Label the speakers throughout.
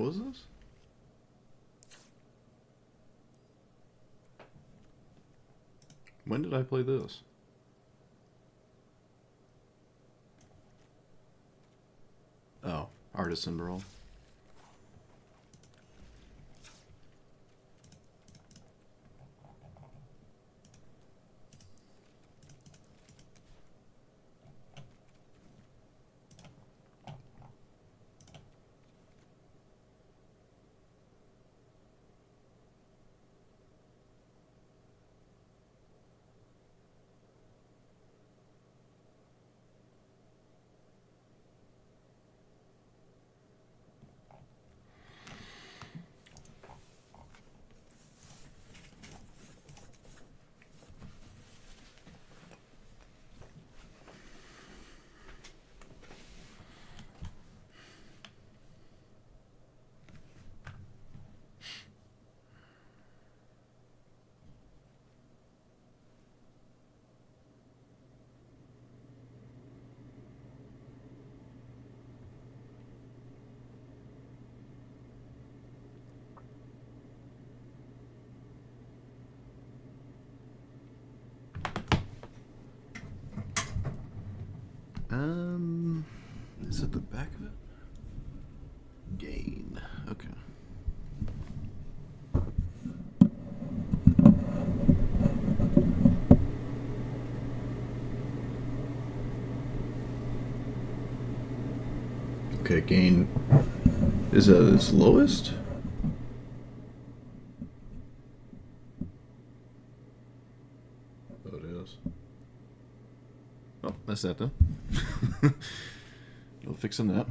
Speaker 1: What was this? When did I play this? Oh, Artisan Roll. Is it the back of it? Gain. Okay. Okay, gain is at its lowest? Oh, it is. Oh, that's that then. No fixing that.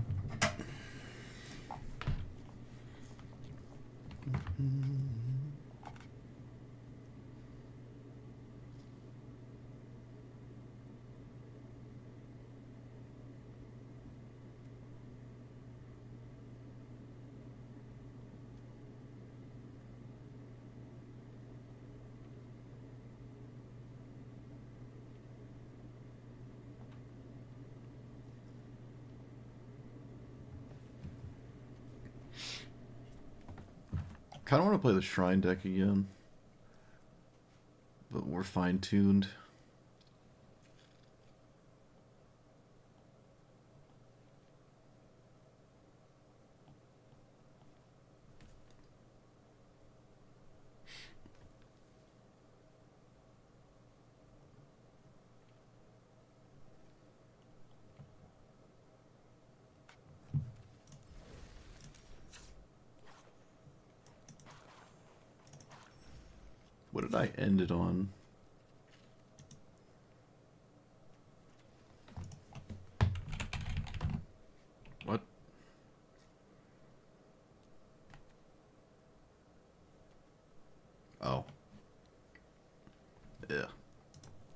Speaker 1: Kind of want to play the Shrine deck again, but more fine-tuned. What did I end it on? What? Oh. Yeah.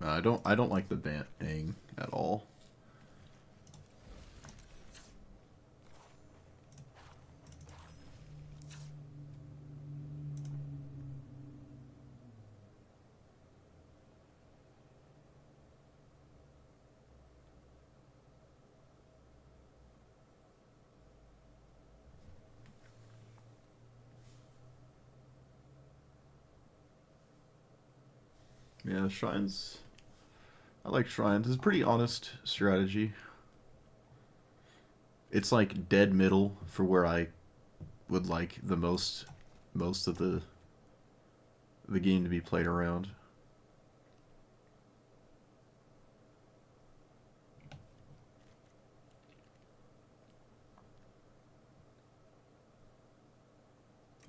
Speaker 1: I don't like the bang at all. Yeah, shrines. I like shrines. It's a pretty honest strategy. It's like dead middle for where I would like the most of the game to be played around.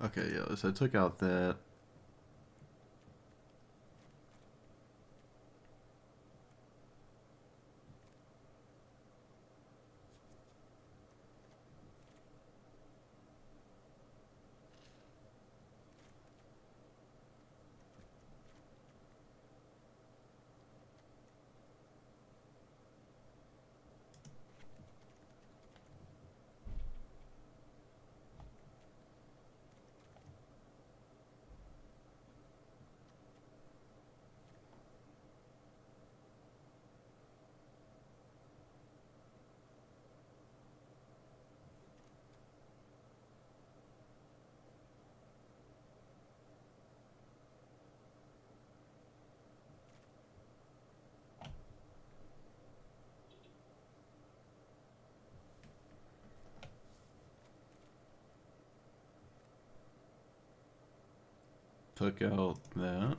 Speaker 1: Okay, yeah, so I took out that. Took out that.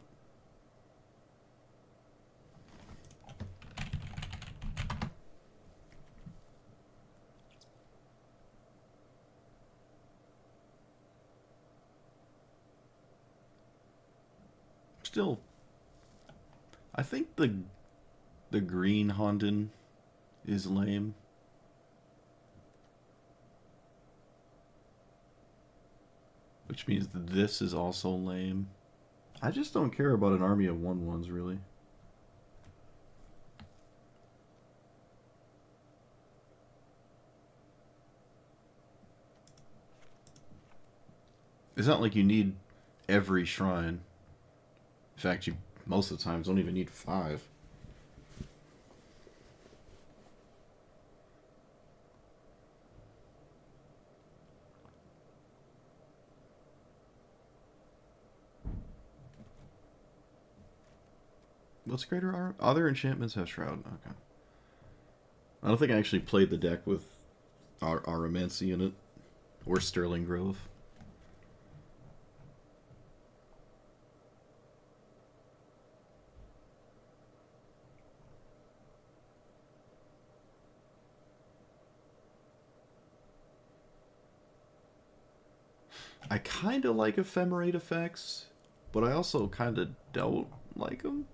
Speaker 1: Still, I think the green Honden is lame. Which means that this is also lame. I just don't care about an army of 1/1s, really. It's not like you need every shrine. In fact, you most of the times don't even need 5. What's greater are other enchantments have shroud? Okay. I don't think I actually played the deck with Aramancy in it or Sterling Grove. I kind of like ephemerate effects, but I also kind of don't like them.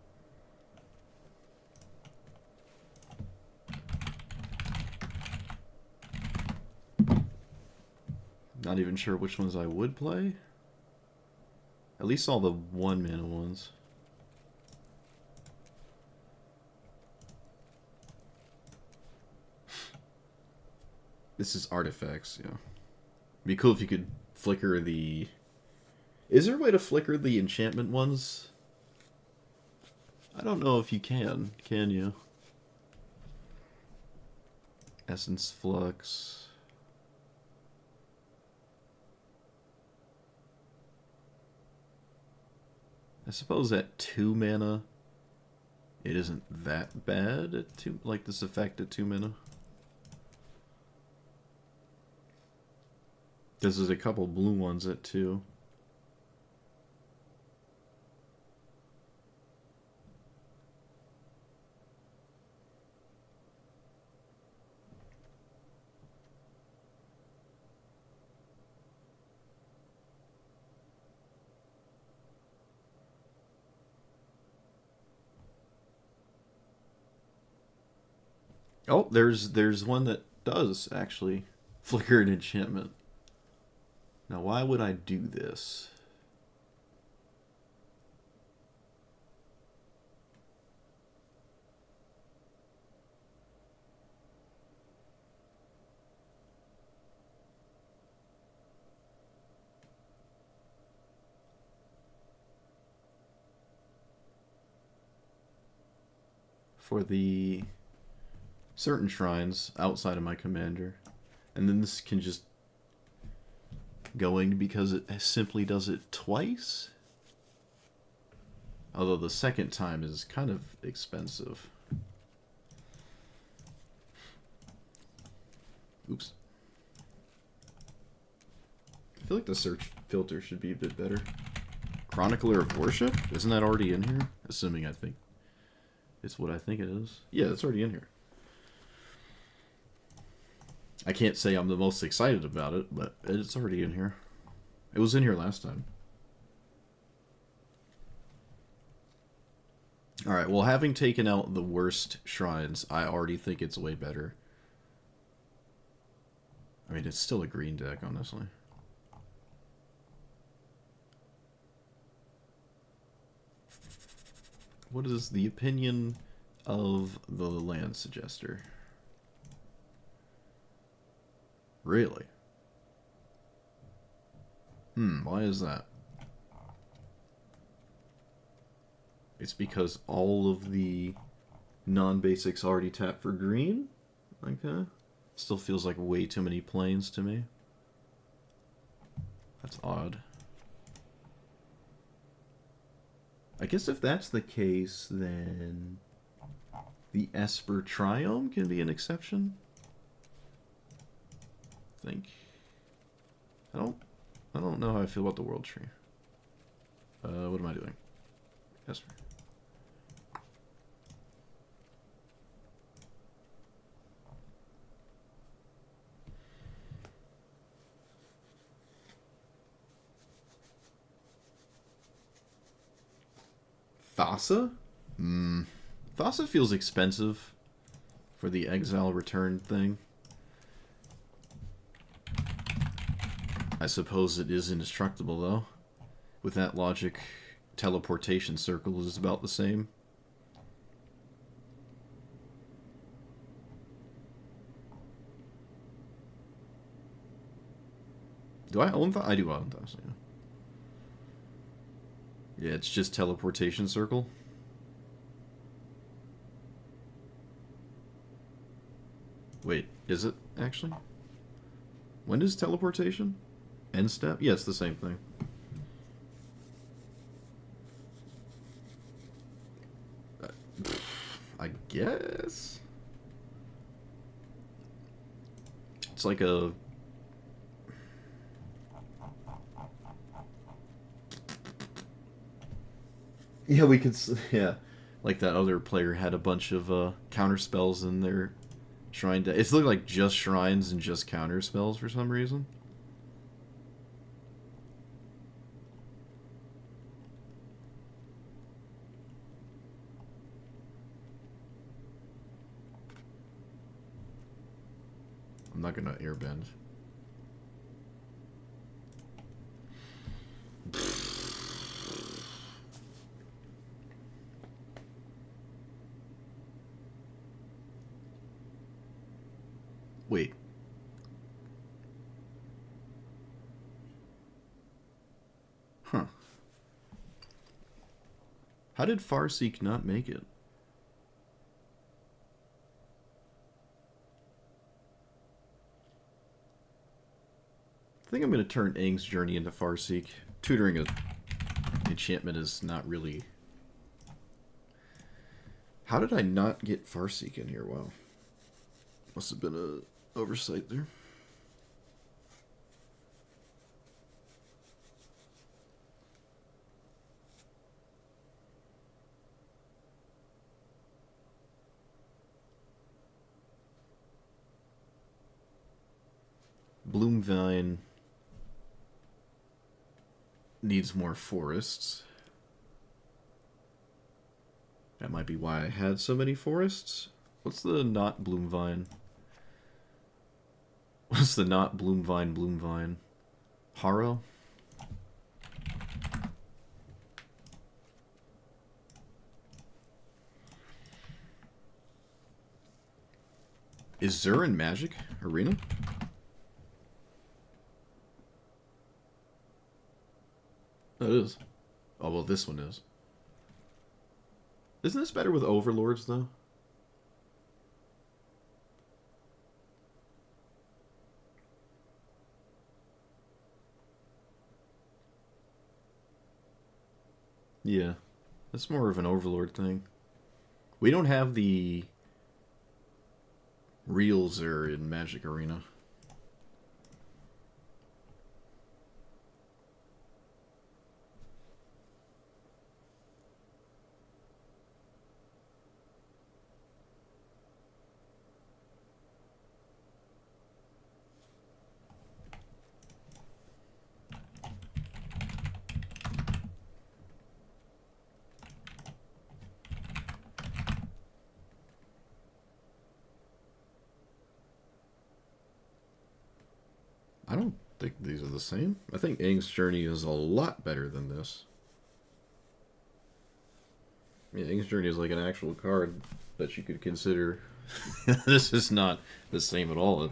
Speaker 1: Not even sure which ones I would play. At least all the 1-mana ones. This is artifacts, yeah. It'd be cool if you could flicker the... Is there a way to flicker the enchantment ones? I don't know if you can you? Essence Flux... I suppose at 2 mana, it isn't that bad at 2, like this effect at 2 mana. This is a couple blue ones at 2. Oh, there's one that does actually flicker an enchantment. Now, why would I do this? For the certain shrines outside of my commander. And then this can just going because it simply does it twice. Although the second time is kind of expensive. Oops. I feel like the search filter should be a bit better. Chronicler of Worship? Isn't that already in here? Assuming I think it's what I think it is. Yeah, it's already in here. I can't say I'm the most excited about it, but it's already in here. It was in here last time. Alright, well, having taken out the worst shrines, I already think it's way better. I mean, it's still a green deck, honestly. What is the opinion of the land suggester? Really? Why is that? It's because all of the non-basics already tap for green? Okay. Still feels like way too many planes to me. That's odd. I guess if that's the case, then the Esper Triome can be an exception. I don't know how I feel about the World Tree. What am I doing? Yes. Thassa? Thassa feels expensive for the exile return thing. I suppose it is indestructible, though. With that logic, teleportation circle is about the same. Do I own Thassa? I do own Thassa, yeah. Yeah, it's just teleportation circle. Wait, is it actually? When is teleportation? End step? Yeah, it's the same thing. I guess. It's like a... Yeah, we could... Yeah. Like that other player had a bunch of counter spells in their shrine deck. It's looking like just shrines and just counter spells for some reason. I'm not gonna airbend. Wait. Huh. How did Farseek not make it? I think I'm going to turn Aang's Journey into Farseek. Tutoring an enchantment is not really... How did I not get Farseek in here? Wow. Must have been an oversight there. Bloomvine needs more forests. That might be why I had so many forests. What's the not Bloomvine? What's the not Bloomvine? Haro? Is Zur in Magic Arena? Oh, it is. Oh, well, this one is. Isn't this better with Overlords, though? Yeah. That's more of an Overlord thing. We don't have the real Zur in Magic Arena. I don't think these are the same. I think Aang's Journey is a lot better than this. Yeah, Aang's Journey is like an actual card that you could consider. This is not the same at all.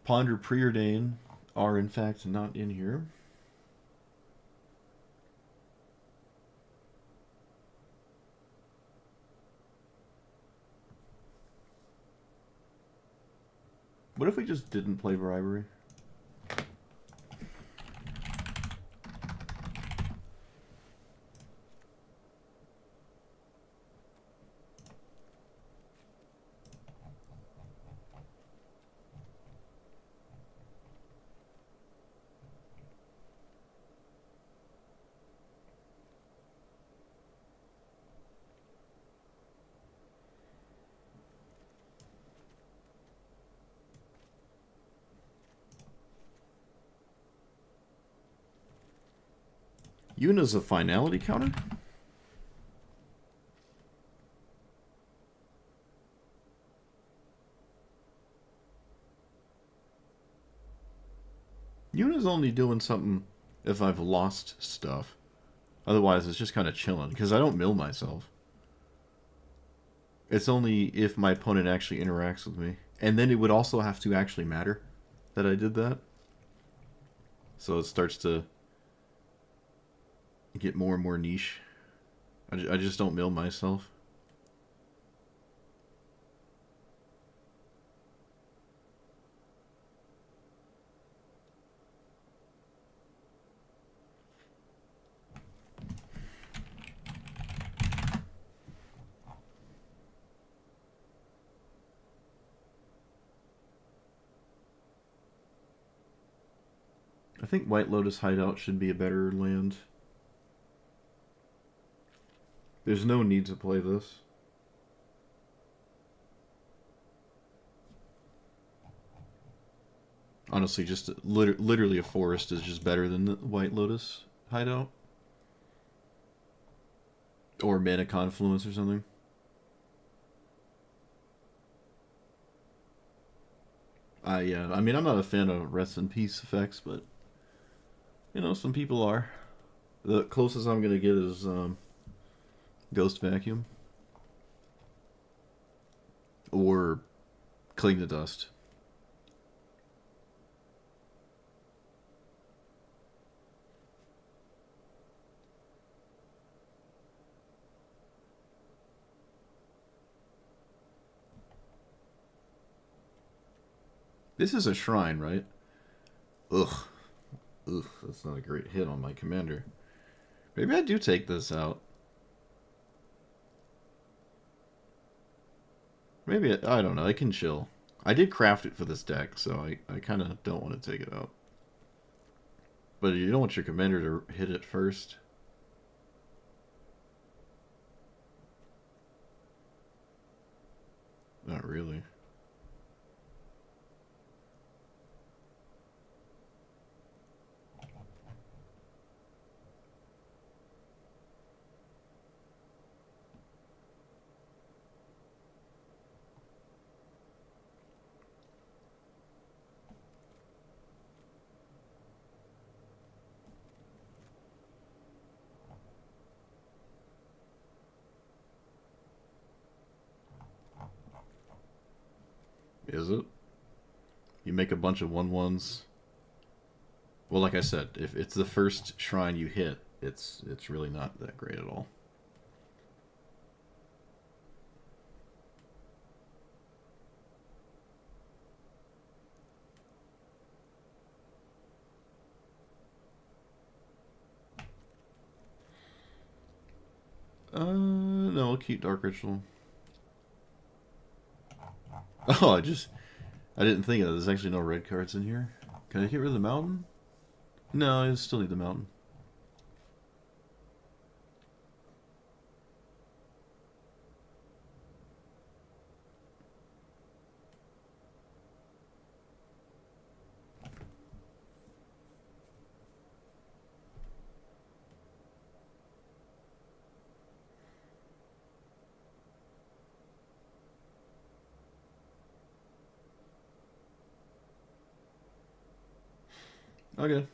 Speaker 1: Ponder Preordain. are in fact not in here. What if we just didn't play bribery? Yuna's a finality counter? Yuna's only doing something if I've lost stuff. Otherwise, it's just kind of chilling, because I don't mill myself. It's only if my opponent actually interacts with me. And then it would also have to actually matter that I did that. So it starts to get more and more niche. I just don't mill myself. I think White Lotus Hideout should be a better land. There's no need to play this. Honestly, just literally a forest is just better than the White Lotus Hideout. Or Mana Confluence or something. Yeah, I mean, I'm not a fan of Rest in Peace effects, but you know, some people are. The closest I'm gonna get is Ghost Vacuum or Cling to Dust. This is a shrine, right? Ugh. Ugh, that's not a great hit on my commander. Maybe I do take this out. Maybe, I don't know, I can chill. I did craft it for this deck, so I kind of don't want to take it out. But you don't want your commander to hit it first. Not really. Is it? You make a bunch of 1/1s. Well, like I said, if it's the first shrine you hit, it's really not that great at all. No, I'll keep Dark Ritual. Oh, I didn't think of that. There's actually no red cards in here. Can I get rid of the mountain? No, I still need the mountain. Okay.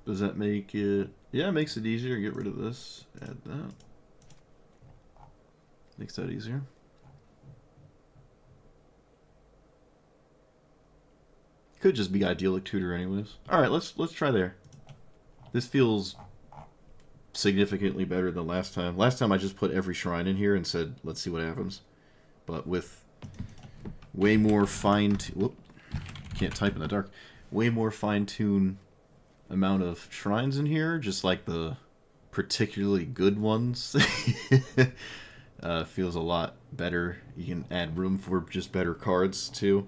Speaker 1: Does that make it... Yeah, it makes it easier. Get rid of this. Add that. Makes that easier. Could just be idyllic tutor anyways. Alright, let's try there. This feels significantly better than last time. Last time I just put every shrine in here and said, let's see what happens. But with way more whoop, can't type in the dark. Way more fine-tuned amount of shrines in here, just like the particularly good ones. Feels a lot better. You can add room for just better cards too.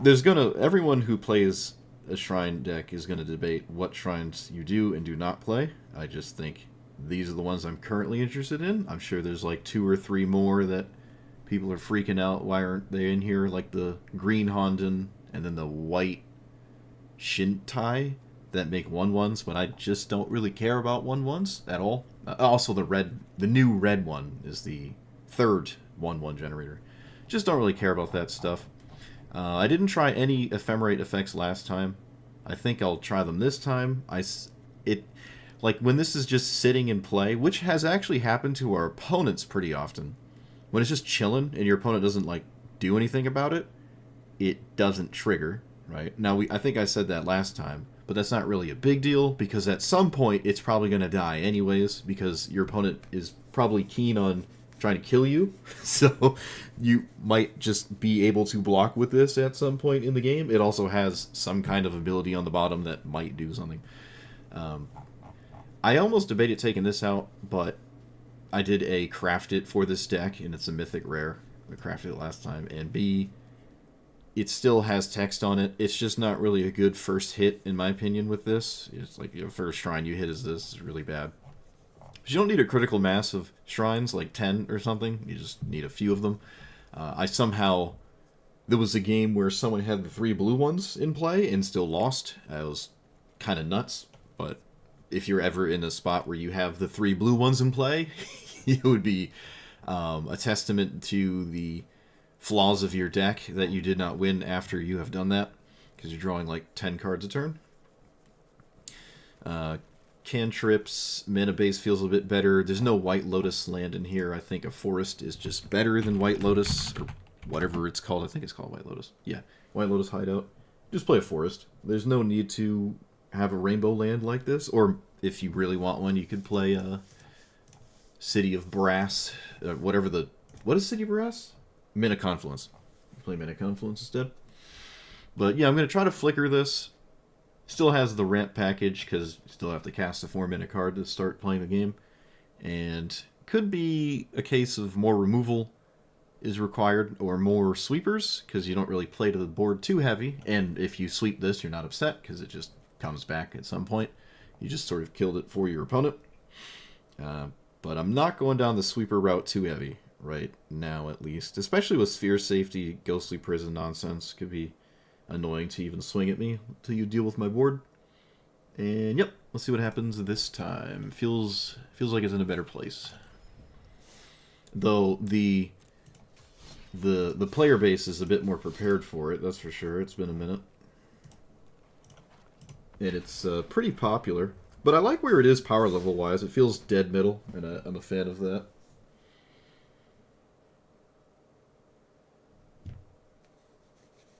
Speaker 1: Everyone who plays a shrine deck is gonna debate what shrines you do and do not play. I just think these are the ones I'm currently interested in. I'm sure there's like 2 or 3 more that people are freaking out. Why aren't they in here? Like the green Honden and then the white Shintai that make 1/1s, but I just don't really care about 1/1s at all. Also, the new red one is the 3rd 1/1 generator. Just don't really care about that stuff. I didn't try any ephemerate effects last time. I think I'll try them this time. Like when this is just sitting in play, which has actually happened to our opponents pretty often. When it's just chilling and your opponent doesn't like do anything about it, it doesn't trigger, right? Now I think I said that last time, but that's not really a big deal because at some point it's probably going to die anyways because your opponent is probably keen on trying to kill you. So you might just be able to block with this at some point in the game. It also has some kind of ability on the bottom that might do something. I almost debated taking this out, but I did a craft it for this deck, and it's a mythic rare. I crafted it last time, and B, it still has text on it. It's just not really a good first hit, in my opinion, with this. It's like your first shrine you hit is this. It's really bad. But you don't need a critical mass of shrines, like 10 or something. You just need a few of them. There was a game where someone had the 3 blue ones in play and still lost. It was kind of nuts, but if you're ever in a spot where you have the 3 blue ones in play, it would be a testament to the flaws of your deck that you did not win after you have done that, because you're drawing like 10 cards a turn. Cantrips, mana base feels a bit better. There's no White Lotus land in here. I think a forest is just better than White Lotus, or whatever it's called. I think it's called White Lotus. Yeah, White Lotus Hideout. Just play a forest. There's no need to have a rainbow land like this, or if you really want one, you could play City of Brass, what is City of Brass? Mana Confluence. Play Mana Confluence instead. But yeah, I'm going to try to flicker this. Still has the ramp package, because you still have to cast a 4-mana card to start playing the game. And could be a case of more removal is required, or more sweepers, because you don't really play to the board too heavy. And if you sweep this, you're not upset, because it just comes back at some point. You just sort of killed it for your opponent. But I'm not going down the sweeper route too heavy right now, at least. Especially with Sphere Safety, Ghostly Prison nonsense. Could be annoying to even swing at me until you deal with my board. And yep, let's see what happens this time. Feels like it's in a better place. Though the player base is a bit more prepared for it, that's for sure. It's been a minute. And it's pretty popular. But I like where it is power level-wise. It feels dead middle, and I'm a fan of that.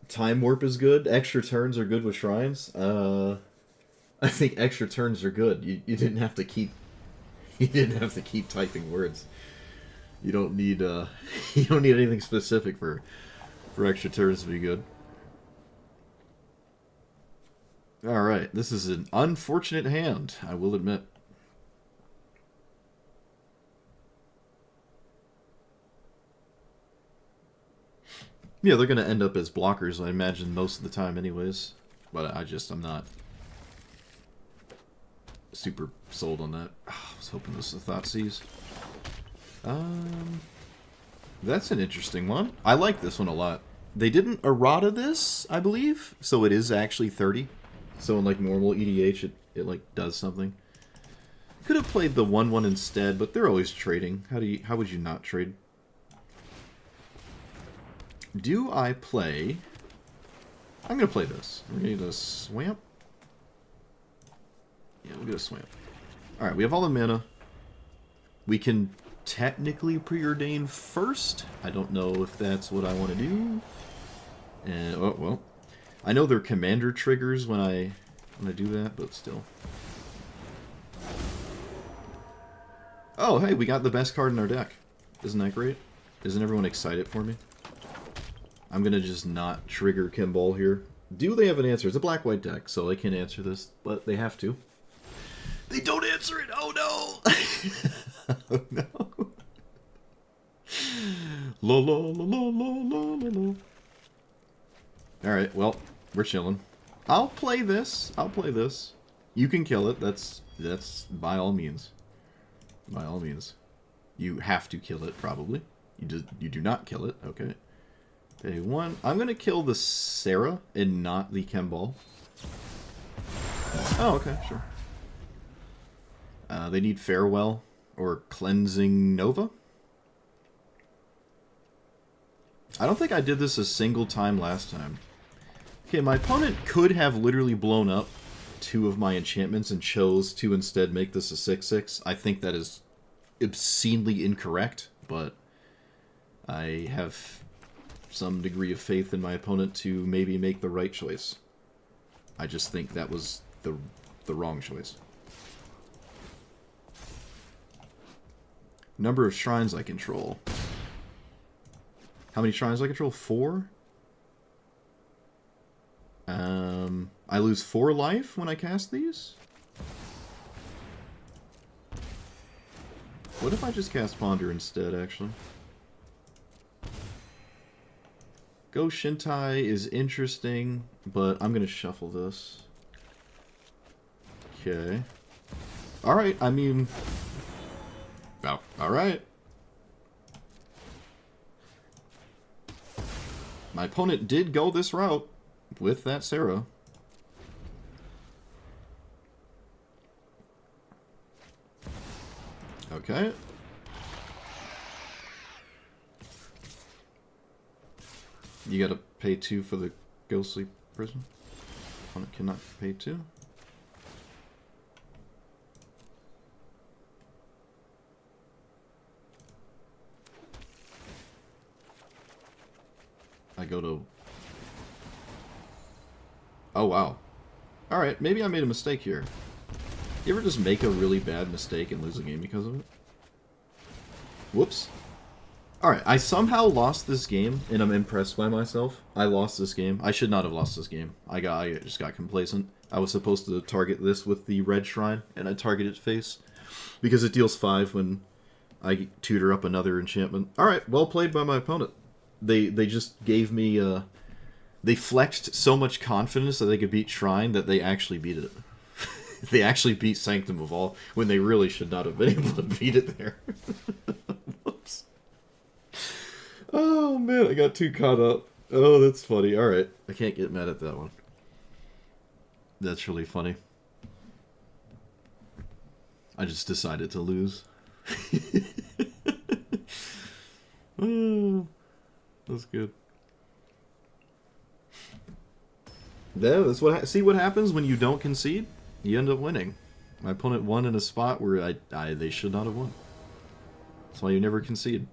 Speaker 1: Time Warp is good. Extra turns are good with shrines. I think extra turns are good. You didn't have to keep typing words. You don't need you don't need anything specific for extra turns to be good. Alright, this is an unfortunate hand, I will admit. Yeah, they're going to end up as blockers, I imagine, most of the time anyways. But I'm not super sold on that. Oh, I was hoping this was a Thoughtseize. That's an interesting one. I like this one a lot. They didn't errata this, I believe, so it is actually 30. So in like normal EDH, it like does something. Could have played the 1/1 instead, but they're always trading. How would you not trade? Do I play? I'm gonna play this. We're gonna get a Swamp. Yeah, we'll get a Swamp. All right, we have all the mana. We can technically preordain first. I don't know if that's what I want to do. And oh well. I know they're commander triggers when I do that, but still. Oh, hey, we got the best card in our deck. Isn't that great? Isn't everyone excited for me? I'm gonna just not trigger Kimball here. Do they have an answer? It's a black-white deck, so they can answer this, but they have to. They don't answer it! Oh no! Oh no. La la la la la la la. Alright, well, we're chilling. I'll play this. I'll play this. You can kill it. That's by all means. By all means. You have to kill it, probably. You do not kill it. Okay. Day one. I'm going to kill the Sarah and not the Kimball. Oh, okay, sure. They need Farewell or Cleansing Nova. I don't think I did this a single time last time. Okay, my opponent could have literally blown up 2 of my enchantments and chose to instead make this a 6/6. I think that is obscenely incorrect, but I have some degree of faith in my opponent to maybe make the right choice. I just think that was the wrong choice. Number of shrines I control. How many shrines do I control? 4? I lose 4 life when I cast these? What if I just cast Ponder instead, actually? Go Shintai is interesting, but I'm going to shuffle this. Okay. Alright, I mean... Oh, alright. My opponent did go this route with that Sarah. Okay. You gotta pay 2 for the ghostly prison. Opponent cannot pay 2. I go to... Oh, wow. Alright, maybe I made a mistake here. You ever just make a really bad mistake and lose a game because of it? Whoops. Alright, I somehow lost this game, and I'm impressed by myself. I lost this game. I should not have lost this game. I just got complacent. I was supposed to target this with the red shrine, and I targeted face. Because it deals 5 when I tutor up another enchantment. Alright, well played by my opponent. They just gave me, they flexed so much confidence that they could beat Shrine that they actually beat it. They actually beat Sanctum of All when they really should not have been able to beat it there. Whoops. Oh man, I got too caught up. Oh, that's funny. Alright, I can't get mad at that one. That's really funny. I just decided to lose. Oh. That's good. Yeah, that's what. See what happens when you don't concede? You end up winning. My opponent won in a spot where they should not have won. That's why you never concede.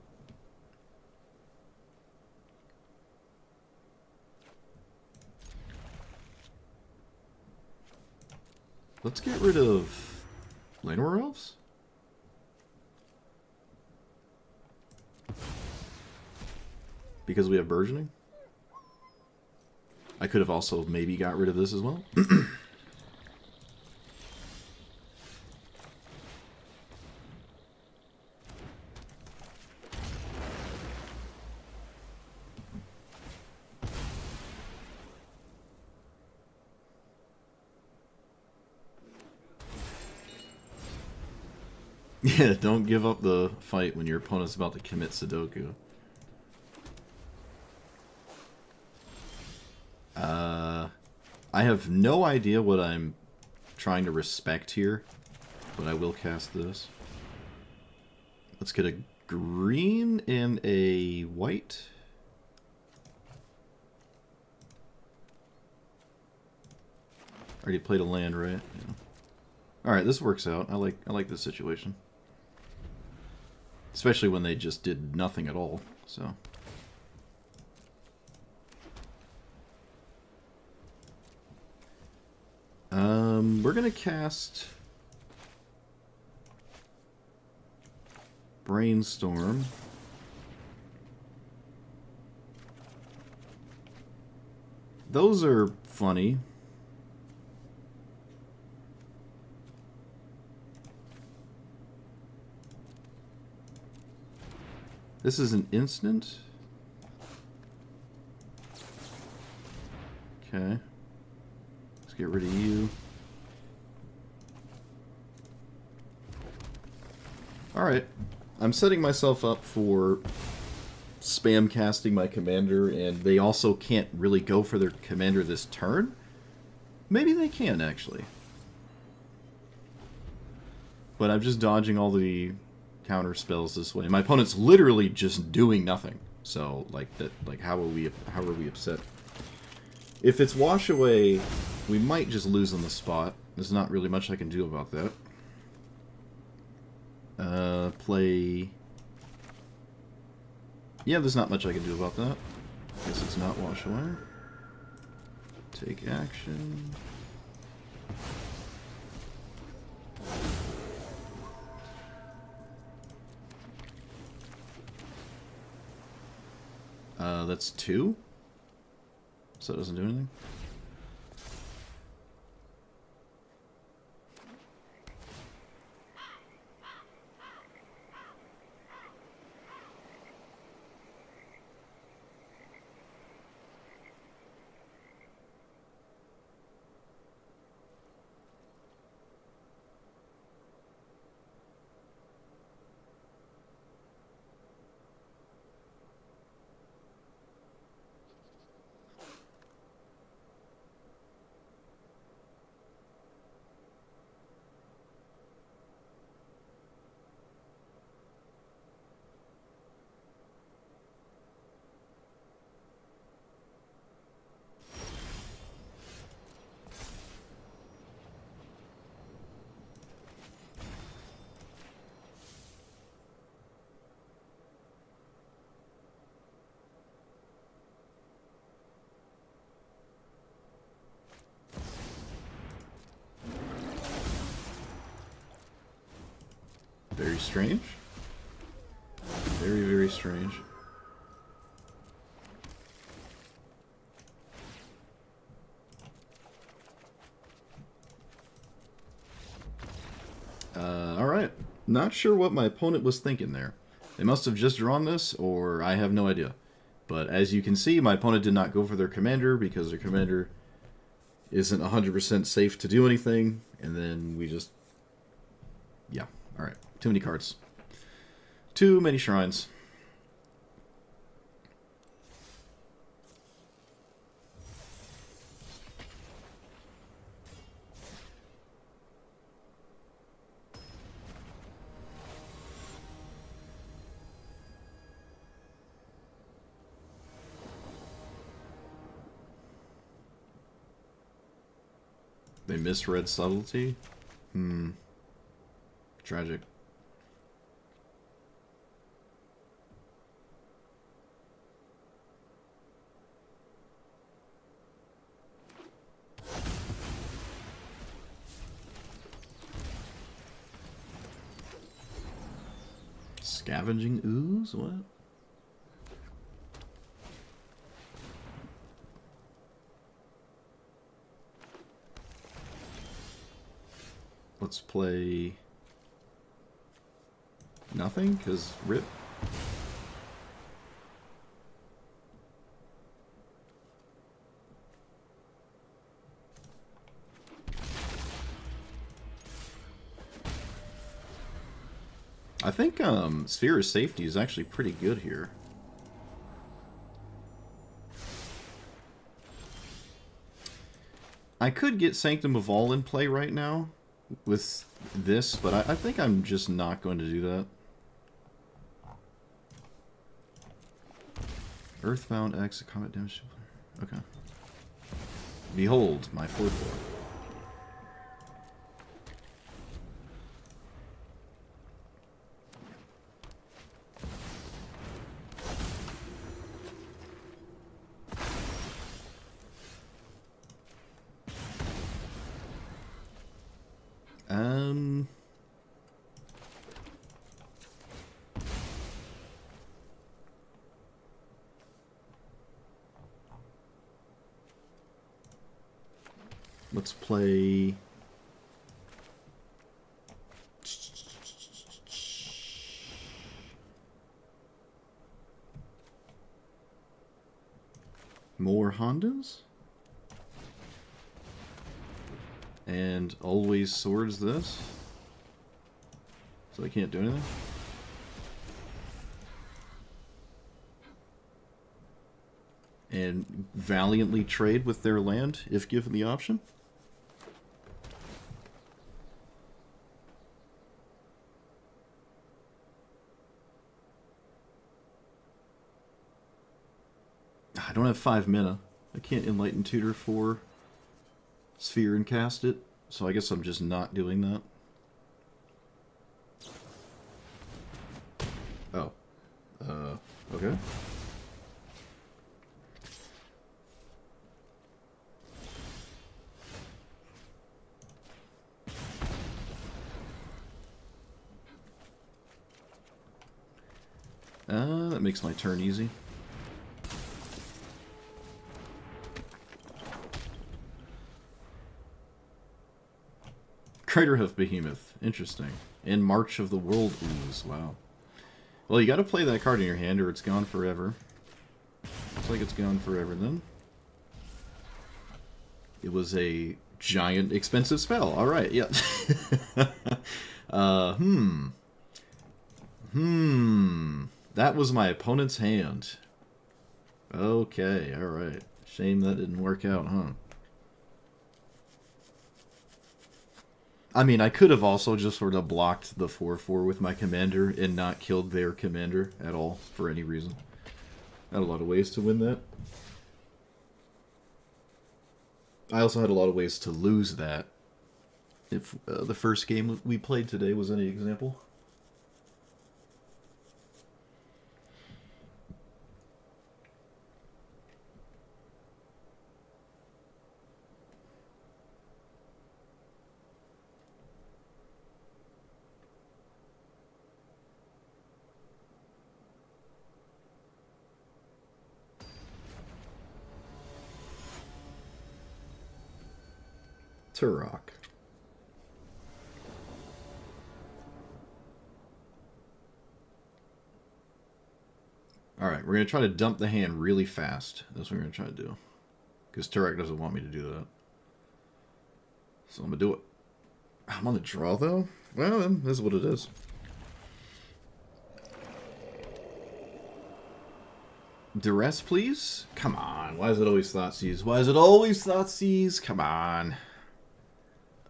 Speaker 1: Let's get rid of Llanowar Elves. Because we have burgeoning. I could have also maybe got rid of this as well. Yeah, don't give up the fight when your opponent's about to commit Sudoku. I have no idea what I'm trying to respect here, but I will cast this. Let's get a green and a white. Already played a land, right? Yeah. Alright, this works out. I like this situation. Especially when they just did nothing at all, so... We're gonna cast Brainstorm. Those are funny. This is an instant. Okay. Let's get rid of you. Alright. I'm setting myself up for spam casting my commander, and they also can't really go for their commander this turn. Maybe they can, actually. But I'm just dodging all the counter spells this way. My opponent's literally just doing nothing. So, like that, like how are we upset? If it's wash away, we might just lose on the spot. There's not really much I can do about that. Play. Yeah, there's not much I can do about that. Guess it's not wash away. Take action. That's 2? So it doesn't do anything? Very strange. Very, very strange. Alright. Not sure what my opponent was thinking there. They must have just drawn this, or I have no idea. But as you can see, my opponent did not go for their commander because their commander isn't 100% safe to do anything. And then we just... Yeah, alright. Too many cards. Too many shrines. They misread subtlety? Tragic. Scavenging ooze? What? Let's play nothing, because rip. I think Sphere of Safety is actually pretty good here. I could get Sanctum of All in play right now with this, but I think I'm just not going to do that. Earthbound X, combat damage. Okay. Behold, my 4/4. Let's play... more Hondas? And always swords this. So I can't do anything. And valiantly trade with their land if given the option. I don't have 5 mana. I can't Enlighten Tutor for Sphere and cast it, so I guess I'm just not doing that. Oh. Okay. That makes my turn easy. Craterhoof Behemoth. Interesting. And March of the World Ooze. Wow. Well, you gotta play that card in your hand or it's gone forever. Looks like it's gone forever then. It was a giant expensive spell. Alright, yeah. That was my opponent's hand. Okay, alright. Shame that didn't work out, huh? I mean, I could have also just sort of blocked the 4/4 with my commander and not killed their commander at all for any reason. I had a lot of ways to win that. I also had a lot of ways to lose that. If the first game we played today was any example. Turok. Alright, we're going to try to dump the hand really fast. That's what we're going to try to do. Because Turok doesn't want me to do that. So I'm going to do it. I'm on the draw, though? Well, then, this is what it is. Duress, please? Come on. Why is it always Thoughtseize? Why is it always Thoughtseize? Come on.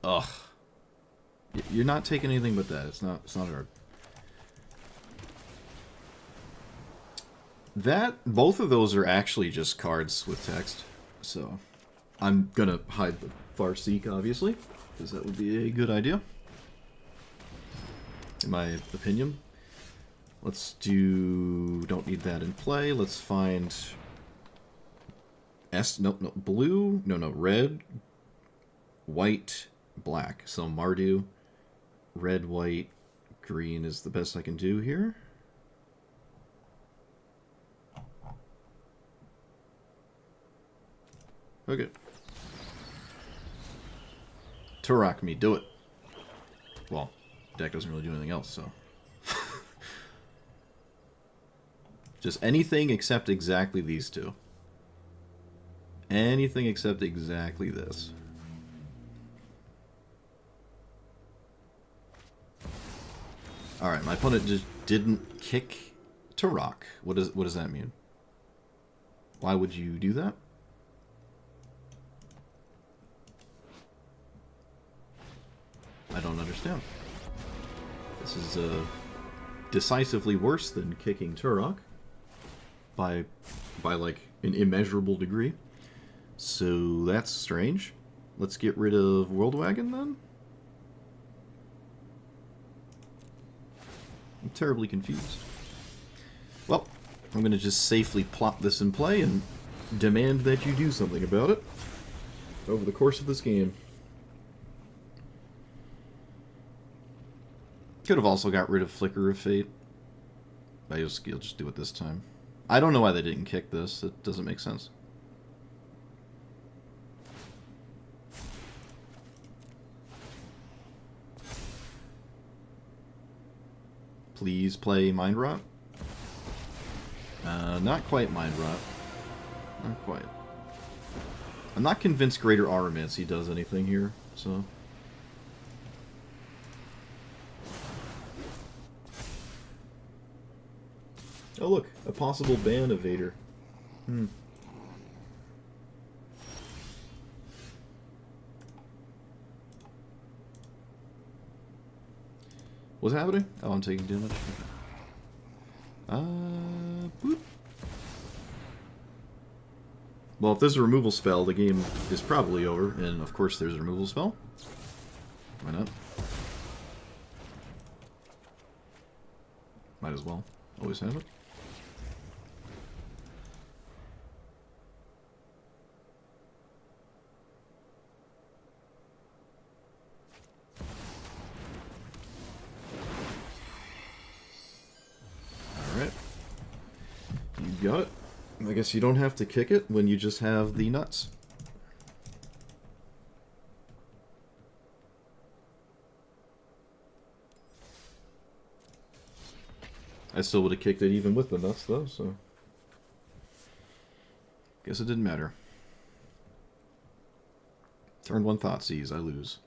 Speaker 1: Ugh. You're not taking anything but that. It's not hard. Both of those are actually just cards with text. So, I'm gonna hide the Farseek, obviously, because that would be a good idea. In my opinion. Let's do... Don't need that in play. Let's find... No, blue. No, red. White. Black. So Mardu, red, white, green is the best I can do here. Okay. Turok me, do it. Well, deck doesn't really do anything else, so. Just anything except exactly these two. Anything except exactly this. Alright, my opponent just didn't kick Turok. What does that mean? Why would you do that? I don't understand. This is decisively worse than kicking Turok by like an immeasurable degree. So that's strange. Let's get rid of Worldwagon then. I'm terribly confused. Well, I'm going to just safely plop this in play and demand that you do something about it over the course of this game. Could have also got rid of Flicker of Fate. I'll just do it this time. I don't know why they didn't kick this. It doesn't make sense. Please play Mind Rot. Not quite Mind Rot. Not quite. I'm not convinced Greater Auramancy does anything here, so... Oh look, a possible ban evader. What's happening? Oh, I'm taking damage. Boop. Well, if there's a removal spell, the game is probably over, and of course there's a removal spell. Why not? Might as well. Always have it. Alright. You got it. I guess you don't have to kick it when you just have the nuts. I still would have kicked it even with the nuts, though, so... Guess it didn't matter. Turn 1 Thoughtseize, I lose.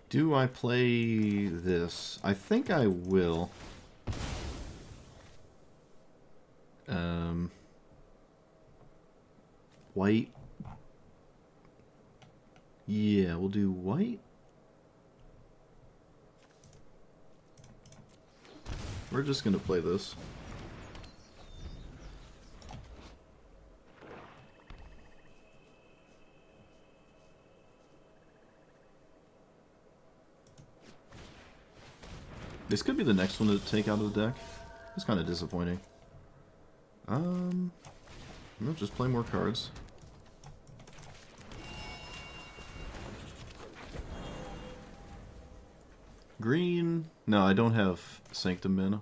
Speaker 1: Do I play this? I think I will. White. Yeah, we'll do white. We're just gonna play this. This could be the next one to take out of the deck. It's kind of disappointing. We'll just play more cards. Green. No, I don't have Sanctum Mana.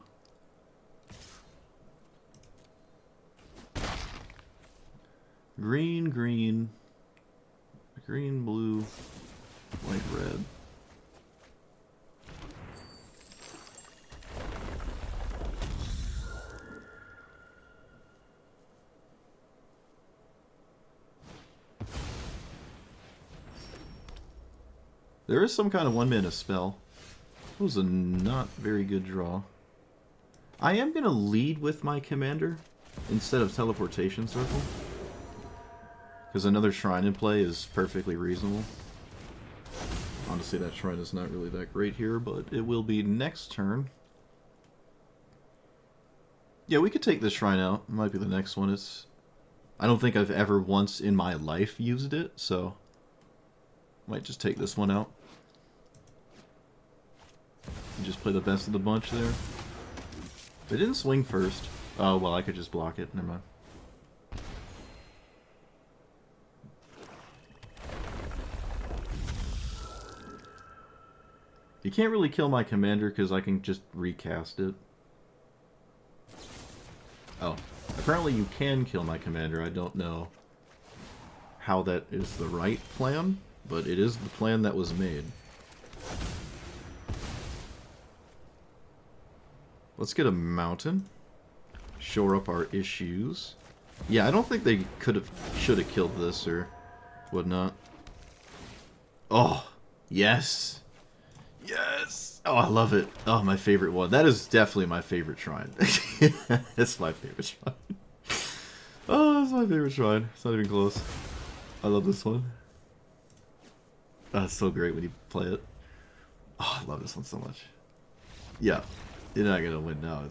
Speaker 1: Green, green. Green, blue, white, red. There is some kind of 1-mana spell. It was a not very good draw. I am going to lead with my commander instead of Teleportation Circle. Because another shrine in play is perfectly reasonable. Honestly, that shrine is not really that great here, but it will be next turn. Yeah, we could take this shrine out. It might be the next one. I don't think I've ever once in my life used it, so... Might just take this one out. And just play the best of the bunch there. They didn't swing first. Oh, well, I could just block it. Never mind. You can't really kill my commander because I can just recast it. Oh. Apparently you can kill my commander. I don't know how that is the right plan, but it is the plan that was made. let's get a mountain. Shore up our issues. Yeah, I don't think they should have killed this or whatnot. Oh, yes. Yes. Oh, I love it. Oh, my favorite one. That is definitely my favorite shrine. It's my favorite shrine. Oh, it's my favorite shrine. It's not even close. I love this one. Oh, it's so great when you play it. Oh, I love this one so much. Yeah. You're not gonna win now.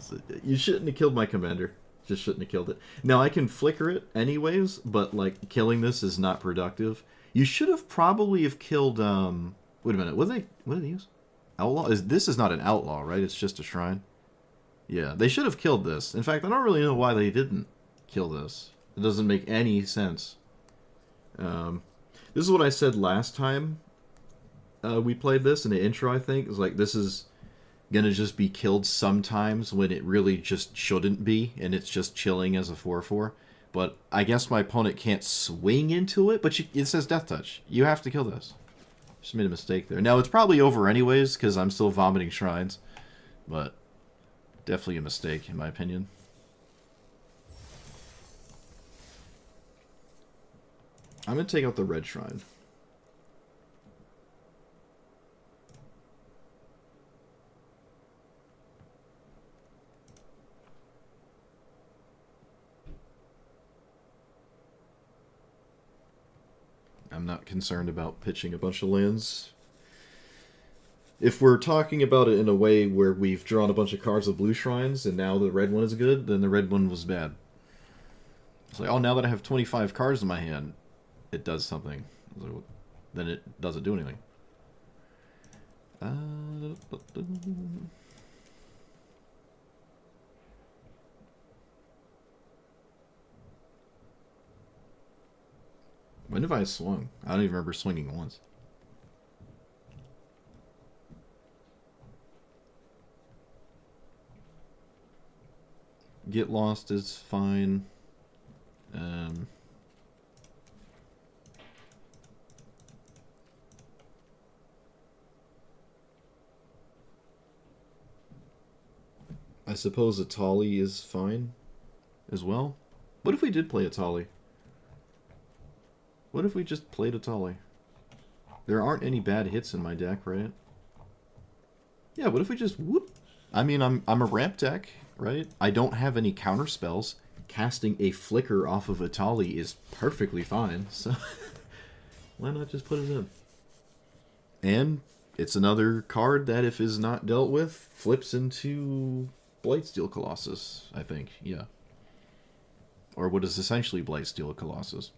Speaker 1: You shouldn't have killed my commander. Just shouldn't have killed it. Now, I can flicker it anyways, but, like, killing this is not productive. You should have probably have killed, wait a minute. What did they use? Outlaw? This is not an outlaw, right? It's just a shrine. Yeah, they should have killed this. In fact, I don't really know why they didn't kill this. It doesn't make any sense. This is what I said last time we played this in the intro, I think. It was like, this is gonna just be killed sometimes when it really just shouldn't be, and it's just chilling as a 4/4. But I guess my opponent can't swing into it, but it says Death Touch. You have to kill this. Just made a mistake there. Now, it's probably over anyways, because I'm still vomiting shrines. But definitely a mistake, in my opinion. I'm going to take out the red shrine. I'm not concerned about pitching a bunch of lands. If we're talking about it in a way where we've drawn a bunch of cards of blue shrines and now the red one is good, then the red one was bad. It's like, oh, now that I have 25 cards in my hand, it does something. Then it doesn't do anything. When have I swung? I don't even remember swinging once. Get Lost is fine. I suppose Atali is fine as well. What if we did play Atali? What if we just played Atali? There aren't any bad hits in my deck, right? Yeah, what if we just whoop? I mean, I'm a ramp deck, right? I don't have any counter spells. Casting a flicker off of Atali is perfectly fine, so why not just put it in? And it's another card that, if is not dealt with, flips into Blightsteel Colossus, I think, yeah. Or what is essentially Blightsteel Colossus.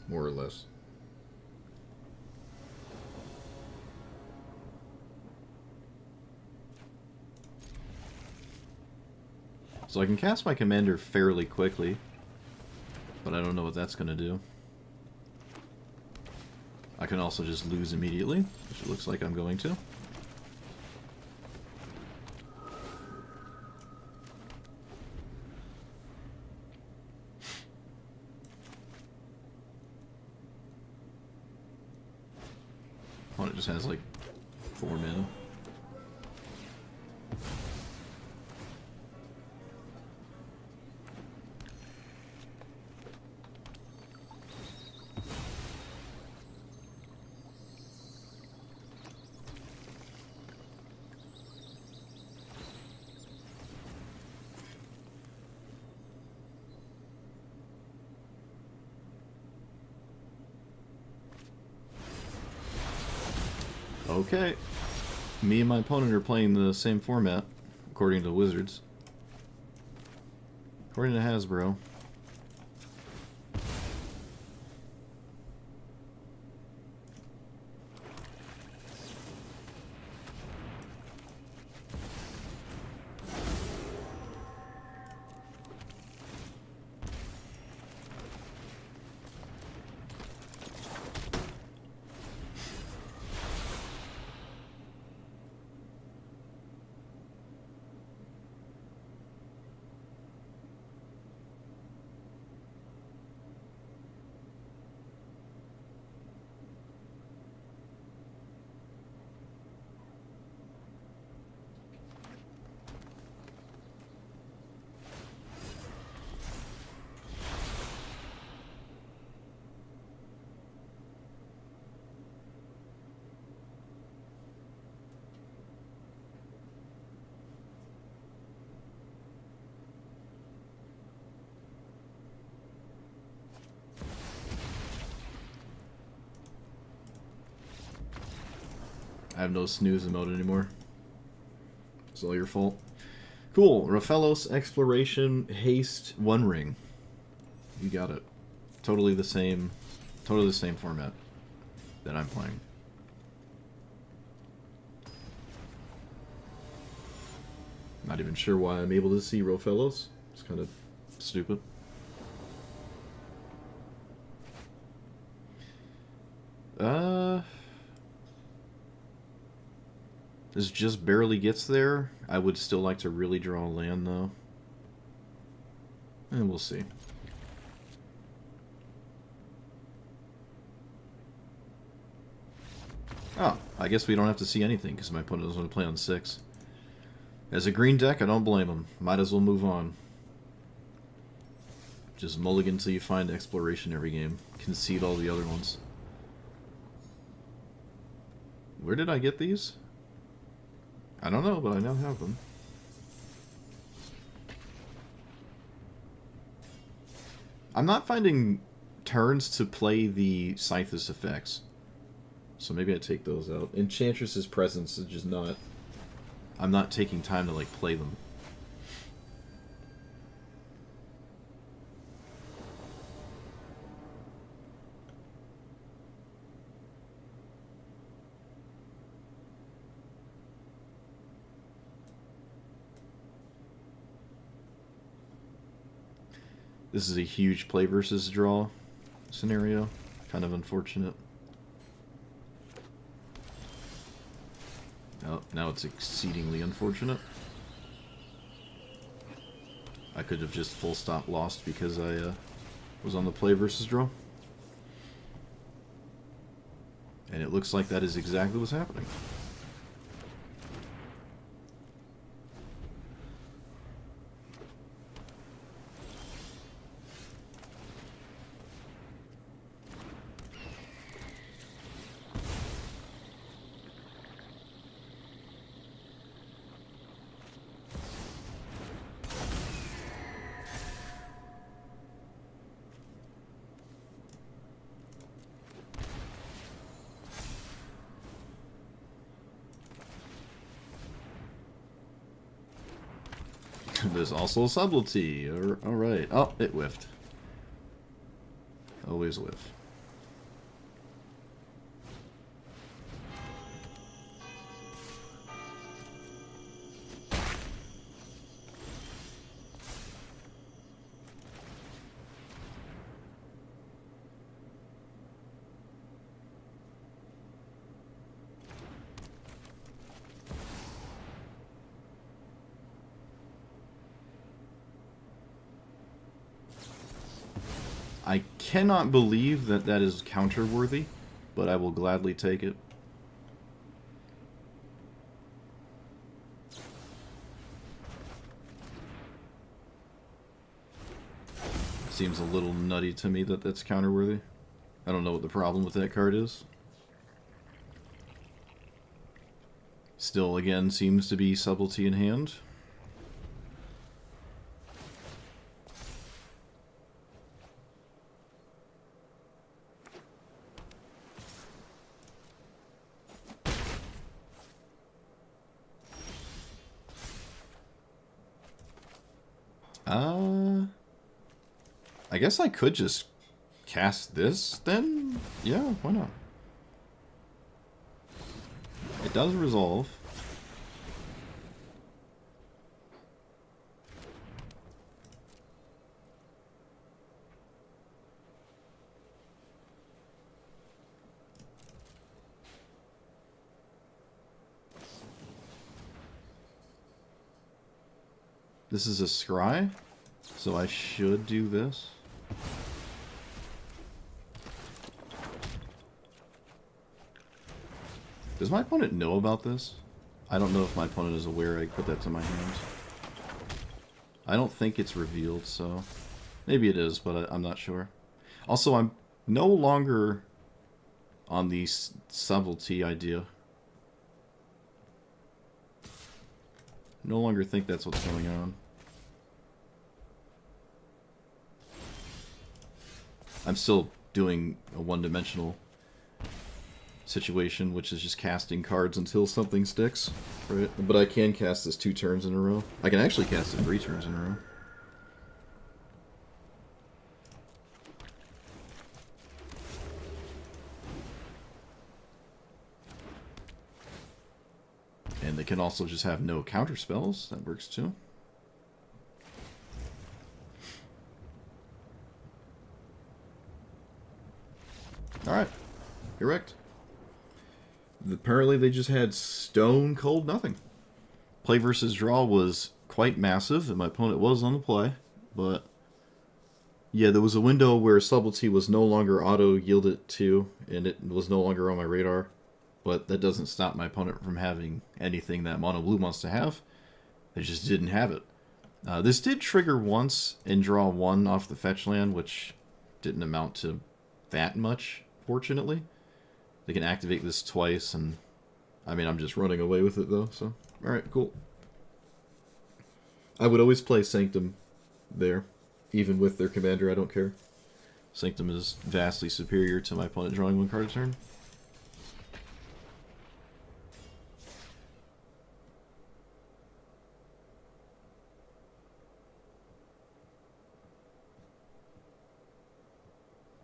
Speaker 1: More or less. So I can cast my commander fairly quickly, but I don't know what that's going to do. I can also just lose immediately, which it looks like I'm going to. Opponent just has like 4 mana. Okay. Me and my opponent are playing the same format, according to Wizards. According to Hasbro. I have no snooze emote anymore. It's all your fault. Cool. Rafellos Exploration Haste One Ring. You got it. Totally the same format that I'm playing. Not even sure why I'm able to see Rafellos. It's kind of stupid. This just barely gets there. I would still like to really draw land, though. And we'll see. Oh, I guess we don't have to see anything because my opponent doesn't want to play on 6. As a green deck, I don't blame him. Might as well move on. Just mulligan until you find exploration every game. Concede all the other ones. Where did I get these? I don't know, but I now have them. I'm not finding turns to play the Scythus effects. So maybe I take those out. Enchantress's Presence is just not... I'm not taking time to, like, play them. This is a huge play versus draw scenario. Kind of unfortunate. Oh, now it's exceedingly unfortunate. I could have just full stop lost because I was on the play versus draw. And it looks like that is exactly what's happening. There's also subtlety. Alright. Oh, it whiffed. Always whiff. I cannot believe that that is counter-worthy, but I will gladly take it. Seems a little nutty to me that that's counter-worthy. I don't know what the problem with that card is. Still, again, seems to be subtlety in hand. I guess I could just cast this, then? Yeah, why not? It does resolve. This is a scry, so I should do this. Does my opponent know about this? I don't know if my opponent is aware I put that to my hands. I don't think it's revealed, so... Maybe it is, but I'm not sure. Also, I'm no longer on the subtlety idea. No longer think that's what's going on. I'm still doing a one-dimensional situation, which is just casting cards until something sticks. Right? But I can cast this 2 turns in a row. I can actually cast it 3 turns in a row. And they can also just have no counter spells. That works too. Alright. Correct. Apparently they just had stone cold nothing. Play versus draw was quite massive, and my opponent was on the play. But yeah, there was a window where subtlety was no longer auto-yielded to, and it was no longer on my radar. But that doesn't stop my opponent from having anything that mono blue wants to have. They just didn't have it. This did trigger once and draw 1 off the fetch land, which didn't amount to that much, fortunately. They can activate this twice, and I mean, I'm just running away with it though, so alright, cool. I would always play Sanctum there, even with their commander, I don't care. Sanctum is vastly superior to my opponent drawing 1 card a turn.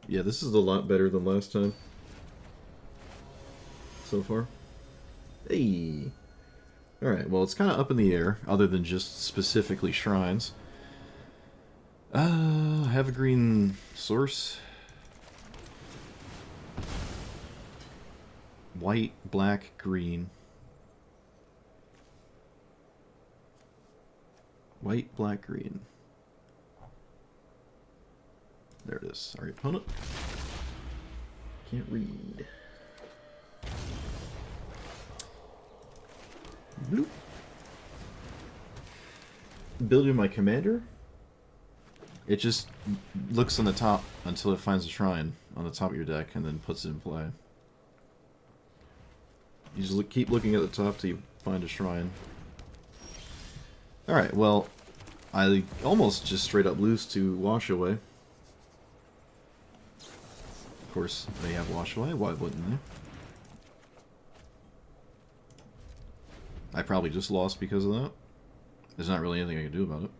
Speaker 1: Yeah, this is a lot better than last time. So far. Hey! Alright, well, it's kind of up in the air, other than just specifically shrines. Have a green source. White, black, green. White, black, green. There it is. Sorry, opponent. Can't read. Bloop. Building my commander? It just looks on the top until it finds a shrine on the top of your deck and then puts it in play. You just keep looking at the top till you find a shrine. Alright, well, I almost just straight up lose to Wash Away. Of course, they have Wash Away, why wouldn't they? I probably just lost because of that. There's not really anything I can do about it.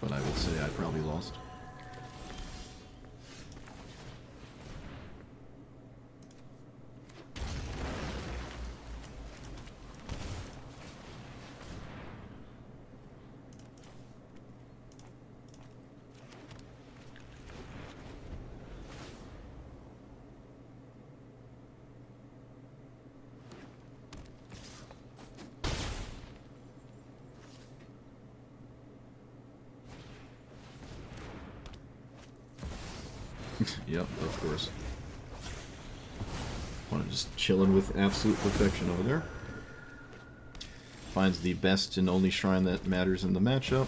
Speaker 1: But I would say I probably lost. Yep, of course. Just chilling with absolute perfection over there. Finds the best and only shrine that matters in the matchup.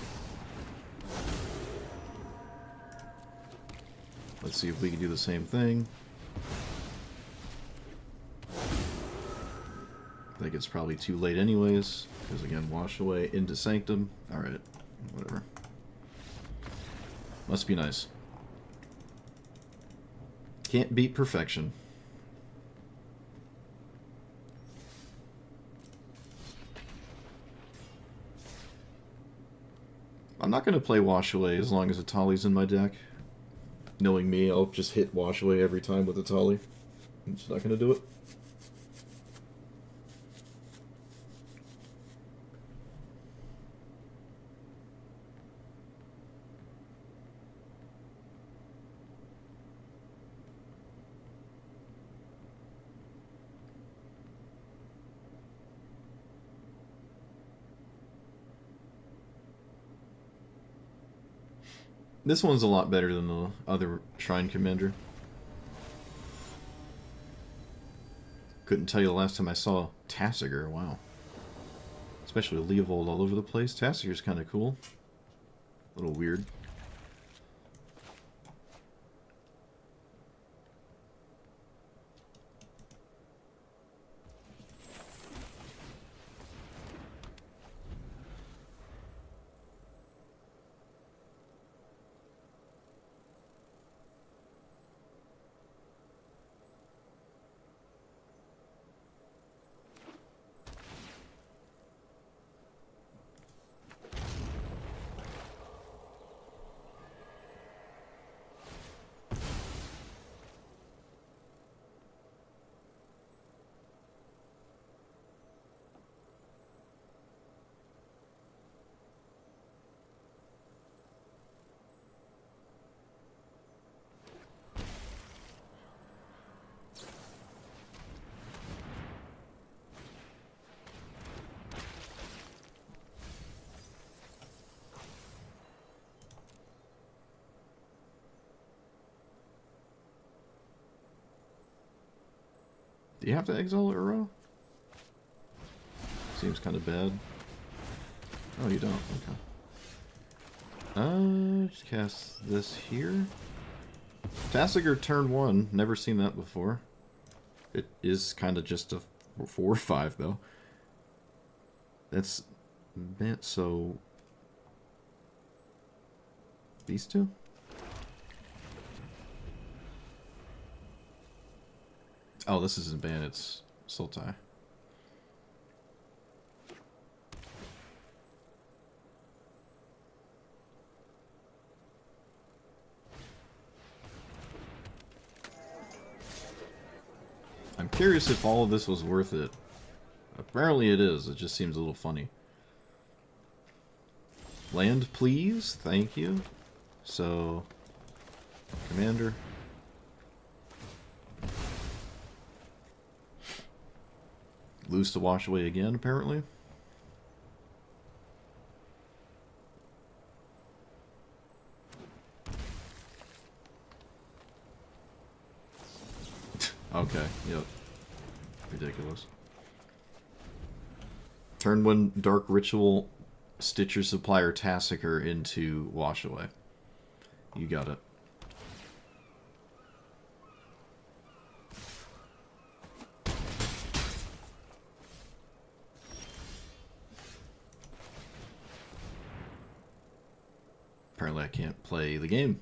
Speaker 1: Let's see if we can do the same thing. I think it's probably too late anyways, because again, Wash Away into Sanctum. Alright, whatever. Must be nice. Can't beat perfection. I'm not going to play Wash Away as long as Atali's in my deck. Knowing me, I'll just hit Wash Away every time with Atali. I'm just not going to do it. This one's a lot better than the other Shrine Commander. Couldn't tell you the last time I saw Tasigur, wow. Especially Leovold all over the place. Tasigur's kind of cool. A little weird. Do you have to exile Uro? Seems kind of bad. Oh, you don't. Okay. Just cast this here. Tasigur turn 1. Never seen that before. It is kind of just a 4/5 though. That's so. These two. Oh, this isn't ban. It's Sultai. I'm curious if all of this was worth it. Apparently it is. It just seems a little funny. Land, please. Thank you. So, Commander. Lose to wash away again, apparently. Okay, yep. Ridiculous. Turn 1 Dark Ritual, Stitcher Supplier Tasigur into Wash Away. You got it. Apparently I can't play the game.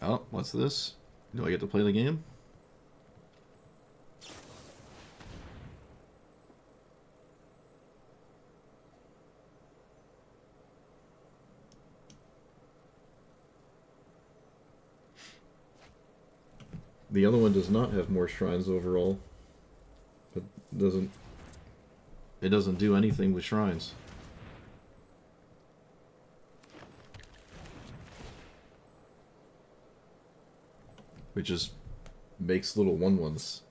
Speaker 1: Oh, what's this? Do I get to play the game? The other one does not have more shrines overall. It doesn't do anything with shrines. It just makes little 1/1s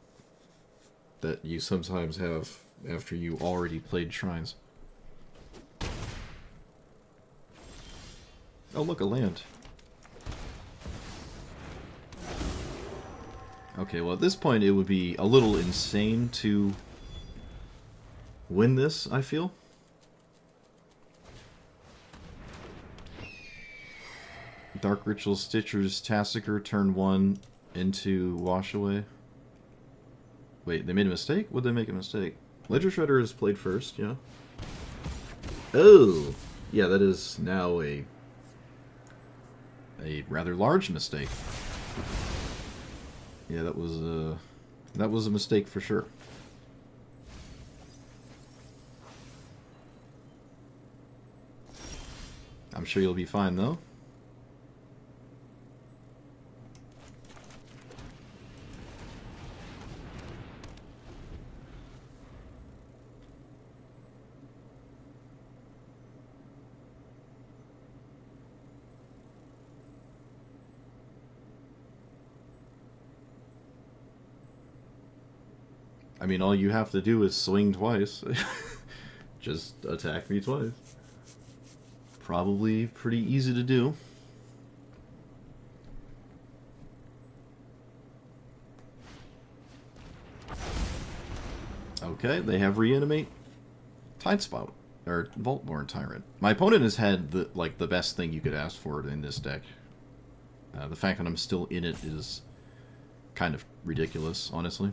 Speaker 1: that you sometimes have after you already played shrines. Oh look, a land. Okay, well at this point it would be a little insane to win this, I feel. Dark Ritual Stitcher's Tasigur turn 1 into Wash Away. Wait, they made a mistake? Would they make a mistake? Ledger Shredder is played first, yeah. Oh! Yeah, that is now a rather large mistake. Yeah, that was a mistake for sure. I'm sure you'll be fine though. I mean, all you have to do is swing twice. Just attack me twice. Probably pretty easy to do. Okay, they have Reanimate Tidespout, or Vaultborn Tyrant. My opponent has had the best thing you could ask for in this deck. The fact that I'm still in it is kind of ridiculous, honestly.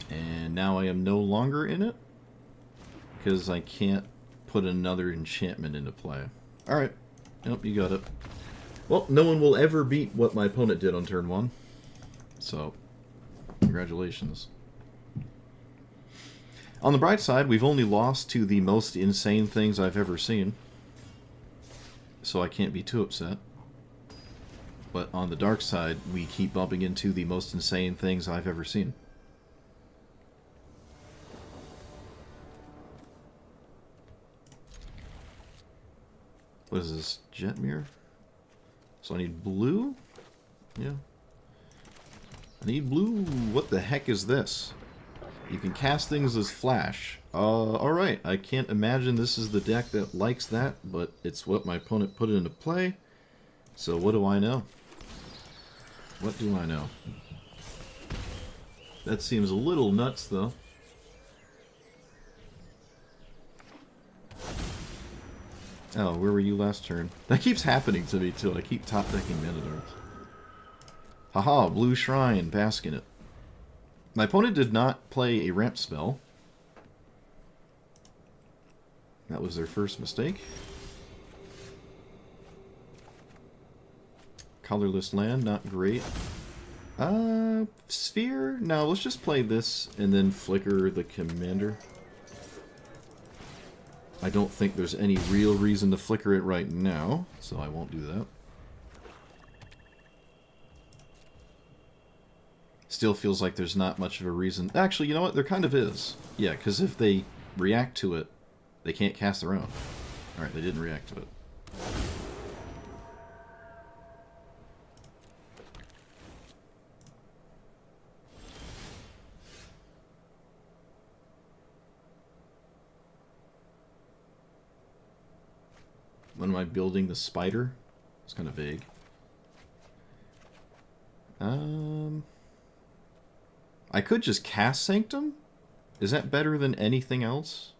Speaker 1: And now I am no longer in it, because I can't put another enchantment into play. Alright. Nope, you got it. Well, no one will ever beat what my opponent did on turn 1. So, congratulations. On the bright side, we've only lost to the most insane things I've ever seen. So I can't be too upset. But on the dark side, we keep bumping into the most insane things I've ever seen. What is this? Jet mirror? So I need blue? Yeah. I need blue. What the heck is this? You can cast things as flash. Alright. I can't imagine this is the deck that likes that, but it's what my opponent put into play. So what do I know? What do I know? That seems a little nuts, though. Oh, where were you last turn? That keeps happening to me, too. I keep top decking Minotaurs. Haha, Blue Shrine, bask in it. My opponent did not play a ramp spell. That was their first mistake. Colorless land, not great. Sphere? No, let's just play this and then flicker the commander. I don't think there's any real reason to flicker it right now, so I won't do that. Still feels like there's not much of a reason. Actually, you know what? There kind of is. Yeah, because if they react to it, they can't cast their own. Alright, they didn't react to it. When am I building the spider? It's kind of vague. I could just cast Sanctum? Is that better than anything else?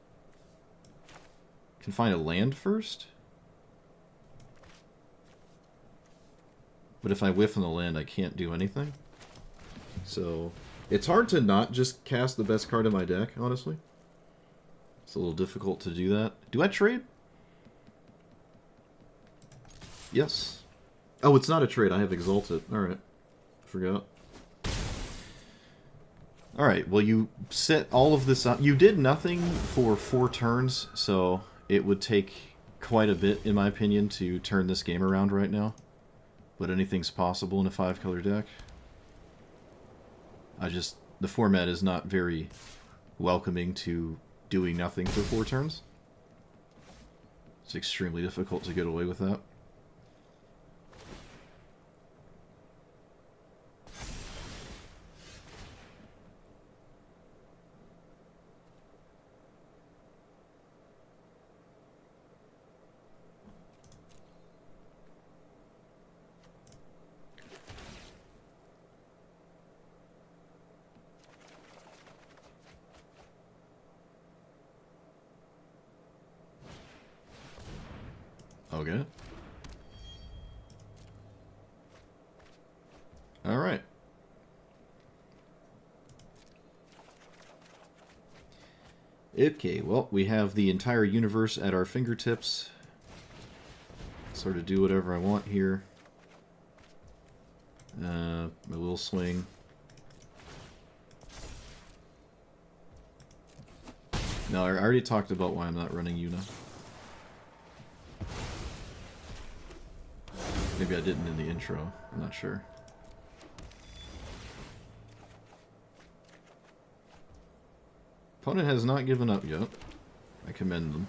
Speaker 1: Can find a land first? But if I whiff on the land, I can't do anything. So, it's hard to not just cast the best card in my deck, honestly. It's a little difficult to do that. Do I trade? Yes. Oh, it's not a trade. I have Exalted. Alright. Forgot. Alright, well you set all of this up. You did nothing for 4 turns, so it would take quite a bit, in my opinion, to turn this game around right now. But anything's possible in a 5-color deck. The format is not very welcoming to doing nothing for 4 turns. It's extremely difficult to get away with that. Okay. Alright. Okay, well, we have the entire universe at our fingertips. Sort of do whatever I want here. I will swing. No, I already talked about why I'm not running Una. Maybe I didn't in the intro. I'm not sure. Opponent has not given up yet. I commend them.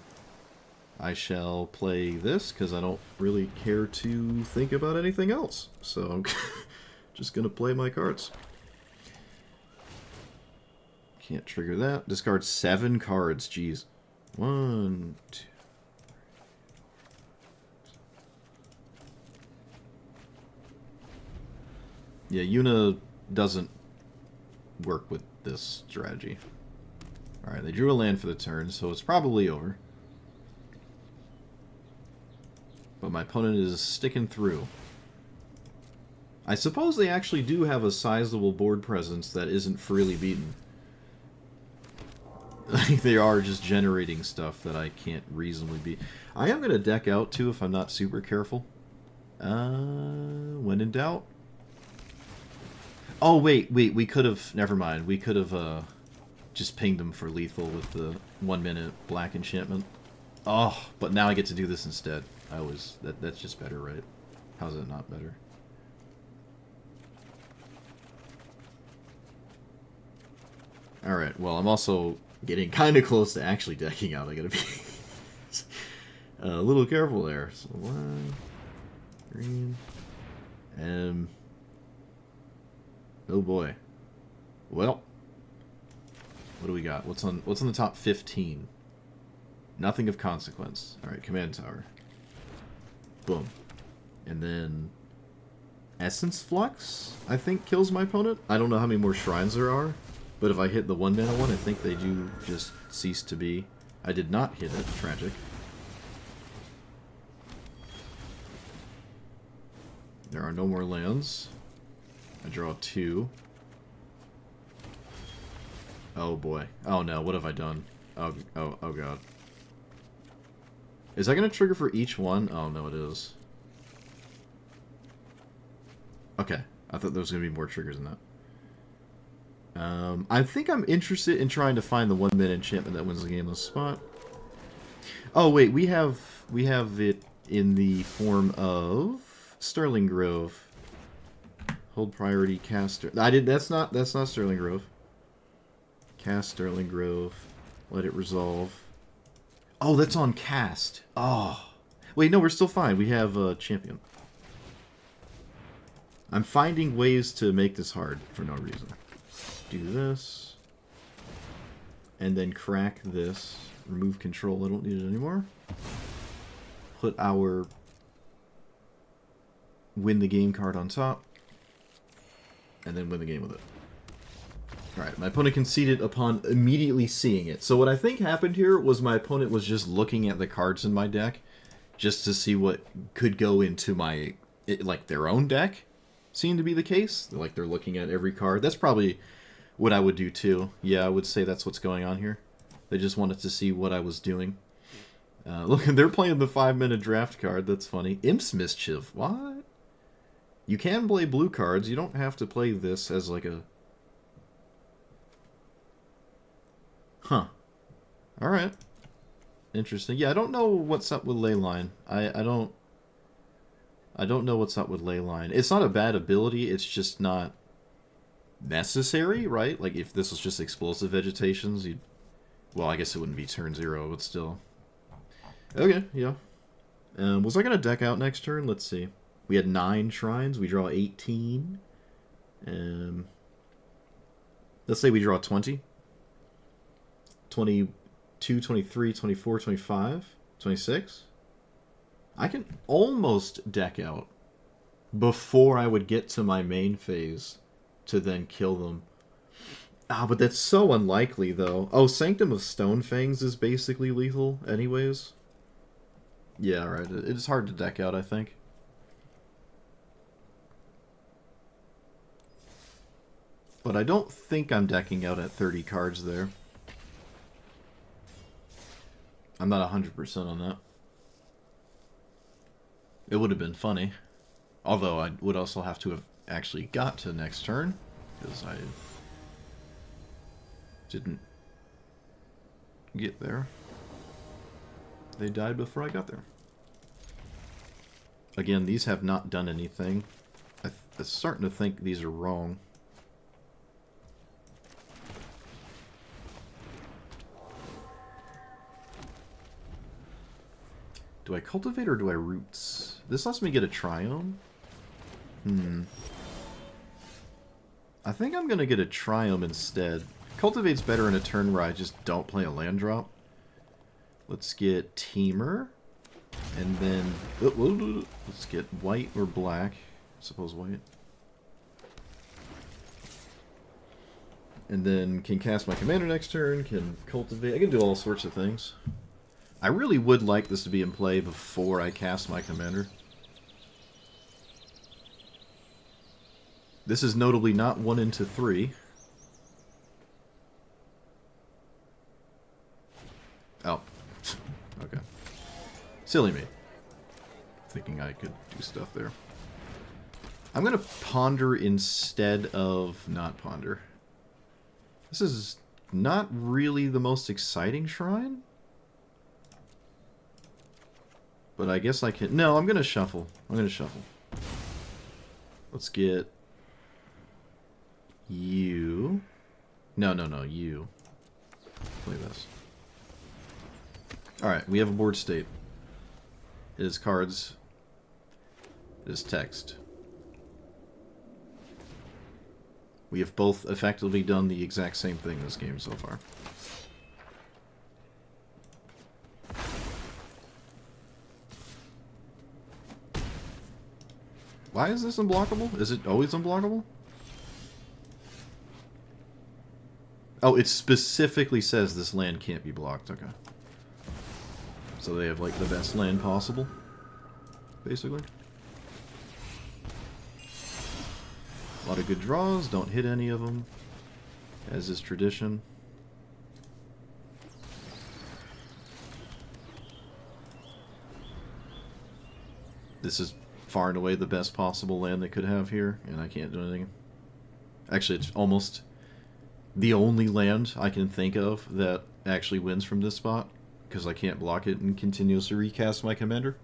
Speaker 1: I shall play this because I don't really care to think about anything else. So I'm just going to play my cards. Can't trigger that. Discard 7 cards. Jeez. 1, 2. Yeah, Una doesn't work with this strategy. Alright, they drew a land for the turn, so it's probably over. But my opponent is sticking through. I suppose they actually do have a sizable board presence that isn't freely beaten. They are just generating stuff that I can't reasonably beat. I am going to deck out, too, if I'm not super careful. When in doubt. Oh, wait, we could have... Never mind. We could have just pinged them for lethal with the 1-minute black enchantment. Oh, but now I get to do this instead. That's just better, right? How's it not better? Alright, well, I'm also getting kind of close to actually decking out. I gotta be a little careful there. So, 1, green, Oh boy. Well, what do we got? What's on the top 15? Nothing of consequence. All right, command tower. Boom. And then Essence Flux, I think, kills my opponent. I don't know how many more shrines there are, but if I hit the 1 mana one, I think they do just cease to be. I did not hit it. Tragic. There are no more lands. I draw 2. Oh boy. Oh no, what have I done? Oh god. Is that going to trigger for each one? Oh no, it is. Okay. I thought there was going to be more triggers than that. I think I'm interested in trying to find the 1-minute enchantment that wins the game on the spot. Oh wait, we have it in the form of Sterling Grove. Hold priority, cast. That's not Sterling Grove. Cast Sterling Grove. Let it resolve. Oh, that's on cast. Oh. Wait, no, we're still fine. We have a champion. I'm finding ways to make this hard for no reason. Do this. And then crack this. Remove control. I don't need it anymore. Put our win the game card on top. And then win the game with it. Alright, my opponent conceded upon immediately seeing it. So what I think happened here was my opponent was just looking at the cards in my deck just to see what could go into my, like, their own deck. Seemed to be the case. Like, they're looking at every card. That's probably what I would do too. Yeah, I would say that's what's going on here. They just wanted to see what I was doing. Look, they're playing the 5-minute draft card. That's funny. Imp's Mischief. What? You can play blue cards. You don't have to play this as like a... Huh. Alright. Interesting. Yeah, I don't know what's up with Leyline. I don't know what's up with Leyline. It's not a bad ability, it's just not necessary, right? Like, if this was just explosive vegetations, you'd... Well, I guess it wouldn't be turn 0, but still. Okay, yeah. Was I going to deck out next turn? Let's see. We had 9 shrines. We draw 18. Let's say we draw 20. 22, 23, 24, 25, 26. I can almost deck out before I would get to my main phase to then kill them. Ah, but that's so unlikely, though. Oh, Sanctum of Stonefangs is basically lethal anyways. Yeah, right. It's hard to deck out, I think. But I don't think I'm decking out at 30 cards there. I'm not 100% on that. It would have been funny. Although I would also have to have actually got to next turn. Because I didn't get there. They died before I got there. Again, these have not done anything. I'm starting to think these are wrong. Do I cultivate or do I roots? This lets me get a triome. I think I'm going to get a triome instead. Cultivate's better in a turn where I just don't play a land drop. Let's get Teamer. And then... let's get white or black. I suppose white. And then can cast my commander next turn, can cultivate. I can do all sorts of things. I really would like this to be in play before I cast my commander. This is notably not 1 into 3. Oh. Okay. Silly me. Thinking I could do stuff there. I'm going to ponder instead of not ponder. This is not really the most exciting shrine. But I guess I can... No, I'm going to shuffle. I'm going to shuffle. Let's get... you. No, you. Play this. Alright, we have a board state. It is cards. It is text. We have both effectively done the exact same thing this game so far. Why is this unblockable? Is it always unblockable? Oh, it specifically says this land can't be blocked. Okay. So they have, like, the best land possible, basically. A lot of good draws, don't hit any of them, as is tradition. This is far and away the best possible land they could have here, and I can't do anything. Actually, it's almost the only land I can think of that actually wins from this spot, because I can't block it and continuously recast my commander.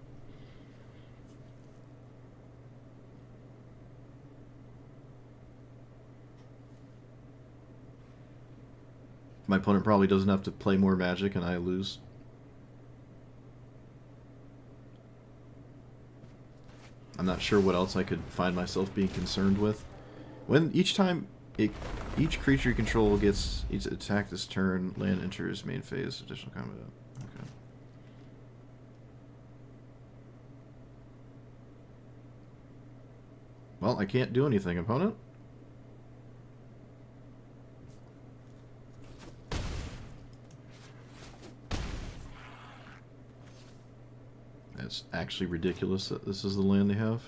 Speaker 1: My opponent probably doesn't have to play more Magic and I lose. I'm not sure what else I could find myself being concerned with. When each time each creature you control gets each attack this turn, land enters main phase, additional combat. Okay. Well, I can't do anything, opponent. It's actually ridiculous that this is the land they have.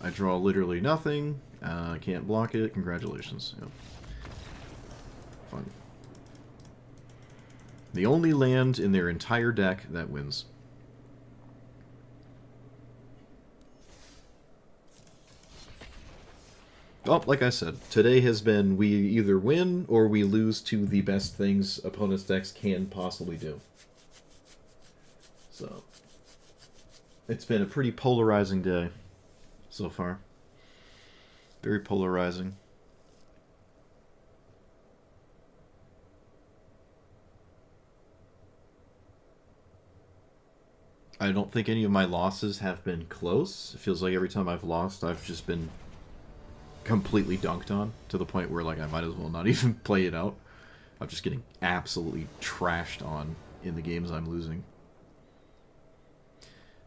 Speaker 1: I draw literally nothing. I can't block it. Congratulations. Yep. Fun. The only land in their entire deck that wins. Oh, like I said, today has been we either win or we lose to the best things opponent's decks can possibly do. So, it's been a pretty polarizing day so far. Very polarizing. I don't think any of my losses have been close. It feels like every time I've lost, I've just been completely dunked on to the point where, like, I might as well not even play it out. I'm just getting absolutely trashed on in the games I'm losing.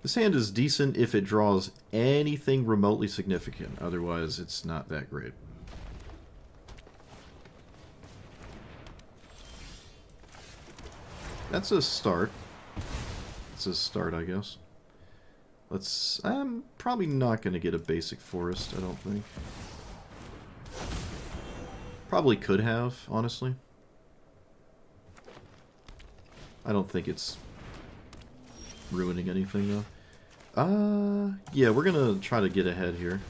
Speaker 1: This hand is decent if it draws anything remotely significant. Otherwise, it's not that great. That's a start. It's a start, I guess. Let's... I'm probably not going to get a basic forest, I don't think. Probably could have, honestly. I don't think it's ruining anything, though. Yeah, we're gonna try to get ahead here.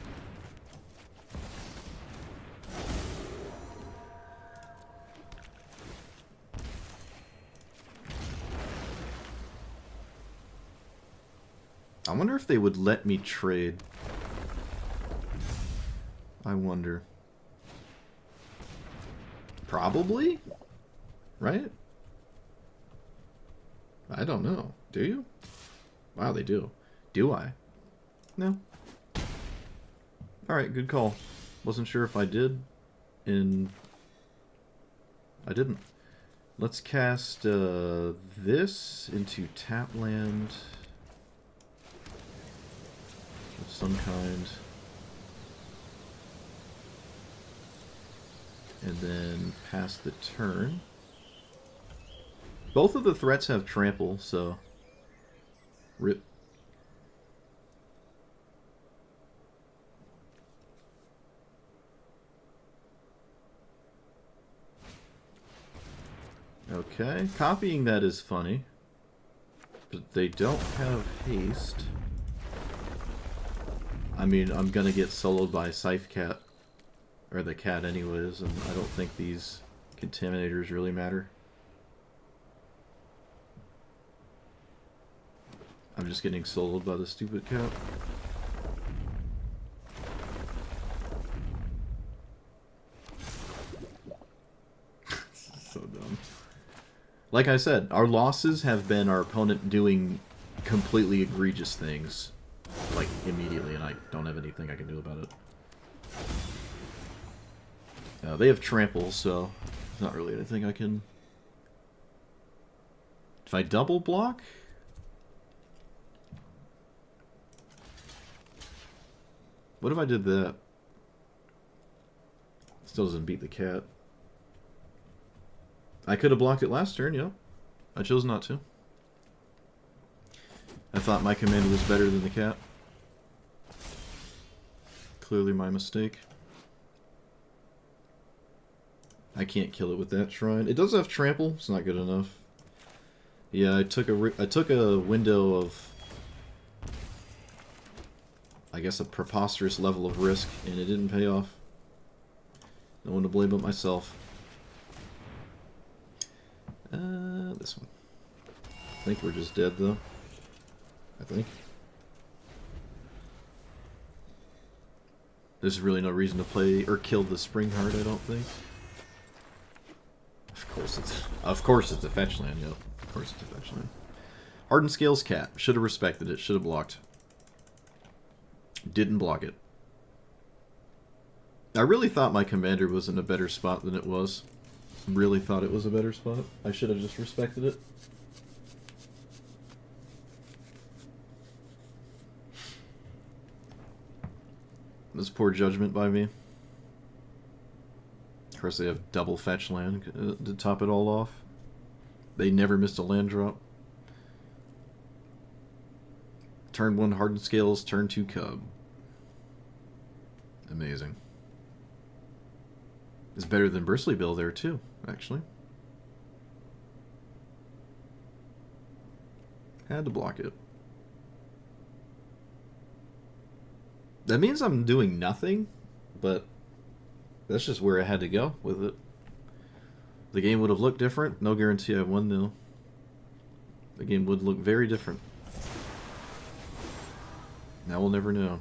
Speaker 1: I wonder if they would let me trade. I wonder. Probably? Right? I don't know. Do you? Wow, they do. Do I? No. Alright, good call. Wasn't sure if I did. And I didn't. Let's cast this into tap land of some kind. And then pass the turn. Both of the threats have trample, so rip. Okay, copying that is funny, but they don't have haste. I mean, I'm gonna get soloed by Scythe Cat. Or the cat anyways, and I don't think these contaminators really matter. I'm just getting soloed by the stupid cat. So dumb. Like I said, our losses have been our opponent doing completely egregious things. like, immediately, and I don't have anything I can do about it. They have trample, so there's not really anything I can... If I double block... What if I did that? Still doesn't beat the cat. I could have blocked it last turn, yeah. I chose not to. I thought my commander was better than the cat. Clearly my mistake. I can't kill it with that shrine. It does have trample. It's not good enough. Yeah, I took a window of, I guess, a preposterous level of risk, and it didn't pay off. No one to blame but myself. This one. I think we're just dead, though. I think. There's really no reason to play or kill the Spring Heart, I don't think. Of course it's a fetch land, yep. Of course it's a fetch land. Hardened Scales Cat. Should have respected it. Should have blocked. Didn't block it. I really thought my commander was in a better spot than it was. Really thought it was a better spot. I should have just respected it. This poor judgment by me. Of course, they have double fetch land to top it all off. They never missed a land drop. Turn 1 Hardened Scales, turn 2 Cub. Amazing. It's better than Bristly Bill there too, actually. Had to block it. That means I'm doing nothing, but that's just where I had to go with it. The game would have looked different. No guarantee I won, though. The game would look very different. Now we'll never know.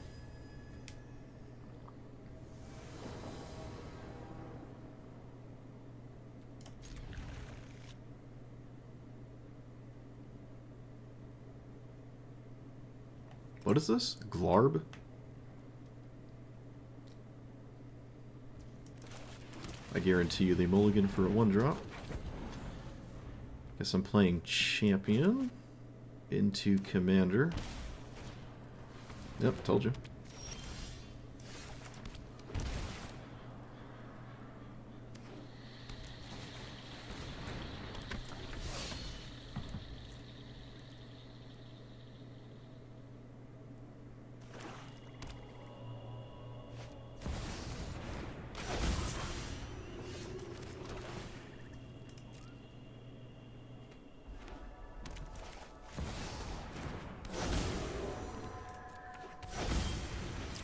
Speaker 1: What is this? Glarb? I guarantee you they mulligan for a 1-drop. Guess I'm playing Champion into Commander. Yep, told you.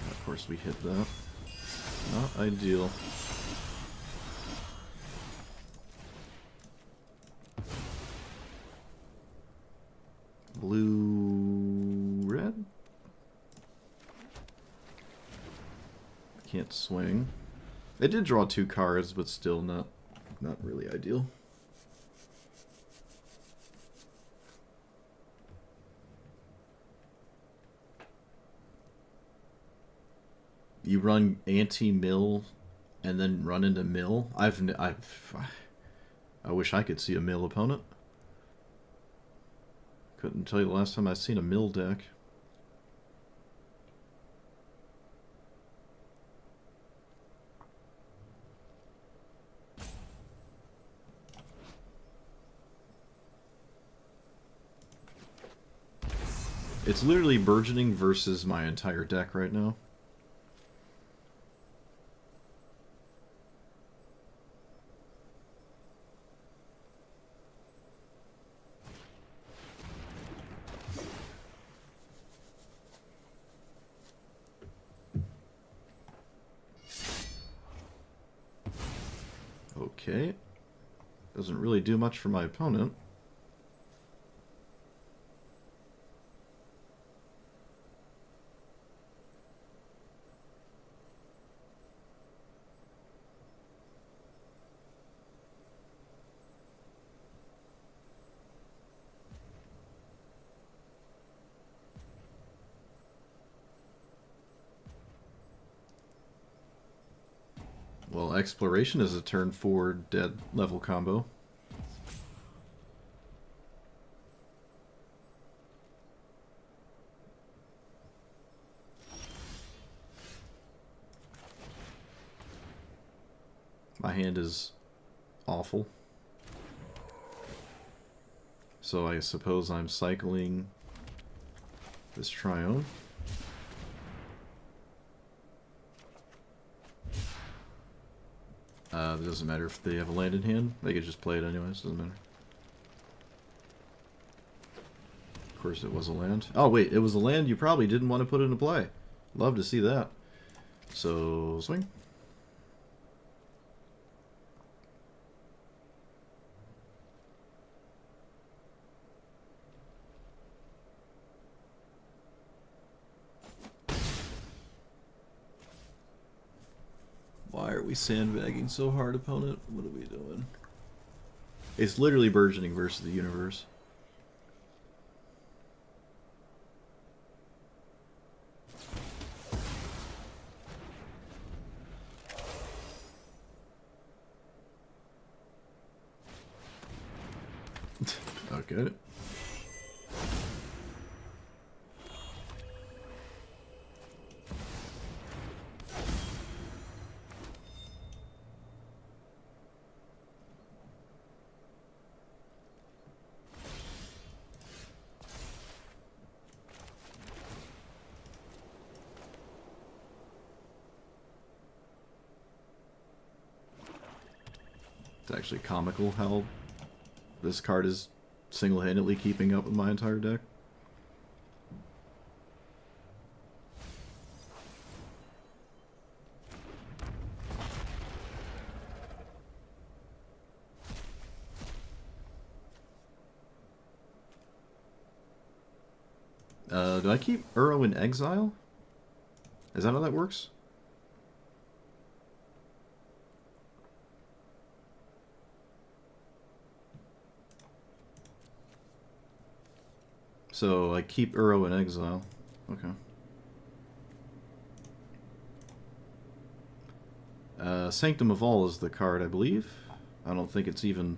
Speaker 1: Of course we hit that. Not ideal. Blue, red? Can't swing. They did draw 2 cards, but still not really ideal. You run anti-mill and then run into mill. I wish I could see a mill opponent. Couldn't tell you the last time I've seen a mill deck. It's literally burgeoning versus my entire deck right now. Okay. Doesn't really do much for my opponent. Exploration is a turn 4 dead level combo. My hand is awful. So I suppose I'm cycling this Triome. It doesn't matter if they have a land in hand. They could just play it anyways. Doesn't matter. Of course it was a land. Oh wait, it was a land you probably didn't want to put into play. Love to see that. So, swing. Why are we sandbagging so hard, opponent? What are we doing? It's literally burgeoning versus the universe. Okay. It's actually comical how this card is single-handedly keeping up with my entire deck. Do I keep Uro in exile? Is that how that works? So I keep Uro in exile. Okay. Sanctum of All is the card, I believe. I don't think it's even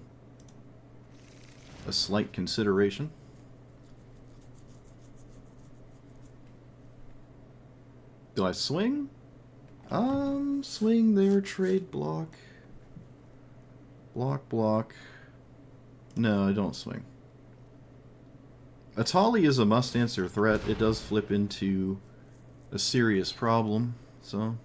Speaker 1: a slight consideration. Do I swing? Swing there, trade, block. Block. No, I don't swing. Atali is a must-answer threat. It does flip into a serious problem, so...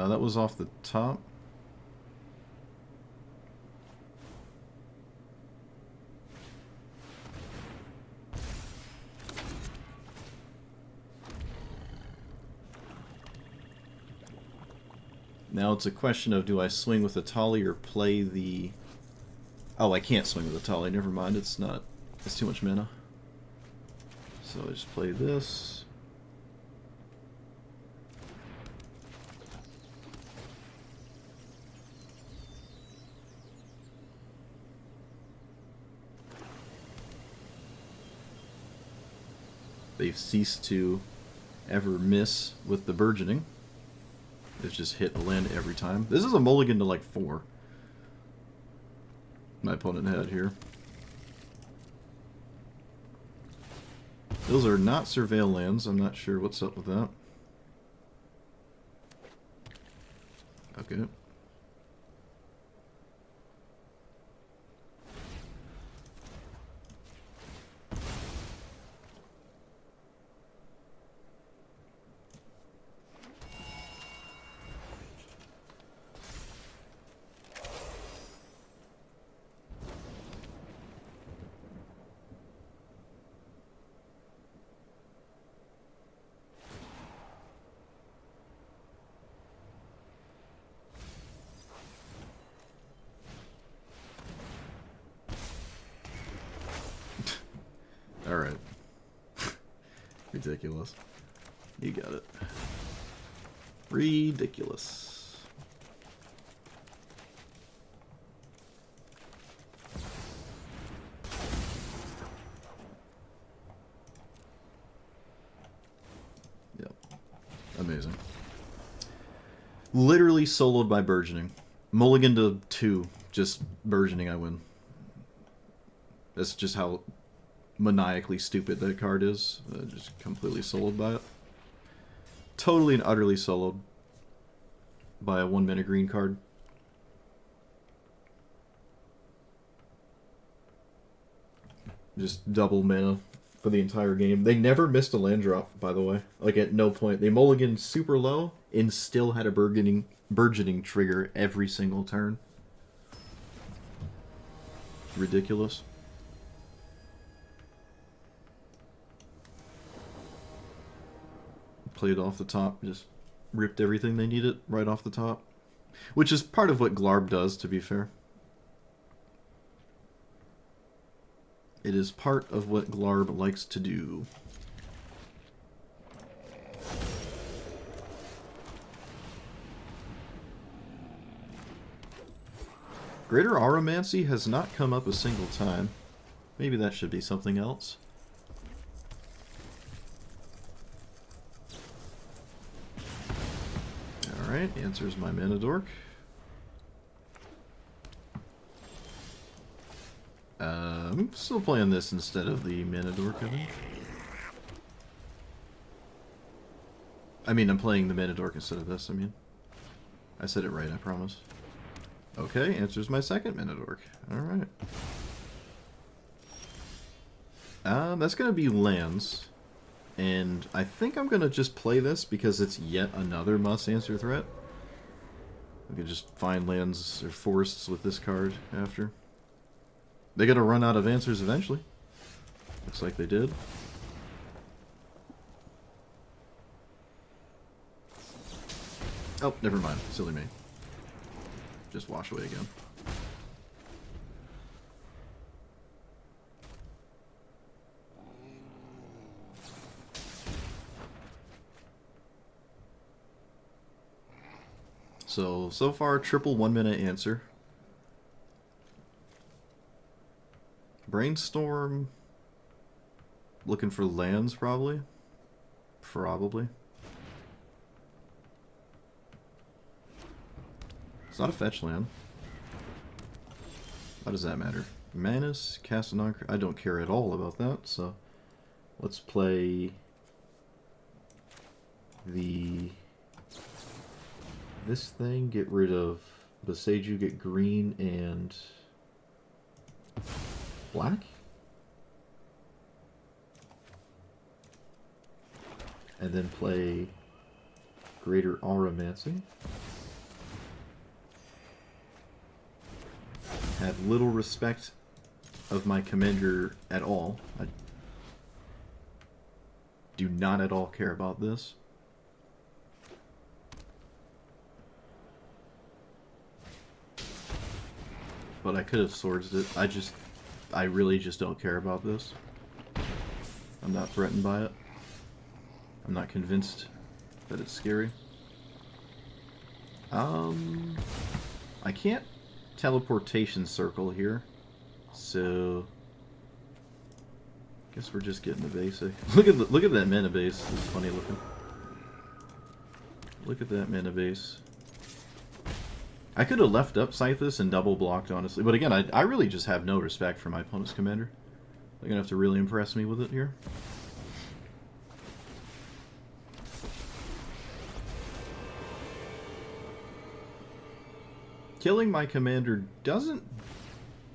Speaker 1: that was off the top. Now it's a question of, do I swing with Atali or play the... Oh, I can't swing with Atali, never mind, it's not... It's too much mana. So I just play this. They've ceased to ever miss with the burgeoning. It's just hit a land every time. This is a mulligan to like 4. My opponent had here. Those are not surveil lands. I'm not sure what's up with that. Okay. Alright. Ridiculous. You got it. Ridiculous. Amazing. Literally soloed by burgeoning. Mulligan to 2. Just burgeoning, I win. That's just how maniacally stupid that card is. Just completely soloed by it. Totally and utterly soloed by a 1-mana green card. Just double mana for the entire game. They never missed a land drop, by the way. Like, at no point. They mulliganed super low and still had a burgeoning trigger every single turn. Ridiculous. Played off the top, just ripped everything they needed right off the top. Which is part of what Glarb does, to be fair. It is part of what Glarb likes to do. Greater Auramancy has not come up a single time. Maybe that should be something else. Alright, answers my mana dork. I'm still playing this instead of the mana dork, I think. I mean, I'm playing the mana dork instead of this, I mean. I said it right, I promise. Okay, answers my second mana dork. Alright. That's gonna be lands. And I think I'm gonna just play this because it's yet another must-answer threat. We could just find lands or forests with this card after. They gotta run out of answers eventually. Looks like they did. Oh, never mind. Silly me. Just wash away again. So far, triple 1-mana answer. Brainstorm. Looking for lands, probably. Probably. It's not a fetch land. How does that matter? Manus, cast a non. I don't care at all about that, so let's play this thing, get rid of Boseiju, get green and black? And then play Greater Auramancy. Have little respect of my commander at all. I do not at all care about this. But I could have swords it. I really just don't care about this. I'm not threatened by it. I'm not convinced that it's scary. I can't teleportation circle here, so guess we're just getting the basic. Look at that mana base. It's funny looking. Look at that mana base. I could have left up Scythus and double blocked, honestly, but again, I really just have no respect for my opponent's commander. They're gonna have to really impress me with it here. Killing my commander doesn't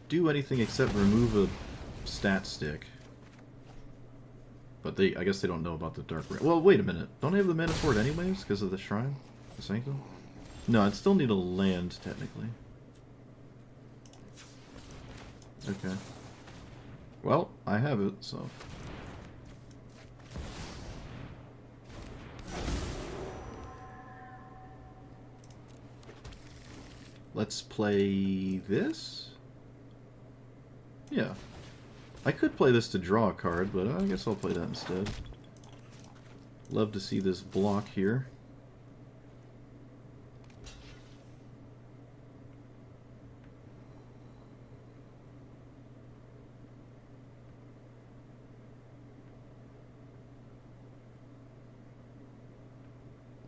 Speaker 1: do anything except remove a stat stick. But I guess they don't know about the Dark Ring. Well, wait a minute. Don't I have the mana for it anyways because of the Shrine? The Sanctum? No, I'd still need a land, technically. Okay. Well, I have it, so... Let's play this? Yeah. I could play this to draw a card, but I guess I'll play that instead. Love to see this block here.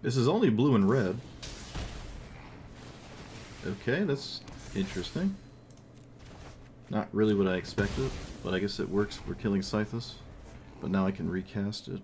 Speaker 1: This is only blue and red. Okay, that's interesting. Not really what I expected, but I guess it works for killing Scythus. But now I can recast it.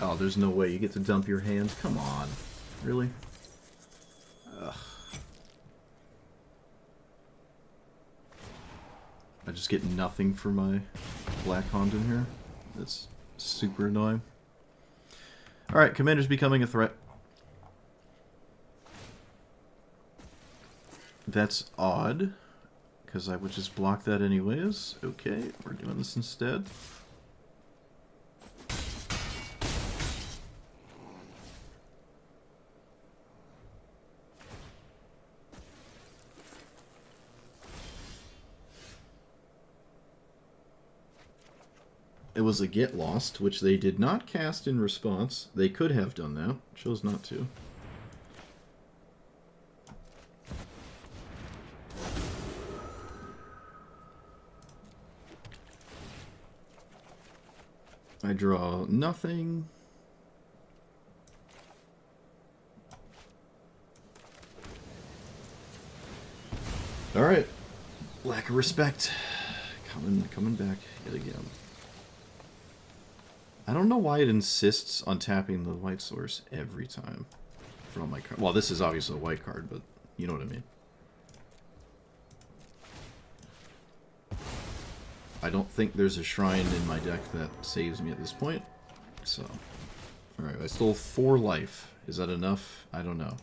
Speaker 1: Oh, there's no way you get to dump your hands. Come on. Really? Ugh. I just get nothing for my Black Hound in here. That's super annoying. Alright, Commander's becoming a threat. That's odd, because I would just block that anyways. Okay, we're doing this instead. It was a Get Lost, which they did not cast in response. They could have done that. Chose not to. I draw nothing. Alright. Lack of respect. Coming back yet again. I don't know why it insists on tapping the white source every time for all my cards. Well, this is obviously a white card, but you know what I mean. I don't think there's a shrine in my deck that saves me at this point. So, alright, I stole 4 life. Is that enough? I don't know.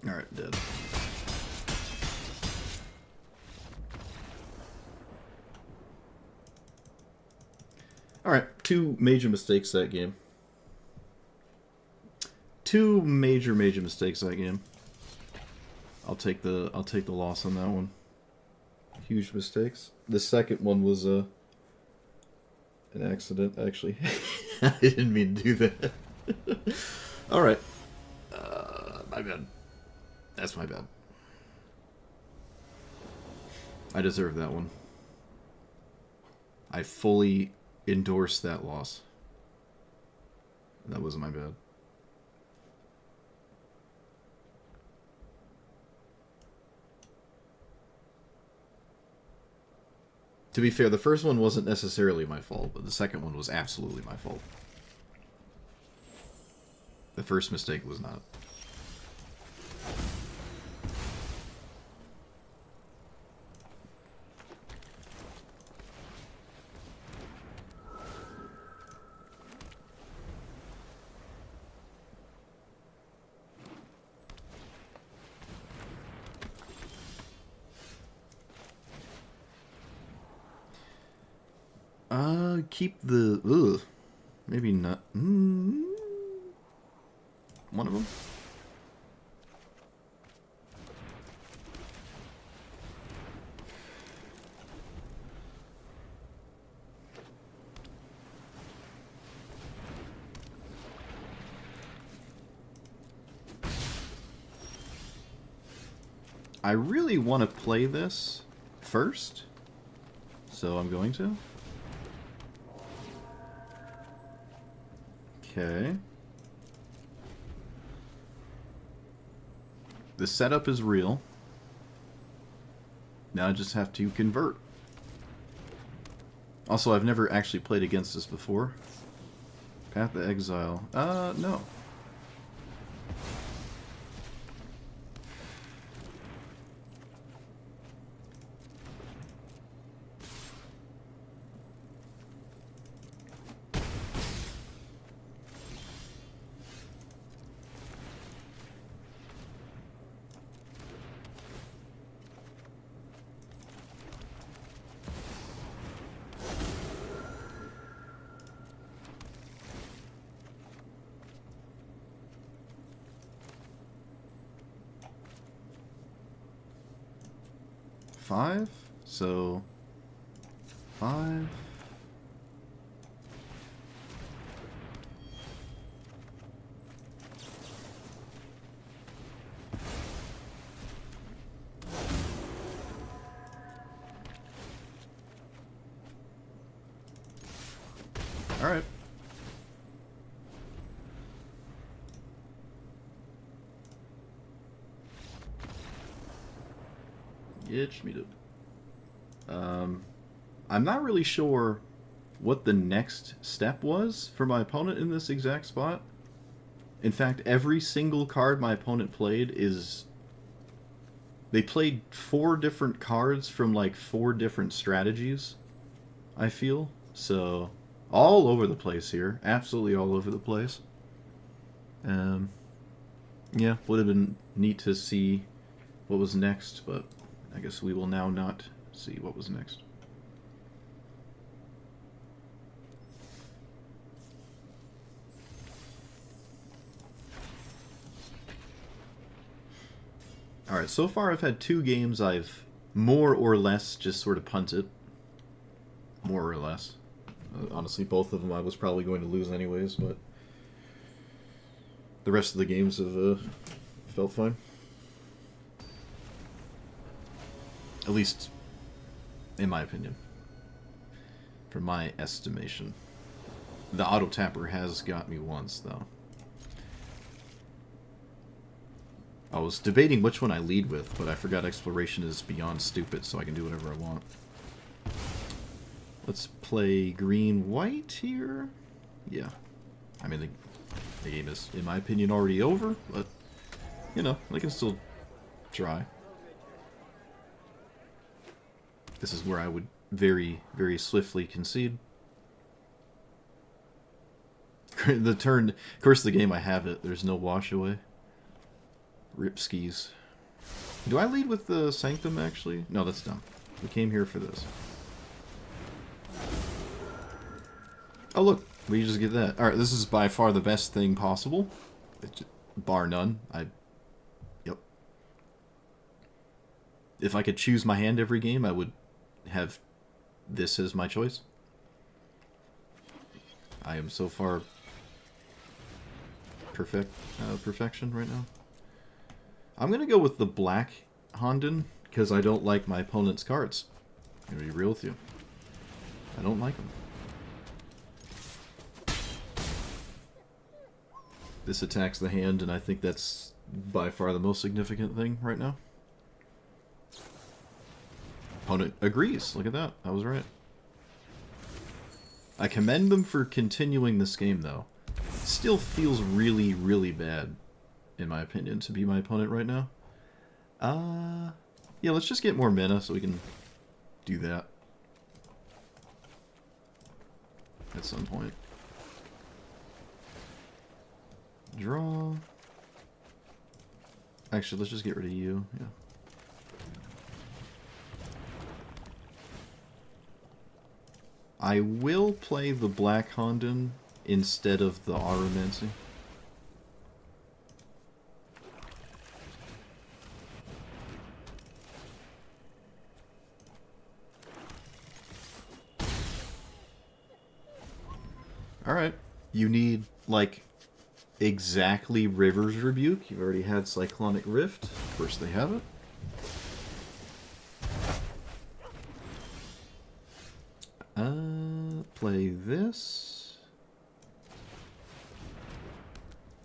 Speaker 1: Alright, dead. Alright, 2 major mistakes that game. 2 major mistakes that game. I'll take the loss on that one. Huge mistakes. The second one was an accident, actually. I didn't mean to do that. Alright. My bad. That's my bad. I deserve that one. I fully endorse that loss. That wasn't my bad. To be fair, the first one wasn't necessarily my fault, but the second one was absolutely my fault. The first mistake was not. Keep the... Ugh. Maybe not... One of them? I really want to play this first, so I'm going to. Okay. The setup is real. Now I just have to convert. Also, I've never actually played against this before. Path to Exile. No. 5. So 5. All right. Get me to. I'm not really sure what the next step was for my opponent in this exact spot. In fact, every single card my opponent played is... They played 4 different cards from like 4 different strategies, I feel. So, all over the place here. Absolutely all over the place. Yeah, would have been neat to see what was next, but I guess we will now not see what was next. Alright, so far I've had 2 games I've more or less just sort of punted. More or less. Honestly, both of them I was probably going to lose anyways, but the rest of the games have felt fine. At least, in my opinion. From my estimation. The auto-tapper has got me once, though. I was debating which one I lead with, but I forgot exploration is beyond stupid, so I can do whatever I want. Let's play green-white here. Yeah. I mean, the game is, in my opinion, already over, but, you know, I can still try. This is where I would very, very swiftly concede. The turn, of course, the game I have it, there's no wash away. Rip skis. Do I lead with the Sanctum, actually? No, that's dumb. We came here for this. Oh, look. We just get that. Alright, this is by far the best thing possible. Bar none. Yep. If I could choose my hand every game, I would have this as my choice. I am so far perfection right now. I'm going to go with the black Honden, because I don't like my opponent's cards. I'm going to be real with you. I don't like them. This attacks the hand, and I think that's by far the most significant thing right now. Opponent agrees. Look at that. I was right. I commend them for continuing this game, though. It still feels really, really bad, in my opinion, to be my opponent right now. Yeah, let's just get more mana so we can do that at some point. Draw. Actually, let's just get rid of you. Yeah. I will play the Black Honden instead of the Aromancy. Alright. You need, like, exactly River's Rebuke. You've already had Cyclonic Rift. Of course they have it. Play this.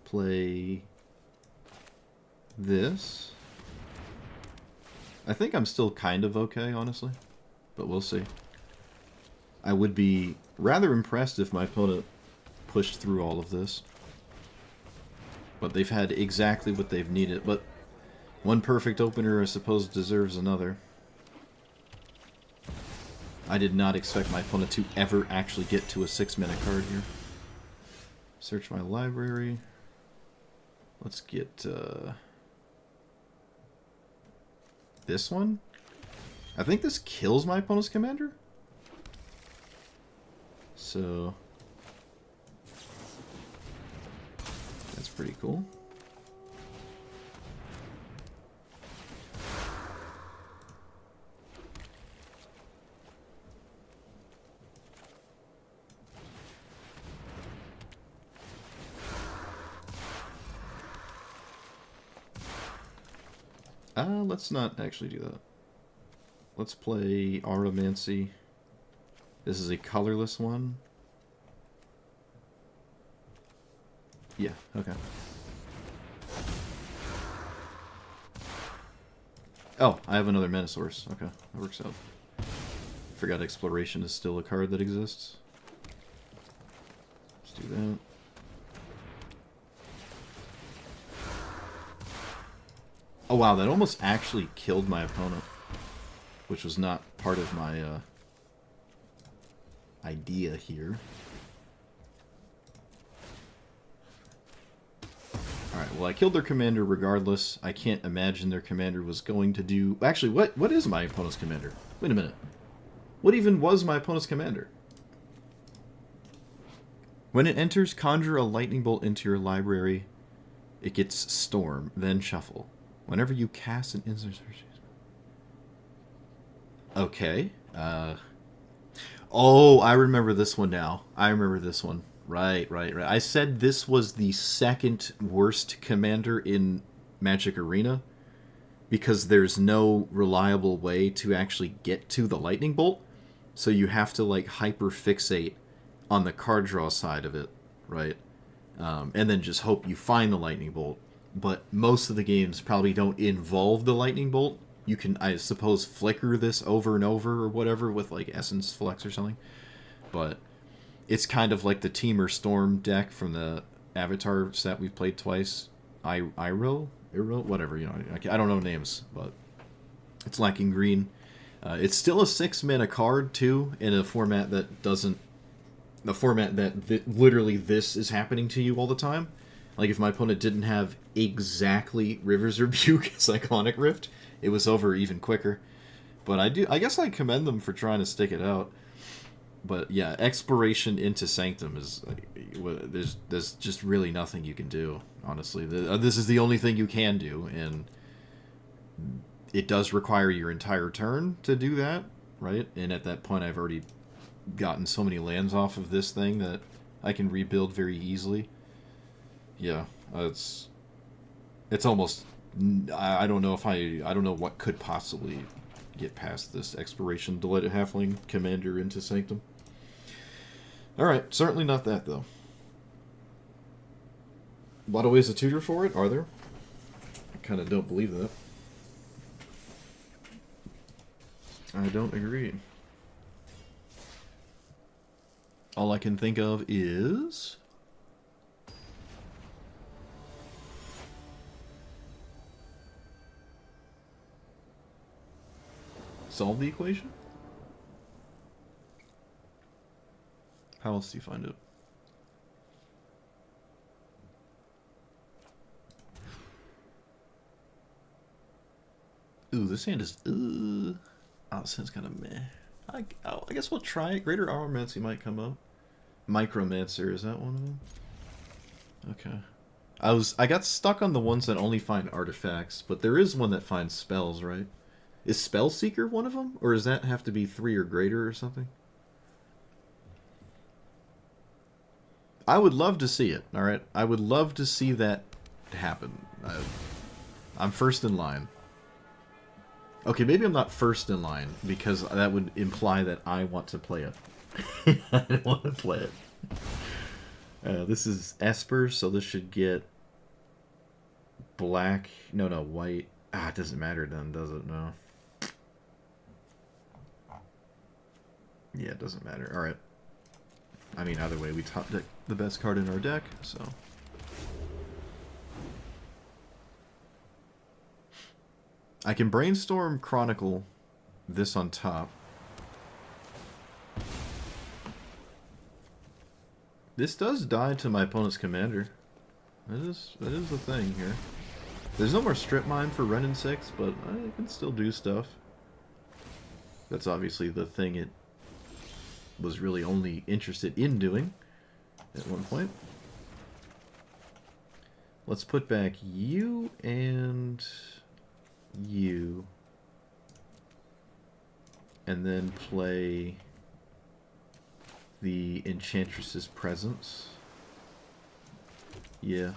Speaker 1: Play this. I think I'm still kind of okay, honestly. But we'll see. I would be rather impressed if my opponent pushed through all of this. But they've had exactly what they've needed. But one perfect opener, I suppose, deserves another. I did not expect my opponent to ever actually get to a 6-mana card here. Search my library. Let's get this one. I think this kills my opponent's commander. So that's pretty cool. Let's not actually do that. Let's play Aromancy. This is a colorless one. Yeah, okay. Oh, I have another mana source. Okay, that works out. Forgot Exploration is still a card that exists. Let's do that. Oh wow, that almost actually killed my opponent, which was not part of my idea here. Alright, well I killed their commander regardless. I can't imagine their commander was going to do... Actually, what is my opponent's commander? Wait a minute. What even was my opponent's commander? When it enters, conjure a lightning bolt into your library. It gets Storm, then Shuffle. Whenever you cast an instant... Okay. Oh, I remember this one now. I remember this one. Right. I said this was the second worst commander in Magic Arena because there's no reliable way to actually get to the lightning bolt. So you have to like hyper fixate on the card draw side of it, right? And then just hope you find the lightning bolt. But most of the games probably don't involve the lightning bolt. You can, I suppose, flicker this over and over or whatever with like Essence Flex or something. But it's kind of like the Teamer Storm deck from the Avatar set we've played twice. Iro, whatever, you know. I don't know names, but it's lacking green. It's still a 6-mana card too, in a format that doesn't, the format that literally this is happening to you all the time. Like if my opponent didn't have exactly River's Rebuke Cyclonic Rift, it was over even quicker. But I guess I commend them for trying to stick it out. But yeah, Exploration into Sanctum is there's just really nothing you can do, honestly. This is the only thing you can do, and it does require your entire turn to do that, right? And at that point, I've already gotten so many lands off of this thing that I can rebuild very easily. Yeah, it's almost... I don't know if I don't know what could possibly get past this Exploration Delighted Halfling Commander into Sanctum. Alright, certainly not that, though. A lot of ways to tutor for it, are there? I kind of don't believe that. I don't agree. All I can think of is... solve the equation? How else do you find it? Ooh, this hand is... Oh, this hand's kind of meh. I guess we'll try it. Greater Aromancy might come up. Micromancer, is that one of them? Okay. I got stuck on the ones that only find artifacts, but there is one that finds spells, right? Is Spellseeker one of them? Or does that have to be 3 or greater or something? I would love to see it, alright? I would love to see that happen. I'm first in line. Okay, maybe I'm not first in line, because that would imply that I want to play it. I don't want to play it. This is Esper, so this should get black. No, white. It doesn't matter then, does it? No. Yeah, it doesn't matter. Alright. I mean, either way, we top deck the best card in our deck, so... I can Brainstorm Chronicle this on top. This does die to my opponent's commander. That is the thing here. There's no more Strip Mine for Ren and 6, but I can still do stuff. That's obviously the thing it was really only interested in doing at one point. Let's put back you and you. And then play the Enchantress's Presence. Yeah.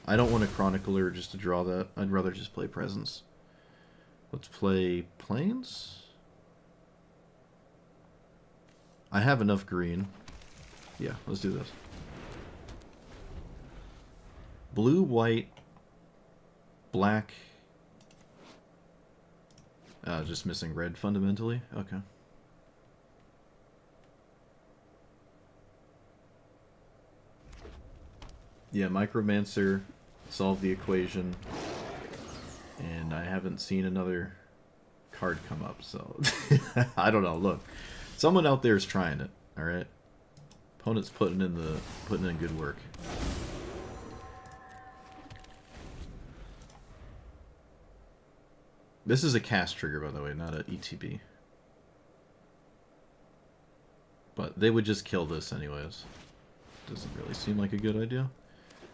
Speaker 1: I don't want a Chronicler just to draw that. I'd rather just play Presence. Let's play Plains. I have enough green. Yeah, let's do this. Blue, white, black. Just missing red fundamentally. Okay. Yeah, Micromancer solved the equation. And I haven't seen another card come up, so I don't know. Look, someone out there is trying it. All right, opponent's putting in good work. This is a cast trigger, by the way, not an ETB. But they would just kill this anyways. Doesn't really seem like a good idea.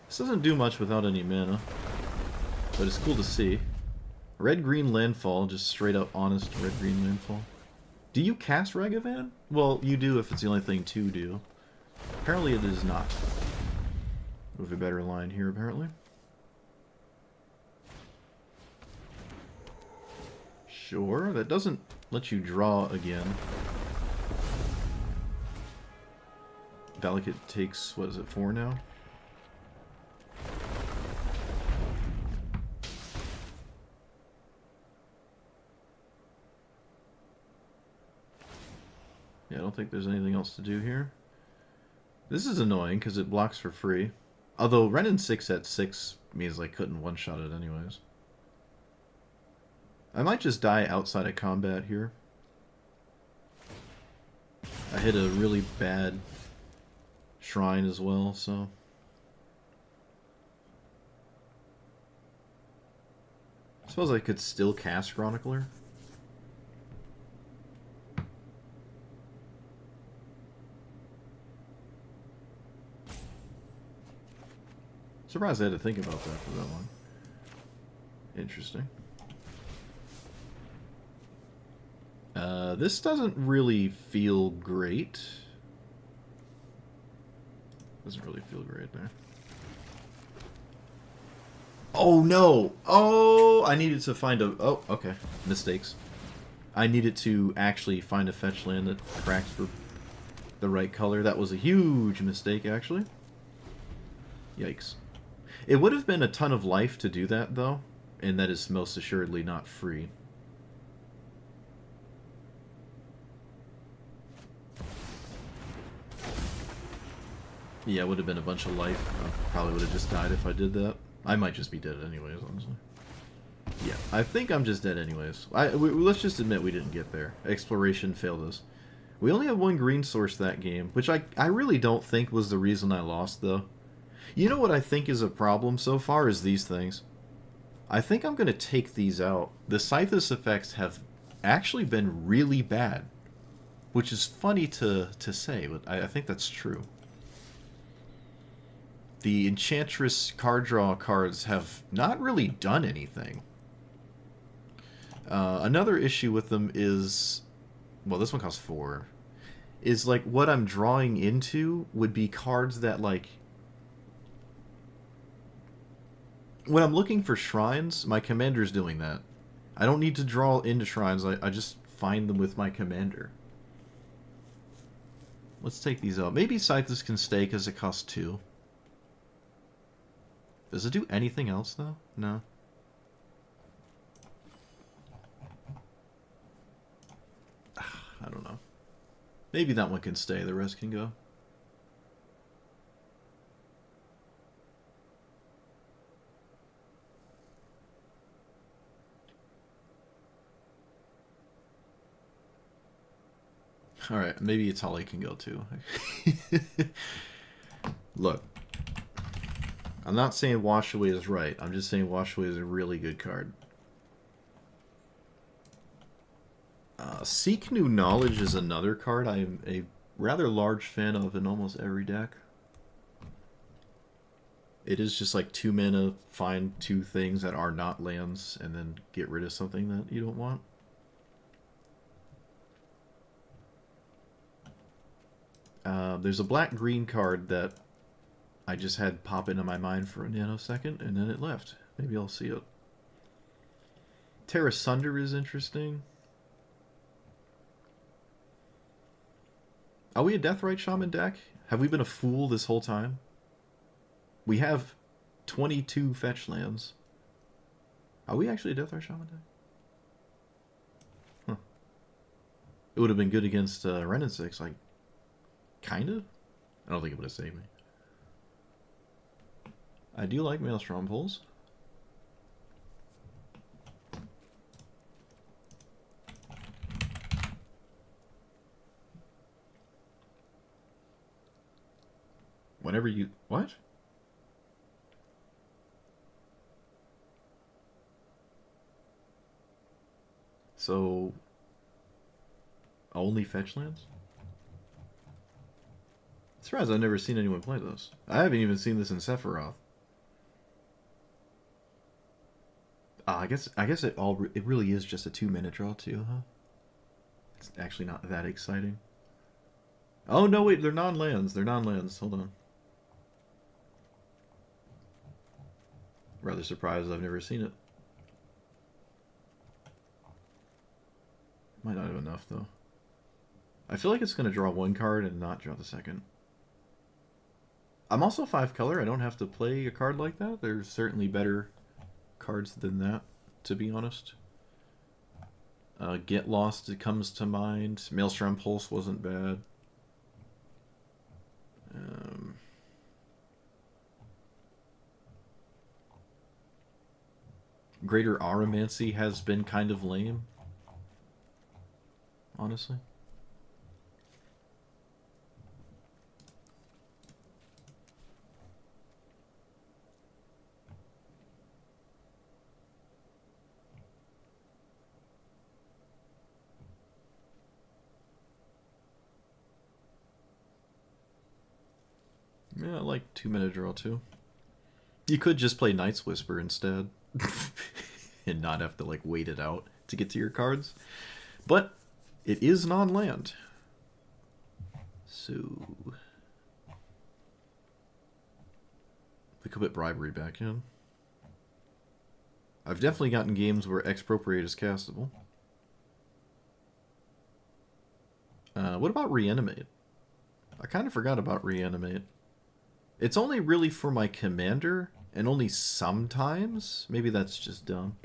Speaker 1: This doesn't do much without any mana, but it's cool to see. Red-green landfall, just straight up honest red-green landfall. Do you cast Ragavan? Well, you do if it's the only thing to do. Apparently it is not. We have a better line here, apparently. Sure, that doesn't let you draw again. Valakut takes, what is it, 4 now? Yeah, I don't think there's anything else to do here. This is annoying because it blocks for free. Although Renin 6 at 6 means I couldn't one-shot it anyways. I might just die outside of combat here. I hit a really bad shrine as well, so... I suppose I could still cast Chronicler. Surprised I had to think about that for that one. Interesting. This doesn't really feel great. Doesn't really feel great there. Oh no! Oh, I needed to find a... Oh, okay. Mistakes. I needed to actually find a fetch land that cracks for the right color. That was a huge mistake, actually. Yikes. It would have been a ton of life to do that, though, and that is most assuredly not free. Yeah, it would have been a bunch of life. I probably would have just died if I did that. I might just be dead anyways, honestly. Yeah, I think I'm just dead anyways. Let's just admit we didn't get there. Exploration failed us. We only have one green source that game, which I really don't think was the reason I lost, though. You know what I think is a problem so far is these things. I think I'm going to take these out. The Scythus effects have actually been really bad, which is funny to say, but I think that's true. The Enchantress card draw cards have not really done anything. Another issue with them is... Well, this one costs 4. Is, like, what I'm drawing into would be cards that, like... When I'm looking for shrines, my commander's doing that. I don't need to draw into shrines, I just find them with my commander. Let's take these out. Maybe Scythus can stay because it costs 2. Does it do anything else, though? No. I don't know. Maybe that one can stay, the rest can go. Alright, maybe Itali can go too. Look. I'm not saying Wash Away is right. I'm just saying Wash Away is a really good card. Seek New Knowledge is another card I am a rather large fan of in almost every deck. It is just like 2 mana, find 2 things that are not lands, and then get rid of something that you don't want. There's a black-green card that I just had pop into my mind for a nanosecond, and then it left. Maybe I'll see it. Terra Sunder is interesting. Are we a Deathrite Shaman deck? Have we been a fool this whole time? We have 22 fetch lands. Are we actually a Deathrite Shaman deck? Huh. It would have been good against Ren and 6, like, kinda? I don't think it would have saved me. I do like Maelstrom pulls. Whenever you... What? So... Only fetch lands? Surprised I've never seen anyone play this. I haven't even seen this in Sephiroth. I guess it really is just a 2-minute draw too, huh? It's actually not that exciting. Oh no, wait, they're non-lands. They're non-lands. Hold on. Rather surprised I've never seen it. Might not have enough though. I feel like it's going to draw one card and not draw the second. I'm also 5 color. I don't have to play a card like that. There's certainly better cards than that, to be honest. Get Lost, it comes to mind. Maelstrom Pulse wasn't bad. Greater Aromancy has been kind of lame, honestly. Yeah, I like 2-minute draw too. You could just play Night's Whisper instead. And not have to like wait it out to get to your cards. But it is non-land. So we could put Bribery back in. I've definitely gotten games where Expropriate is castable. What about Reanimate? I kind of forgot about Reanimate. It's only really for my commander, and only sometimes. Maybe that's just dumb.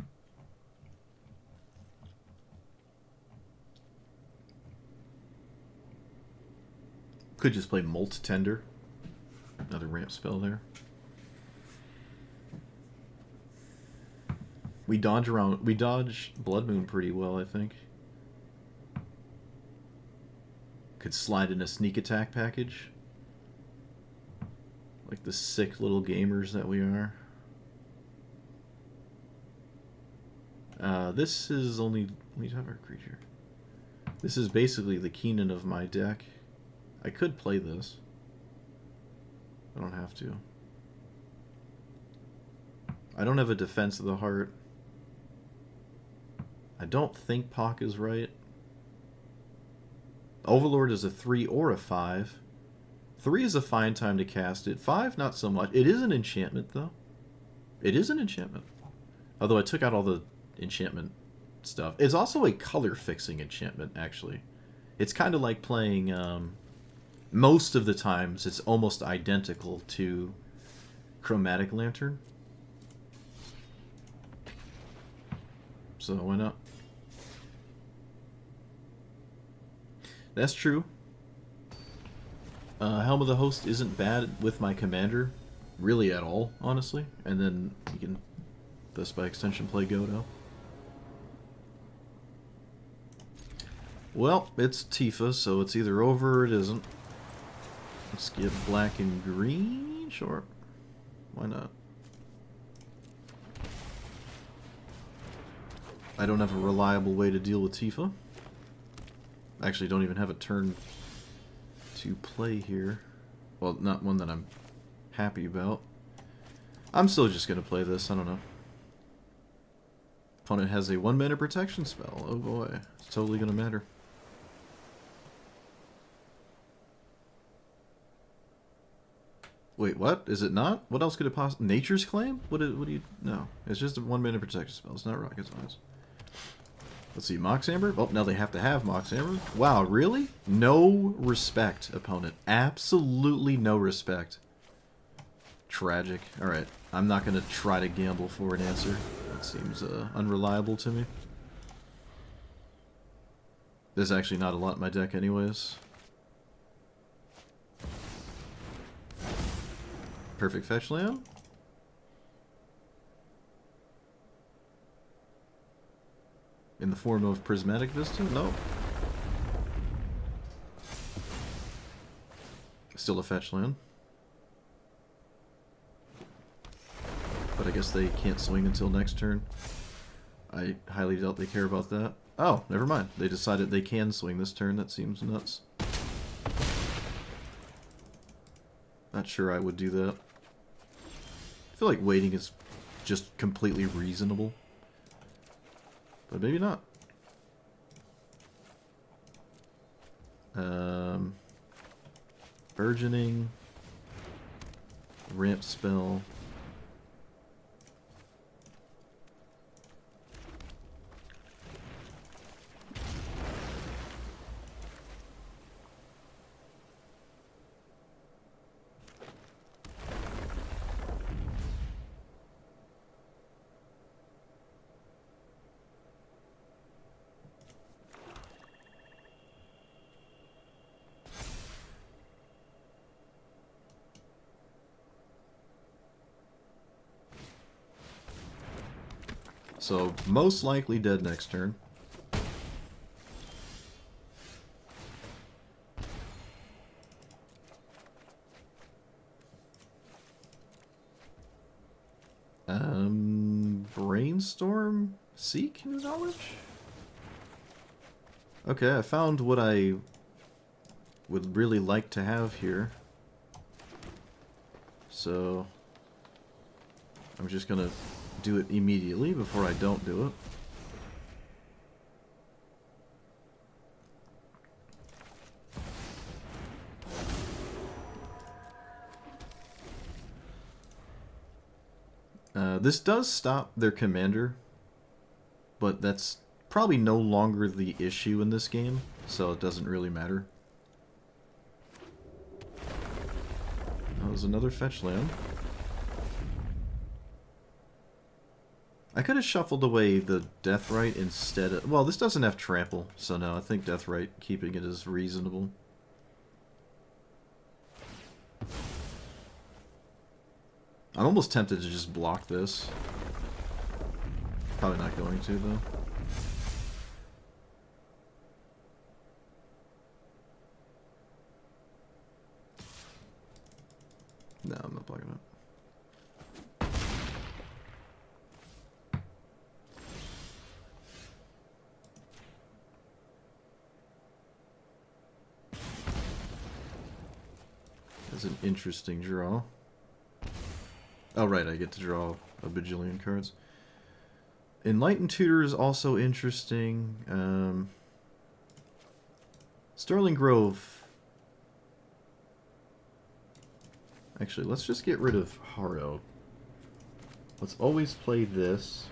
Speaker 1: Could just play Molt Tender. Another ramp spell there. We dodge Blood Moon pretty well, I think. Could slide in a sneak attack package. Like the sick little gamers that we are. This is only... Let me have our creature. This is basically the Keenan of my deck. I could play this. I don't have to. I don't have a Defense of the Heart. I don't think Pock is right. Overlord is a 3 or a 5. 3 is a fine time to cast it. 5, not so much. It is an enchantment, though. It is an enchantment. Although I took out all the enchantment stuff. It's also a color-fixing enchantment, actually. It's kind of like playing... most of the times, it's almost identical to Chromatic Lantern. So, why not? That's true. Helm of the Host isn't bad with my commander, really at all, honestly. And then you can, thus by extension, play Godo. Well, it's Tifa, so it's either over or it isn't. Let's get black and green? Sure. Why not? I don't have a reliable way to deal with Tifa. Actually, don't even have a turn to play here. Well, not one that I'm happy about. I'm still just going to play this. I don't know. Opponent has a 1-mana protection spell. Oh boy. It's totally going to matter. Wait, what? Is it not? What else could it possibly... Nature's Claim? What do you... No. It's just a 1-mana protection spell. It's not rocket science. Let's see, Mox Amber? Oh, now they have to have Mox Amber. Wow, really? No respect, opponent. Absolutely no respect. Tragic. Alright, I'm not going to try to gamble for an answer. That seems unreliable to me. There's actually not a lot in my deck anyways. Perfect fetch land. In the form of Prismatic Vista? No. Still a fetch land. But I guess they can't swing until next turn. I highly doubt they care about that. Oh, never mind. They decided they can swing this turn. That seems nuts. Not sure I would do that. I feel like waiting is just completely reasonable. But maybe not. Burgeoning. Ramp spell. So, most likely dead next turn. Brainstorm? Seek new knowledge? Okay, I found what I would really like to have here. So, I'm just gonna do it immediately before I don't do it. This does stop their commander, but that's probably no longer the issue in this game, so it doesn't really matter. That was another fetch land. I could have shuffled away the Deathrite instead of... Well, this doesn't have trample, so no, I think Deathrite, keeping it is reasonable. I'm almost tempted to just block this. Probably not going to, though. No, I'm not blocking it. That's an interesting draw. Oh, right, I get to draw a bajillion cards. Enlightened Tutor is also interesting. Sterling Grove. Actually, let's just get rid of Haro. Let's always play this.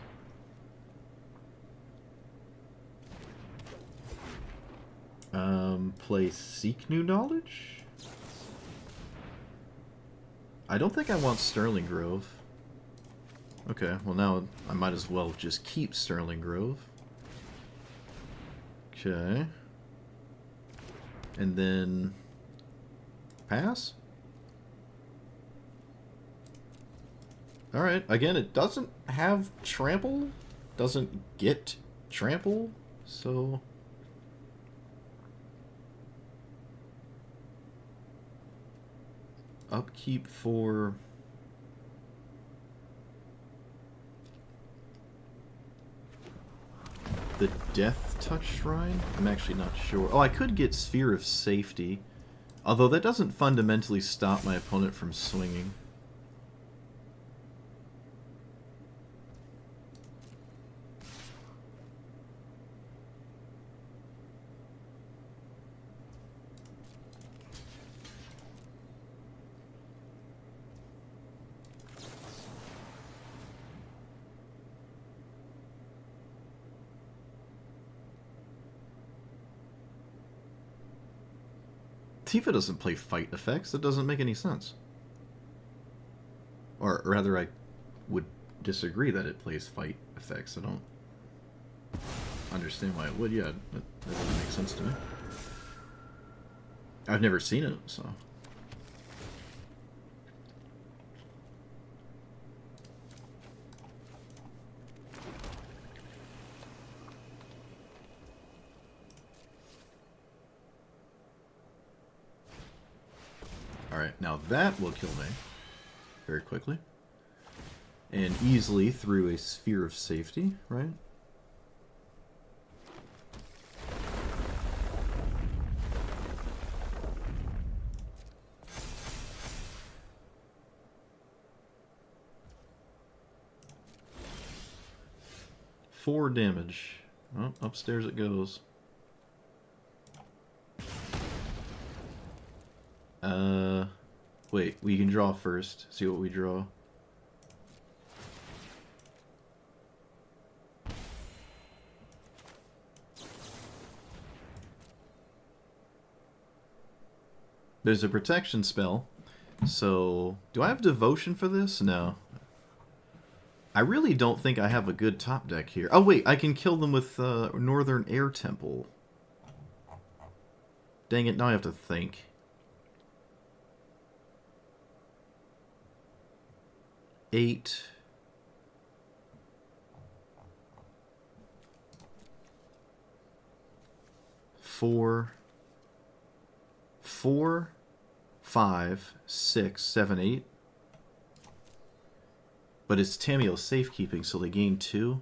Speaker 1: Play Seek New Knowledge? I don't think I want Sterling Grove. Okay, well now I might as well just keep Sterling Grove. Okay. And then... pass? Alright, again, it doesn't have trample. Doesn't get trample, so... Upkeep for... the Death Touch Shrine? I'm actually not sure. Oh, I could get Sphere of Safety. Although that doesn't fundamentally stop my opponent from swinging. Tifa doesn't play fight effects. That doesn't make any sense. Or rather, I would disagree that it plays fight effects. I don't understand why it would. Yeah, that doesn't make sense to me. I've never seen it, so... Alright, now that will kill me very quickly. And easily through a sphere of safety, right? Four damage. Oh, upstairs it goes. Wait, we can draw first. See what we draw. There's a protection spell. So, do I have devotion for this? No. I really don't think I have a good top deck here. Oh wait, I can kill them with Northern Air Temple. Dang it, now I have to think. Eight. Four. 5, 6, 7, 8. But it's Tamiyo's safekeeping, so they gain 2.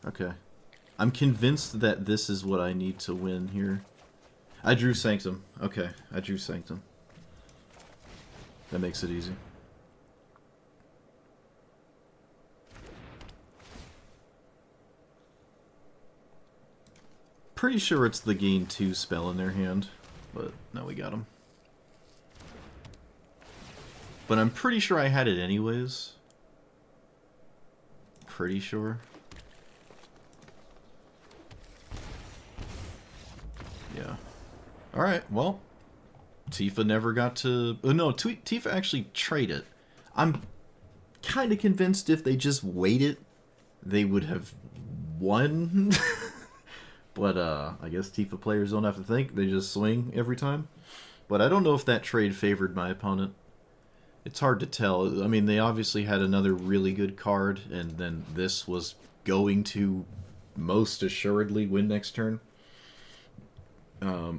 Speaker 1: Okay. I'm convinced that this is what I need to win here. I drew Sanctum. Okay, I drew Sanctum. That makes it easy. Pretty sure it's the gain 2 spell in their hand, but no, we got him. But I'm pretty sure I had it anyways. Pretty sure. Yeah. Alright, well. Tifa never got to... Oh, no, Tifa actually traded. I'm kind of convinced if they just waited, they would have won. But I guess Tifa players don't have to think. They just swing every time. But I don't know if that trade favored my opponent. It's hard to tell. I mean, they obviously had another really good card, and then this was going to most assuredly win next turn.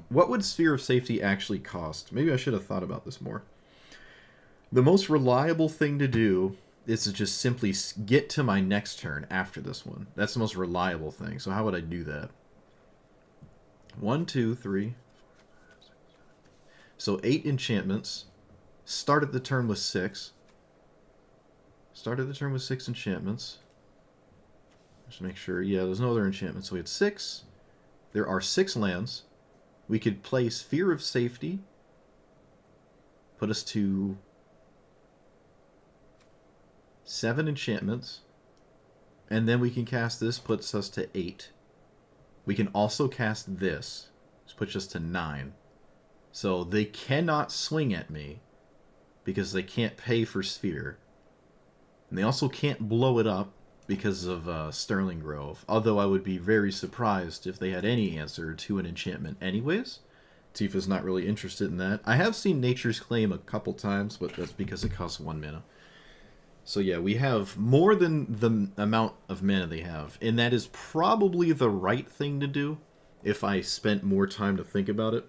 Speaker 1: What would Sphere of Safety actually cost? Maybe I should have thought about this more. The most reliable thing to do is to just simply get to my next turn after this one. That's the most reliable thing. So how would I do that? 1, 2, 3. So 8 enchantments. Started the turn with 6. Started the turn with 6 enchantments. Just make sure. Yeah, there's no other enchantments. So we had 6. There are 6 lands. We could play Sphere of Safety. Put us to 7 enchantments. And then we can cast this, puts us to 8. We can also cast this, which puts us to 9. So they cannot swing at me because they can't pay for Sphere. And they also can't blow it up because of Sterling Grove. Although I would be very surprised if they had any answer to an enchantment anyways. Tifa's not really interested in that. I have seen Nature's Claim a couple times, but that's because it costs 1 mana. So yeah, we have more than the amount of mana they have. And that is probably the right thing to do if I spent more time to think about it.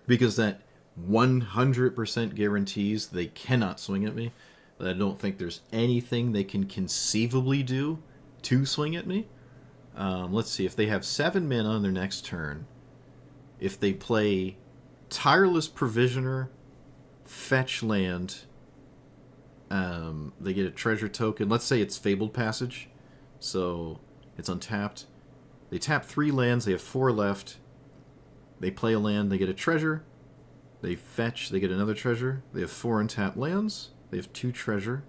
Speaker 1: Because that 100% guarantees they cannot swing at me. I don't think there's anything they can conceivably do to swing at me. Let's see, if they have 7 mana on their next turn, if they play Tireless Provisioner, fetch land, they get a treasure token. Let's say it's Fabled Passage, so it's untapped. They tap 3 lands, they have 4 left. They play a land, they get a treasure. They fetch, they get another treasure. They have 4 untapped lands. They have 2 treasure.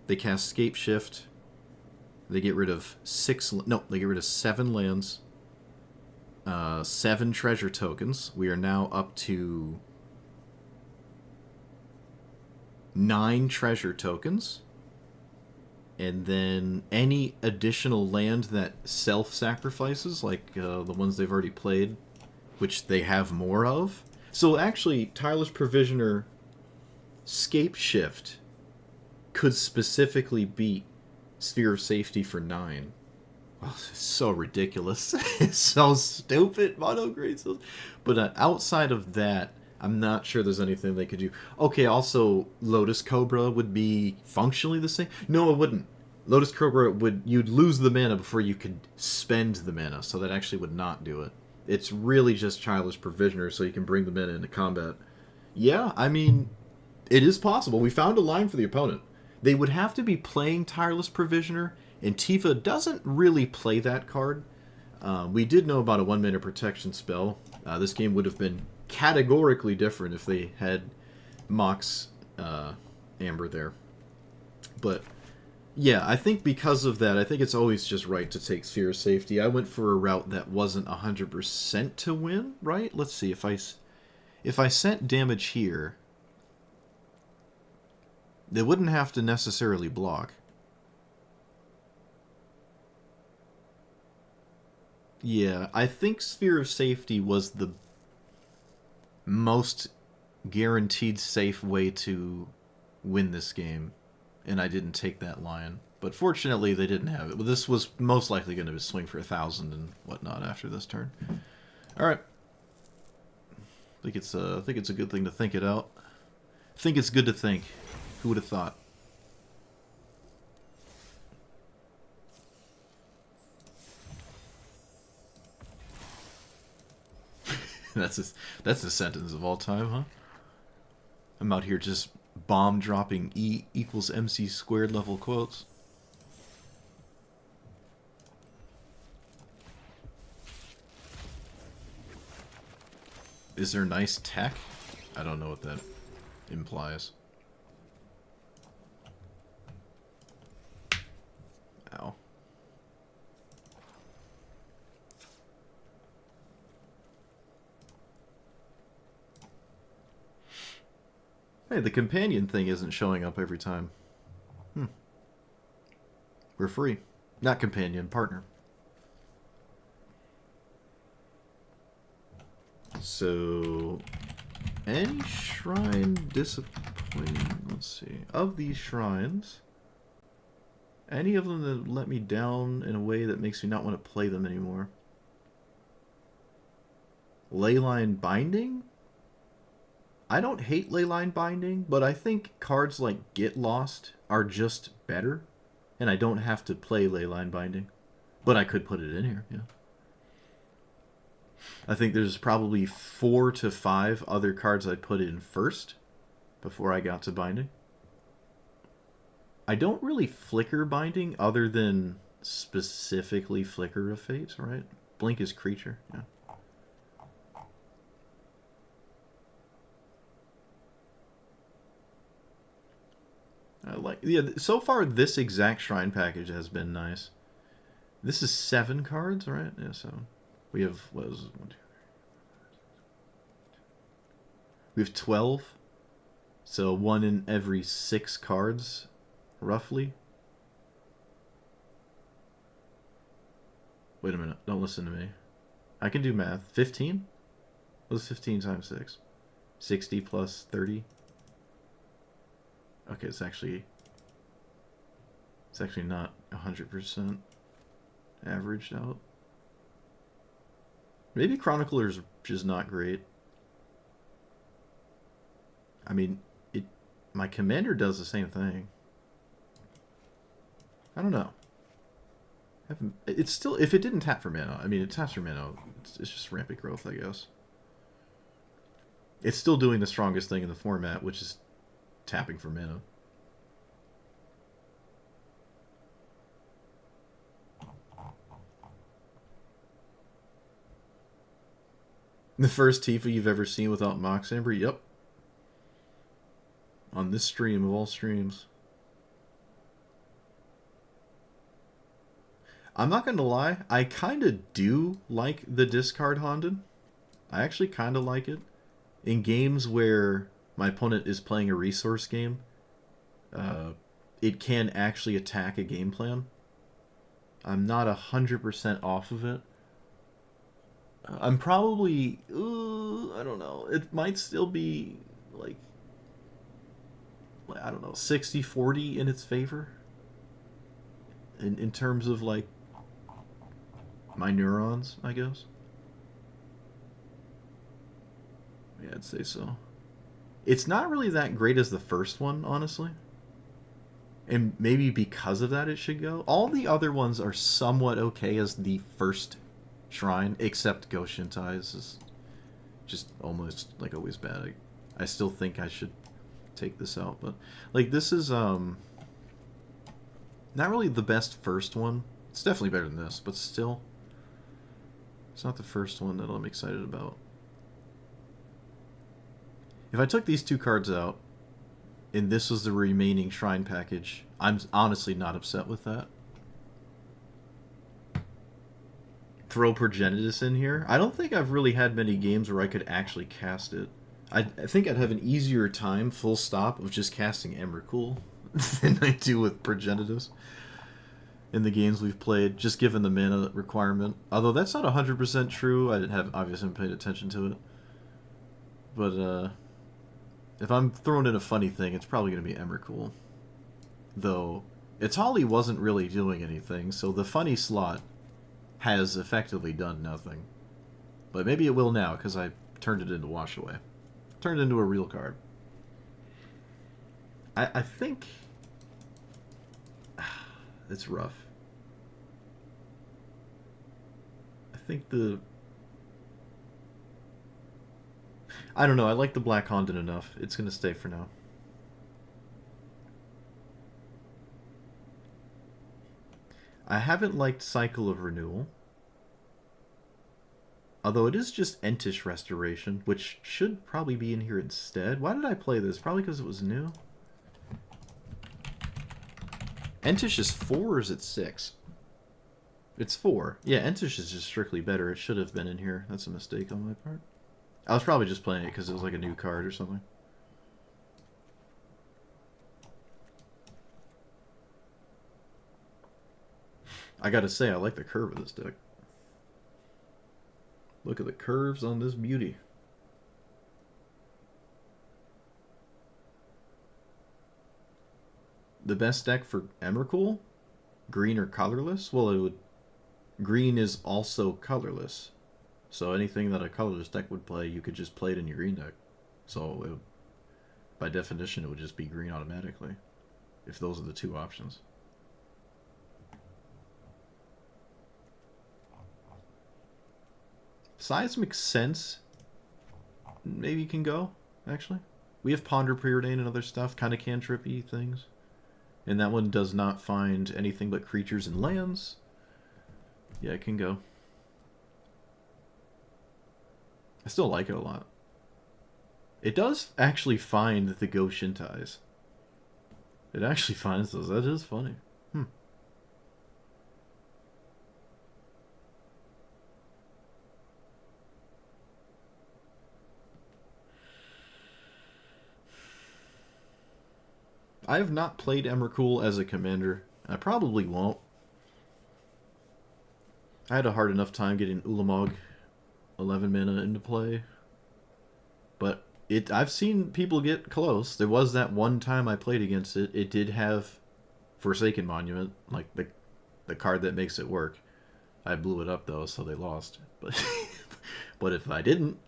Speaker 1: They cast Scape Shift. They get rid of 6... No, they get rid of 7 lands. 7 treasure tokens. We are now up to 9 treasure tokens. And then any additional land that self-sacrifices, like the ones they've already played, which they have more of. So actually, Tireless Provisioner Scape Shift could specifically beat Sphere of Safety for 9. Oh, it's so ridiculous. It's so stupid, monograde. But outside of that, I'm not sure there's anything they could do. Okay, also, Lotus Cobra would be functionally the same. No, it wouldn't. Lotus Cobra you'd lose the mana before you could spend the mana, so that actually would not do it. It's really just Childless Provisioner, so you can bring the mana into combat. Yeah, I mean, it is possible. We found a line for the opponent. They would have to be playing Tireless Provisioner, and Tifa doesn't really play that card. We did know about a 1-mana protection spell. This game would have been categorically different if they had Mox Amber there. But yeah, I think because of that, I think it's always just right to take Sphere of Safety. I went for a route that wasn't 100% to win, right? Let's see, if I sent damage here, they wouldn't have to necessarily block. Yeah, I think Sphere of Safety was the most guaranteed safe way to win this game, and I didn't take that line. But fortunately, they didn't have it. But this was most likely going to swing for 1,000 and whatnot after this turn. All right, I think it's a good thing to think it out. I think it's good to think. Who would have thought? That's a sentence of all time, huh? I'm out here just bomb dropping E equals MC squared level quotes. Is there nice tech? I don't know what that implies. Ow. Hey, the companion thing isn't showing up every time. We're free. Not companion, partner. So, any shrine disappointing? Let's see. Of these shrines, any of them that let me down in a way that makes me not want to play them anymore? Leyline Binding? I don't hate Leyline Binding, but I think cards like Get Lost are just better, and I don't have to play Leyline Binding. But I could put it in here, yeah. I think there's probably 4 to 5 other cards I'd put in first before I got to Binding. I don't really flicker Binding other than specifically Flicker of Fate, right? Blink is creature, yeah. Yeah, so far this exact shrine package has been nice. This is 7 cards, right? Yeah, 7. We have, what is it? 1, 2, 3. We have 12. So 1 in every 6 cards, roughly. Wait a minute, don't listen to me. I can do math. 15? What's 15 times 6? 60 plus 30? Okay, it's actually not 100% averaged out. Maybe Chronicler's just not great. I mean, my commander does the same thing. I don't know. It's still, if it didn't tap for mana, I mean, it taps for mana. It's just rampant growth, I guess. It's still doing the strongest thing in the format, which is tapping for mana. The first Tifa you've ever seen without Mox Amber? Yep. On this stream of all streams. I'm not gonna lie, I kind of do like the discard Honden. I actually kind of like it. In games where my opponent is playing a resource game, uh, it can actually attack a game plan. I'm not 100% off of it. I'm probably, I don't know, it might still be like, I don't know, 60-40 in its favor. In terms of like my neurons, I guess. Yeah, I'd say so. It's not really that great as the first one, honestly. And maybe because of that it should go. All the other ones are somewhat okay as the first shrine, except Go Shintai's is just almost like always bad. I still think I should take this out, but like this is not really the best first one. It's definitely better than this, but still it's not the first one that I'm excited about. If I took these two cards out, and this was the remaining shrine package, I'm honestly not upset with that. Throw Progenitus in here. I don't think I've really had many games where I could actually cast it. I think I'd have an easier time, full stop, of just casting Emrakul than I do with Progenitus in the games we've played, just given the mana requirement. Although that's not 100% true. I didn't have obviously paid attention to it. But if I'm throwing in a funny thing, it's probably going to be Emrakul. Though, Itali wasn't really doing anything, so the funny slot has effectively done nothing. But maybe it will now, because I turned it into Wash Away. Turned it into a real card. I think... It's rough. I think the... I don't know, I like the Black Honden enough. It's going to stay for now. I haven't liked Cycle of Renewal. Although it is just Entish Restoration, which should probably be in here instead. Why did I play this? Probably because it was new. Entish is 4 or is it 6? It's 4. Yeah, Entish is just strictly better. It should have been in here. That's a mistake on my part. I was probably just playing it because it was like a new card or something. I gotta say, I like the curve of this deck. Look at the curves on this beauty. The best deck for Emrakul? Green or colorless? Well, it would. Green is also colorless. So anything that a colorless deck would play, you could just play it in your green deck. So, it would, by definition, it would just be green automatically. If those are the two options. Seismic Sense maybe can go, actually. We have Ponder Preordain and other stuff, kind of cantrippy things. And that one does not find anything but creatures and lands. Yeah, it can go. I still like it a lot. It does actually find the Go Shintais. It actually finds those. That is funny. I have not played Emrakul as a commander. I probably won't. I had a hard enough time getting Ulamog 11 mana into play. But I've seen people get close. There was that one time I played against it. It did have Forsaken Monument, like the card that makes it work. I blew it up though, so they lost. But but if I didn't,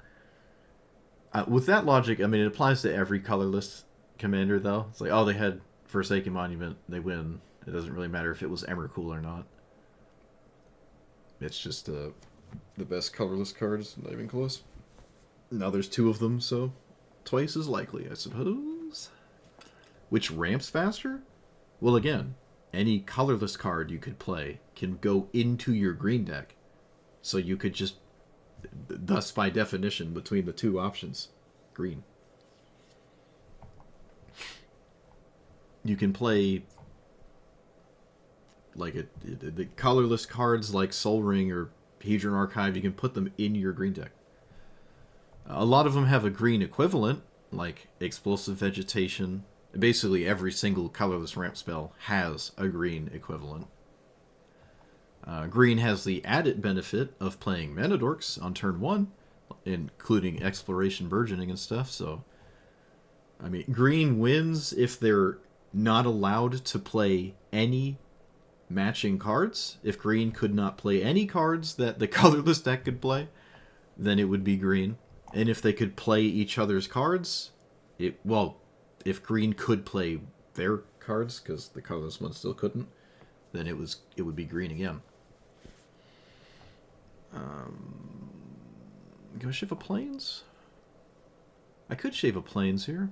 Speaker 1: with that logic, I mean it applies to every colorless commander though. It's like, oh, they had Forsaken Monument, they win. It doesn't really matter if it was Emrakul or not. It's just the best colorless cards, not even close. Now there's 2 of them, so twice as likely, I suppose. Which ramps faster? Well, again, any colorless card you could play can go into your green deck. So you could just, thus by definition, between the 2 options, green. You can play Like the colorless cards like Soul Ring or Hedron Archive, you can put them in your green deck. A lot of them have a green equivalent, like Explosive Vegetation. Basically, every single colorless ramp spell has a green equivalent. Green has the added benefit of playing Mana Dorks on turn 1, including Exploration Burgeoning and stuff, so... I mean, green wins if they're not allowed to play any matching cards. If green could not play any cards that the colorless deck could play, then it would be green. And if they could play each other's cards, if green could play their cards, because the colorless one still couldn't, then it would be green again. Can I shave a plains? I could shave a plains here.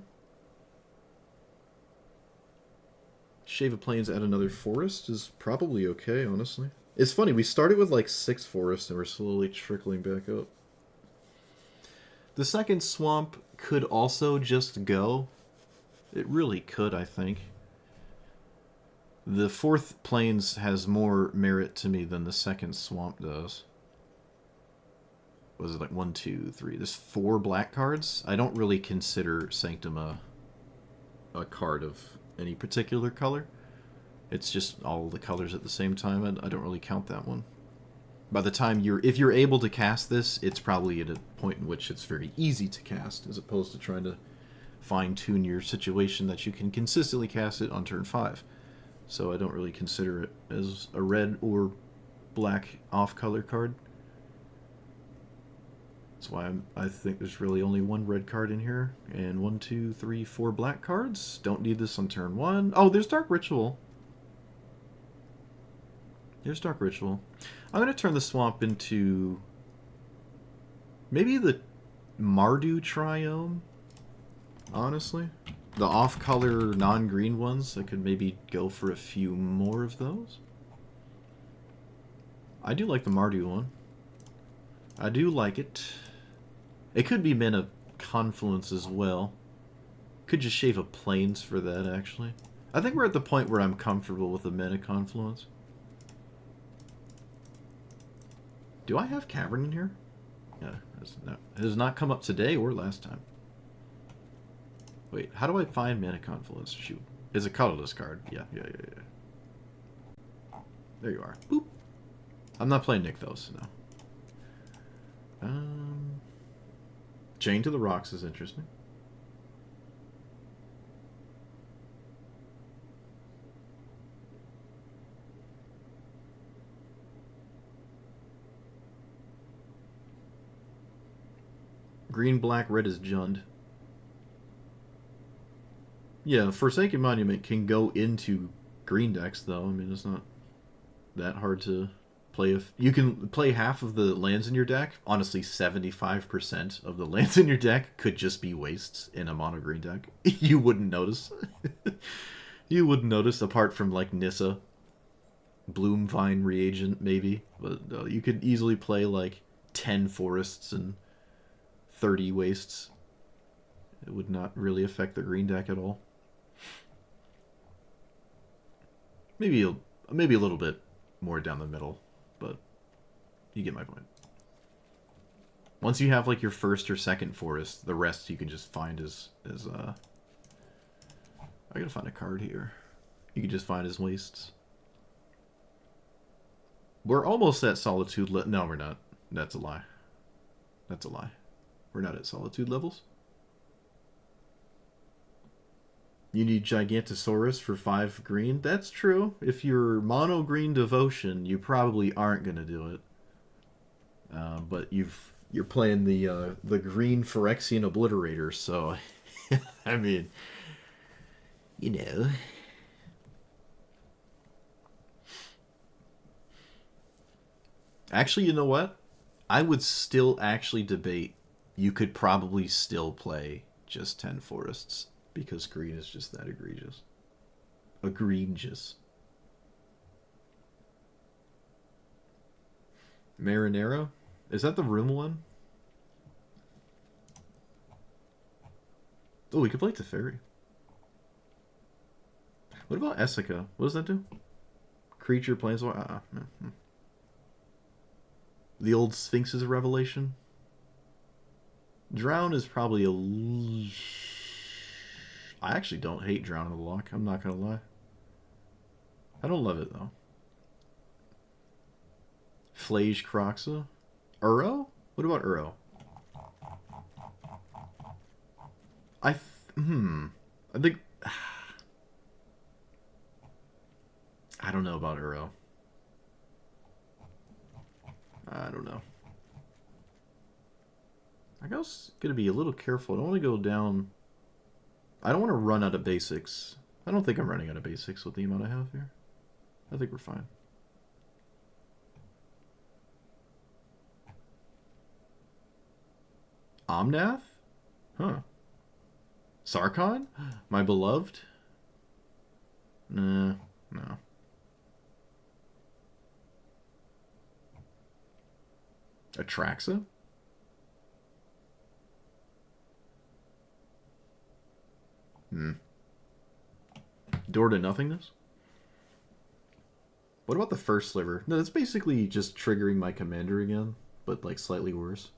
Speaker 1: Shave a plains, add another forest is probably okay, honestly. It's funny, we started with like 6 forests and we're slowly trickling back up. The second swamp could also just go. It really could, I think. The fourth plains has more merit to me than the second swamp does. Was it like 1, 2, 3? There's 4 black cards. I don't really consider Sanctum a card of any particular color. It's just all the colors at the same time, and I don't really count that one. By the time if you're able to cast this, it's probably at a point in which it's very easy to cast, as opposed to trying to fine-tune your situation that you can consistently cast it on turn 5. So I don't really consider it as a red or black off-color card. That's why I think there's really only 1 red card in here, and 1, 2, 3, 4 black cards. Don't need this on turn 1. Oh, there's Dark Ritual. There's Dark Ritual. I'm going to turn the swamp into maybe the Mardu Triome, honestly. The off-color, non-green ones, I could maybe go for a few more of those. I do like the Mardu one. I do like it. It could be Mana Confluence as well. Could just shave a plains for that, actually. I think we're at the point where I'm comfortable with the Mana Confluence. Do I have Cavern in here? Yeah, it has not come up today or last time. Wait, how do I find Mana Confluence? Shoot. It's a colorless card. Yeah. There you are. Boop. I'm not playing Nykthos, no. Chain to the Rocks is interesting. Green, black, red is Jund. Yeah, Forsaken Monument can go into green decks, though. I mean, it's not that hard to play. If you can play half of the lands in your deck, honestly, 75% of the lands in your deck could just be wastes in a mono green deck. You wouldn't notice. You wouldn't notice, apart from like Nissa, Bloomvine Reagent, maybe. But you could easily play like 10 forests and 30 wastes. It would not really affect the green deck at all. Maybe a little bit more down the middle, but you get my point. Once you have like your first or second forest, the rest you can just find as I gotta find a card here. You can just find as wastes. We're almost at Solitude no, we're not. That's a lie. That's a lie. We're not at Solitude levels. You need Gigantosaurus for 5 green. That's true. If you're mono green Devotion, you probably aren't gonna do it. But you're playing the green Phyrexian Obliterator, so I mean, you know. Actually, you know what? I would still actually debate. You could probably still play just 10 forests. Because green is just that egregious. Egregious. Marinero? Is that the room one? Oh, we could play Teferi. What about Essica? What does that do? creature, planeswalker. The old Sphinx's Revelation. Drown is probably a. I actually don't hate Drown in the Loch. I'm not gonna lie. I don't love it though. Flage Croxa. Uro? What about Uro? I think I don't know about Uro. I don't know. I guess gonna be a little careful. I don't want to go down. I don't want to run out of basics. I don't think I'm running out of basics with the amount I have here. I think we're fine. Omnath? Huh. Sarkon? My beloved? Nah, no. Atraxa? Door to Nothingness? What about the first sliver? No, that's basically just triggering my commander again, but like slightly worse.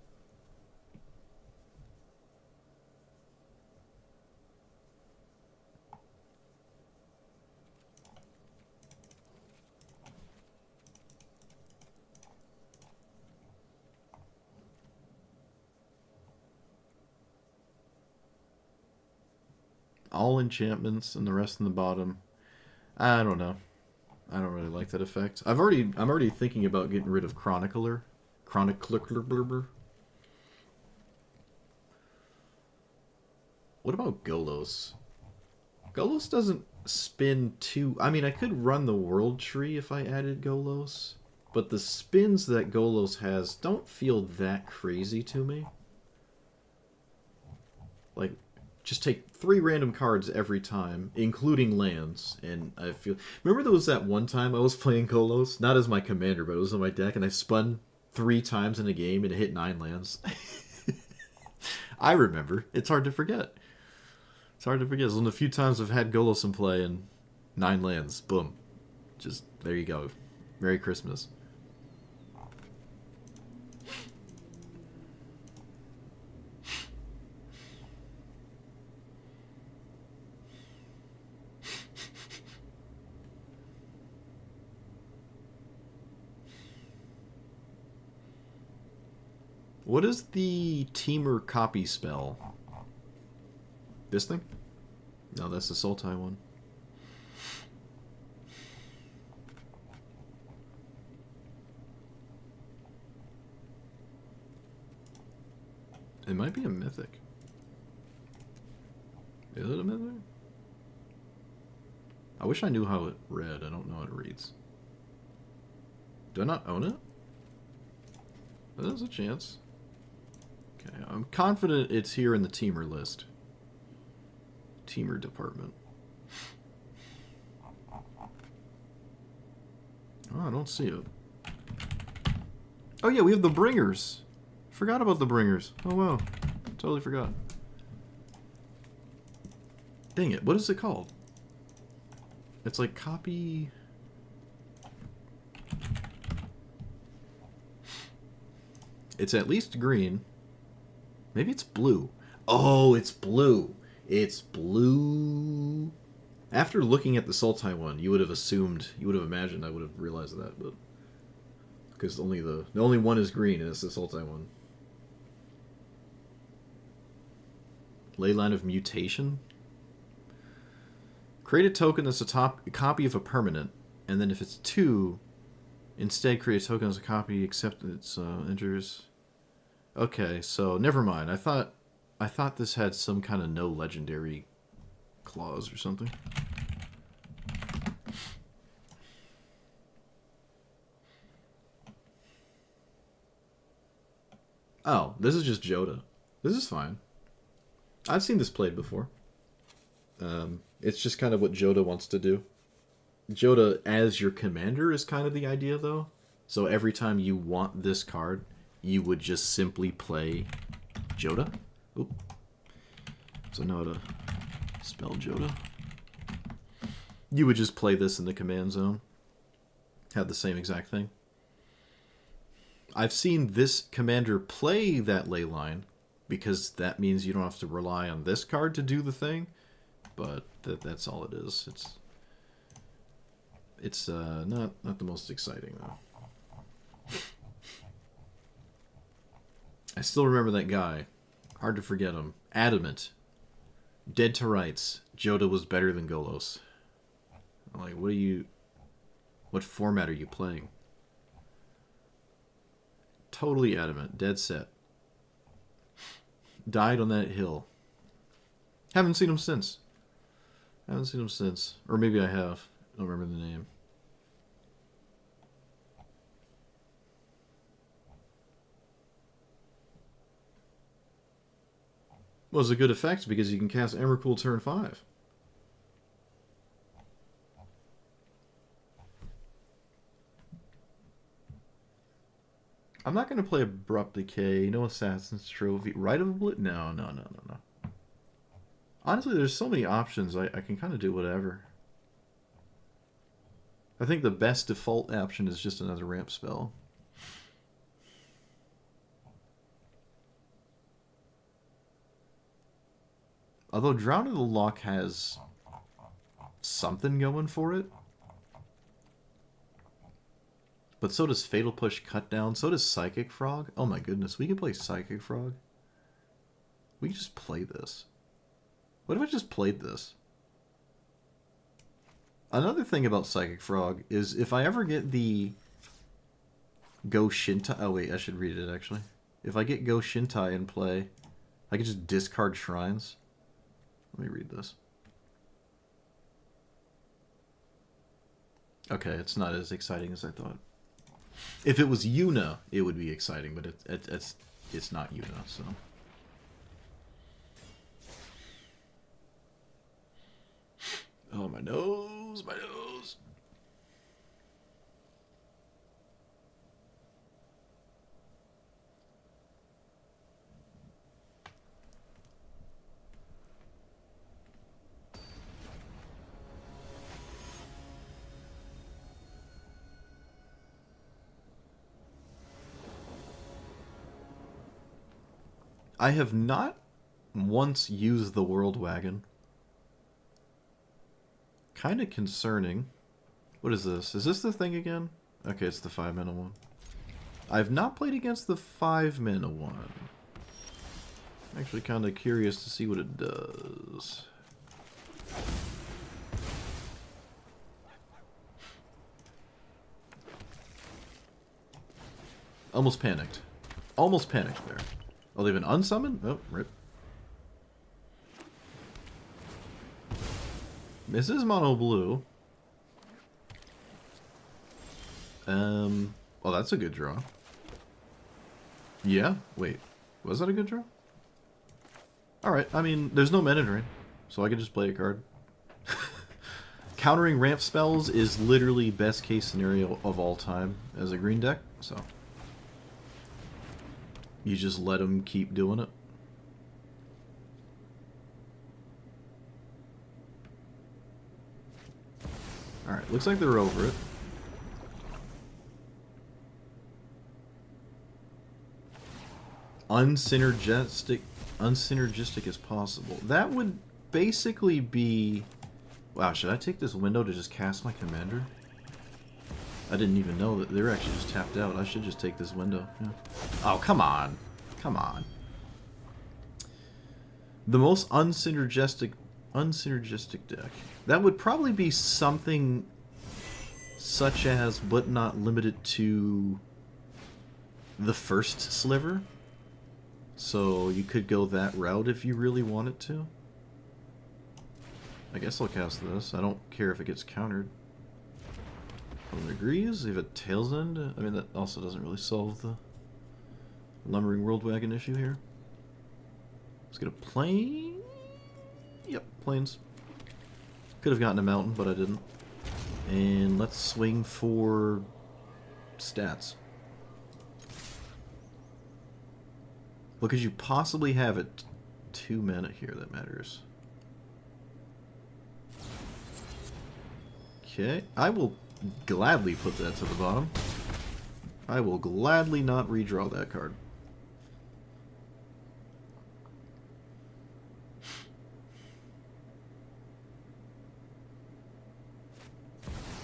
Speaker 1: All enchantments and the rest in the bottom. I don't know. I don't really like that effect. I'm already thinking about getting rid of Chronicler. Chronicler. What about Golos? Golos doesn't spin too... I mean, I could run the World Tree if I added Golos, but the spins that Golos has don't feel that crazy to me. Like, just take 3 random cards every time, including lands, and I feel... Remember there was that one time I was playing Golos? Not as my commander, but it was on my deck, and I spun 3 times in a game and it hit 9 lands. I remember. It's hard to forget. It's hard to forget. It's one of the few times I've had Golos in play and 9 lands. Boom. Just, there you go. Merry Christmas. What is the Teamer copy spell? This thing? No, that's the Sultai one. It might be a mythic. Is it a mythic? I wish I knew how it read. I don't know how it reads. Do I not own it? There's a chance. Okay, I'm confident it's here in the Teamer list. Teamer department. Oh, I don't see it. Oh yeah, we have the Bringers. Forgot about the Bringers. Oh wow, totally forgot. Dang it, what is it called? It's like copy... It's at least green. Maybe it's blue. Oh, it's blue. It's blue. After looking at the Sultai one, you would have assumed, you would have imagined I would have realized that, but because the only one is green and it's the Sultai one. Leyline of Mutation. Create a token that's a copy of a permanent, and then if it's 2, instead create a token as a copy except it's enters. Okay, so never mind. I thought this had some kind of no legendary clause or something. Oh, this is just Joda. This is fine. I've seen this played before. It's just kind of what Joda wants to do. Joda as your commander is kind of the idea, though. So every time you want this card, you would just simply play Joda. Oop. So I know how to spell Joda. You would just play this in the command zone. had the same exact thing. I've seen this commander play that ley line, because that means you don't have to rely on this card to do the thing, but that's all it is. It's not the most exciting, though. I still remember that guy. Hard to forget him. Adamant. Dead to rights. Joda was better than Golos. I'm like, what format are you playing? Totally adamant. Dead set. Died on that hill. Haven't seen him since. Or maybe I have. I don't remember the name. Well, it's a good effect because you can cast Emrakul turn 5. I'm not going to play Abrupt Decay, no Assassin's Trophy. Rite of Oblivion? No. Honestly, there's so many options, I can kind of do whatever. I think the best default option is just another ramp spell. Although Drown in the Loch has something going for it. But so does Fatal Push Cut Down. So does Psychic Frog. Oh my goodness, we can play Psychic Frog. We can just play this. What if I just played this? Another thing about Psychic Frog is if I ever get the Go Shintai... Oh wait, I should read it actually. If I get Go Shintai in play, I can just discard Shrines. Let me read this. Okay, it's not as exciting as I thought. If it was Yuna, it would be exciting, but it's not Yuna, so... Oh, my nose, my nose. I have not once used the World Wagon. Kind of concerning. What is this? Is this the thing again? Okay, it's the 5-mana one. I've not played against the 5-mana one. I'm actually kind of curious to see what it does. Almost panicked. Almost panicked there. Oh, they've been unsummoned? Oh, rip. This is mono blue. Well, that's a good draw. Yeah? Wait. Was that a good draw? Alright, I mean, there's no mana drain, so I can just play a card. Countering ramp spells is literally best case scenario of all time as a green deck, so... You just let them keep doing it. Alright, looks like they're over it. Unsynergistic as possible. That would basically be... Wow, should I take this window to just cast my commander? I didn't even know that they're actually just tapped out. I should just take this window. Yeah. Oh, come on. Come on. The most unsynergistic deck. That would probably be something such as, but not limited to, the first sliver. So you could go that route if you really wanted to. I guess I'll cast this. I don't care if it gets countered. One agrees. If it tails end, I mean, that also doesn't really solve the Lumbering World Wagon issue here. Let's get a plane. Yep, planes. Could have gotten a mountain, but I didn't. And let's swing for stats. What could you possibly have at 2 mana here that matters? Okay, I will gladly put that to the bottom. I will gladly not redraw that card.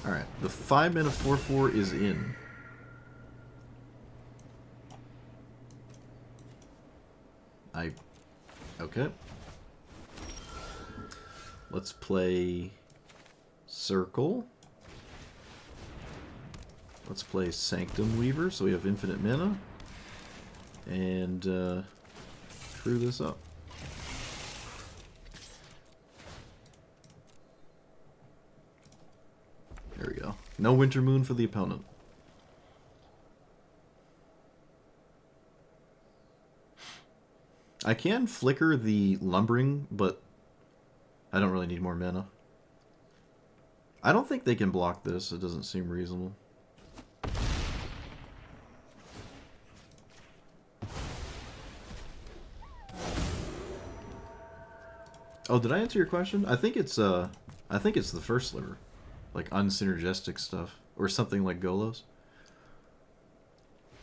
Speaker 1: Alright, the 5-mana 4/4 is in. Okay. Let's play Circle. Let's play Sanctum Weaver, so we have infinite mana. And screw this up. There we go. No Winter Moon for the opponent. I can flicker the Lumbering, but I don't really need more mana. I don't think they can block this. It doesn't seem reasonable. Oh, did I answer your question? I think it's the first sliver. Like unsynergistic stuff. Or something like Golos.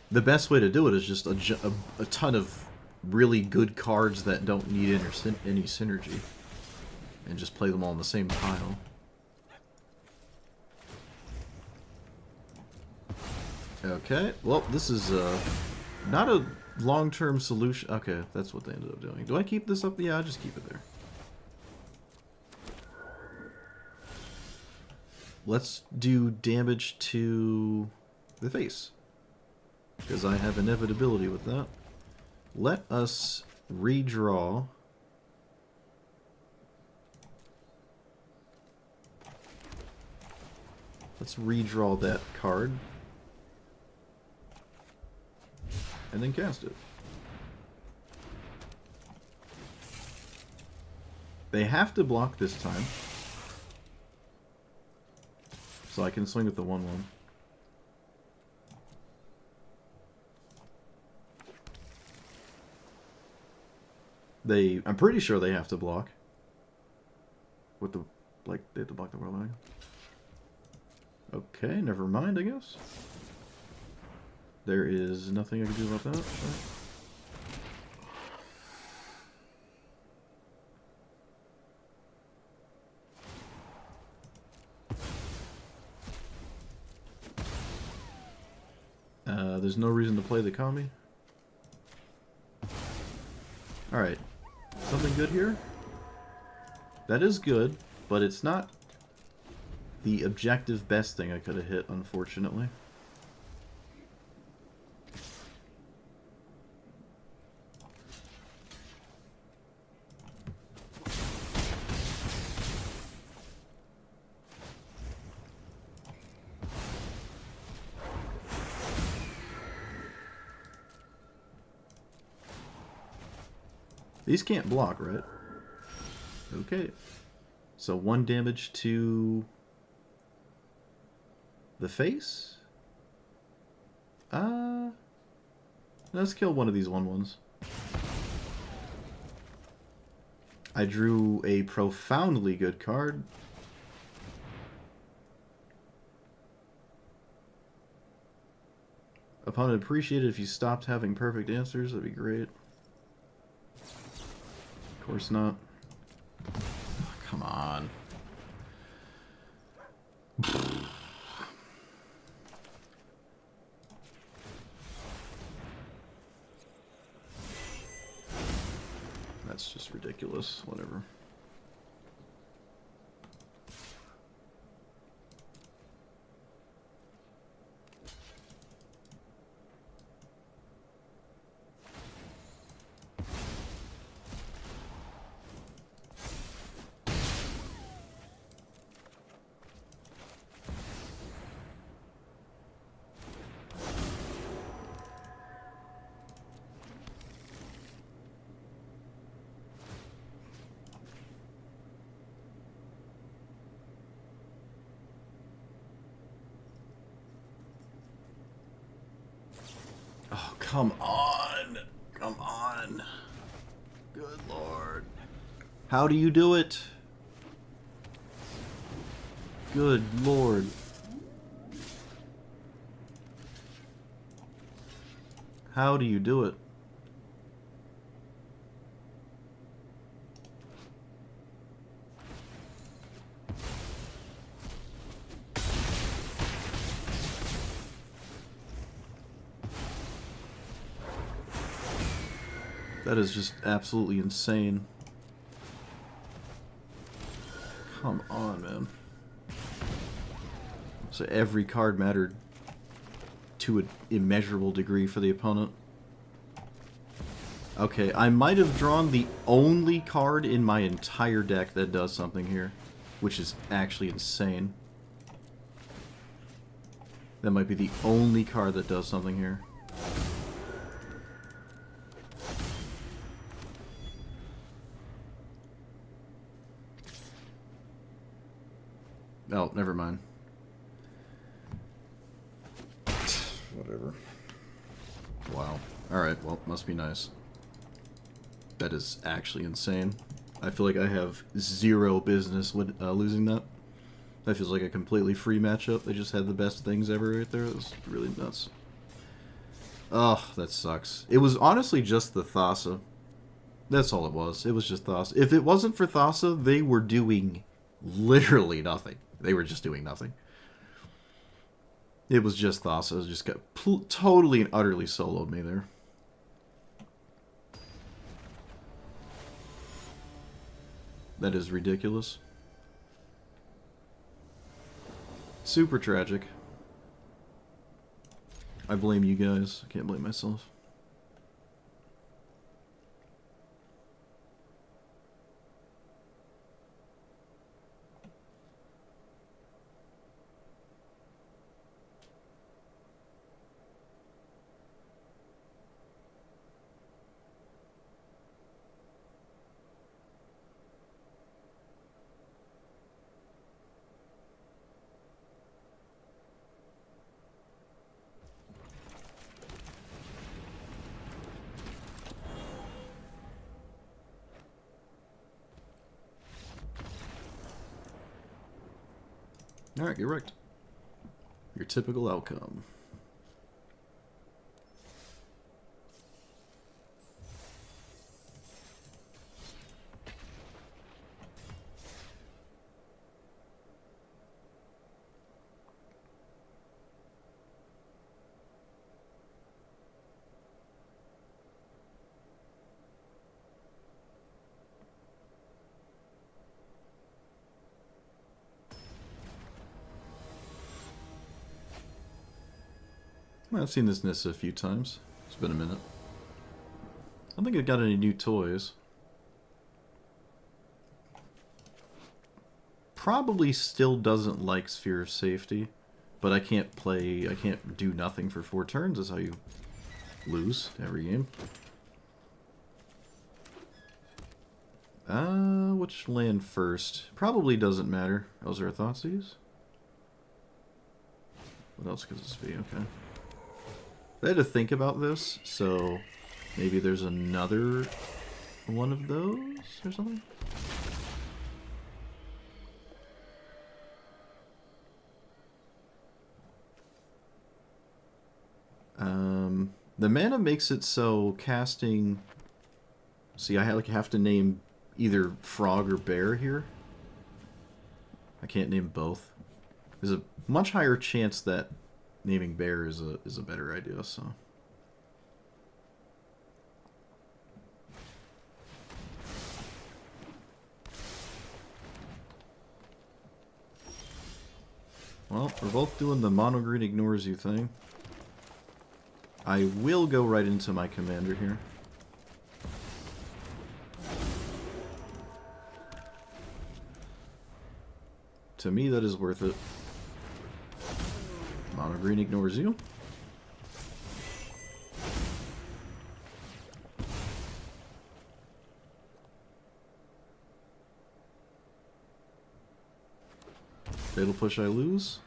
Speaker 1: The best way to do it is just a ton of really good cards that don't need any synergy. And just play them all in the same pile. Okay, well, this is not a long-term solution. Okay, that's what they ended up doing. Do I keep this up? Yeah, I'll just keep it there. Let's do damage to the face. Because I have inevitability with that. Let us redraw. Let's redraw that card. And then cast it. They have to block this time. So I can swing with the 1/1. I'm pretty sure they have to block. With the, like, they have to block the World Eye. Okay, never mind, I guess. There is nothing I can do about that. There's no reason to play the Kami. Alright. Something good here? That is good, but it's not the objective best thing I could have hit, unfortunately. These can't block, right? Okay. So 1 damage to the face? Let's kill one of these 1/1s. I drew a profoundly good card. Opponent appreciate it if you stopped having perfect answers. That'd be great. Of course not. Oh, come on. That's just ridiculous. Whatever. Oh, come on. Come on. Good Lord. How do you do it? Good Lord. How do you do it? That is just absolutely insane. Come on, man. So every card mattered to an immeasurable degree for the opponent. Okay, I might have drawn the only card in my entire deck that does something here, which is actually insane. That might be the only card that does something here. Oh, never mind. Whatever. Wow. Alright, well, must be nice. That is actually insane. I feel like I have zero business with losing that. That feels like a completely free matchup. They just had the best things ever right there. It was really nuts. Ugh, that sucks. It was honestly just the Thassa. That's all it was. It was just Thassa. If it wasn't for Thassa, they were doing literally nothing. They were just doing nothing. It was just Thassa. It just got totally and utterly soloed me there. That is ridiculous. Super tragic. I blame you guys. I can't blame myself. Alright, get wrecked. Your typical outcome. I've seen this Nissa a few times. It's been a minute. I don't think it got any new toys. Probably still doesn't like Sphere of Safety, but I can't do nothing for 4 turns. That's how you lose every game. Which land first? Probably doesn't matter. Those are our Thoughtseize. What else could this be? Okay. I had to think about this, so maybe there's another one of those or something? The mana makes it so casting... See, I have to name either frog or bear here. I can't name both. There's a much higher chance that naming bear is a better idea, so... Well, we're both doing the mono green ignores you thing. I will go right into my commander here. To me, that is worth it. Mono green ignores you. Fatal push, I lose.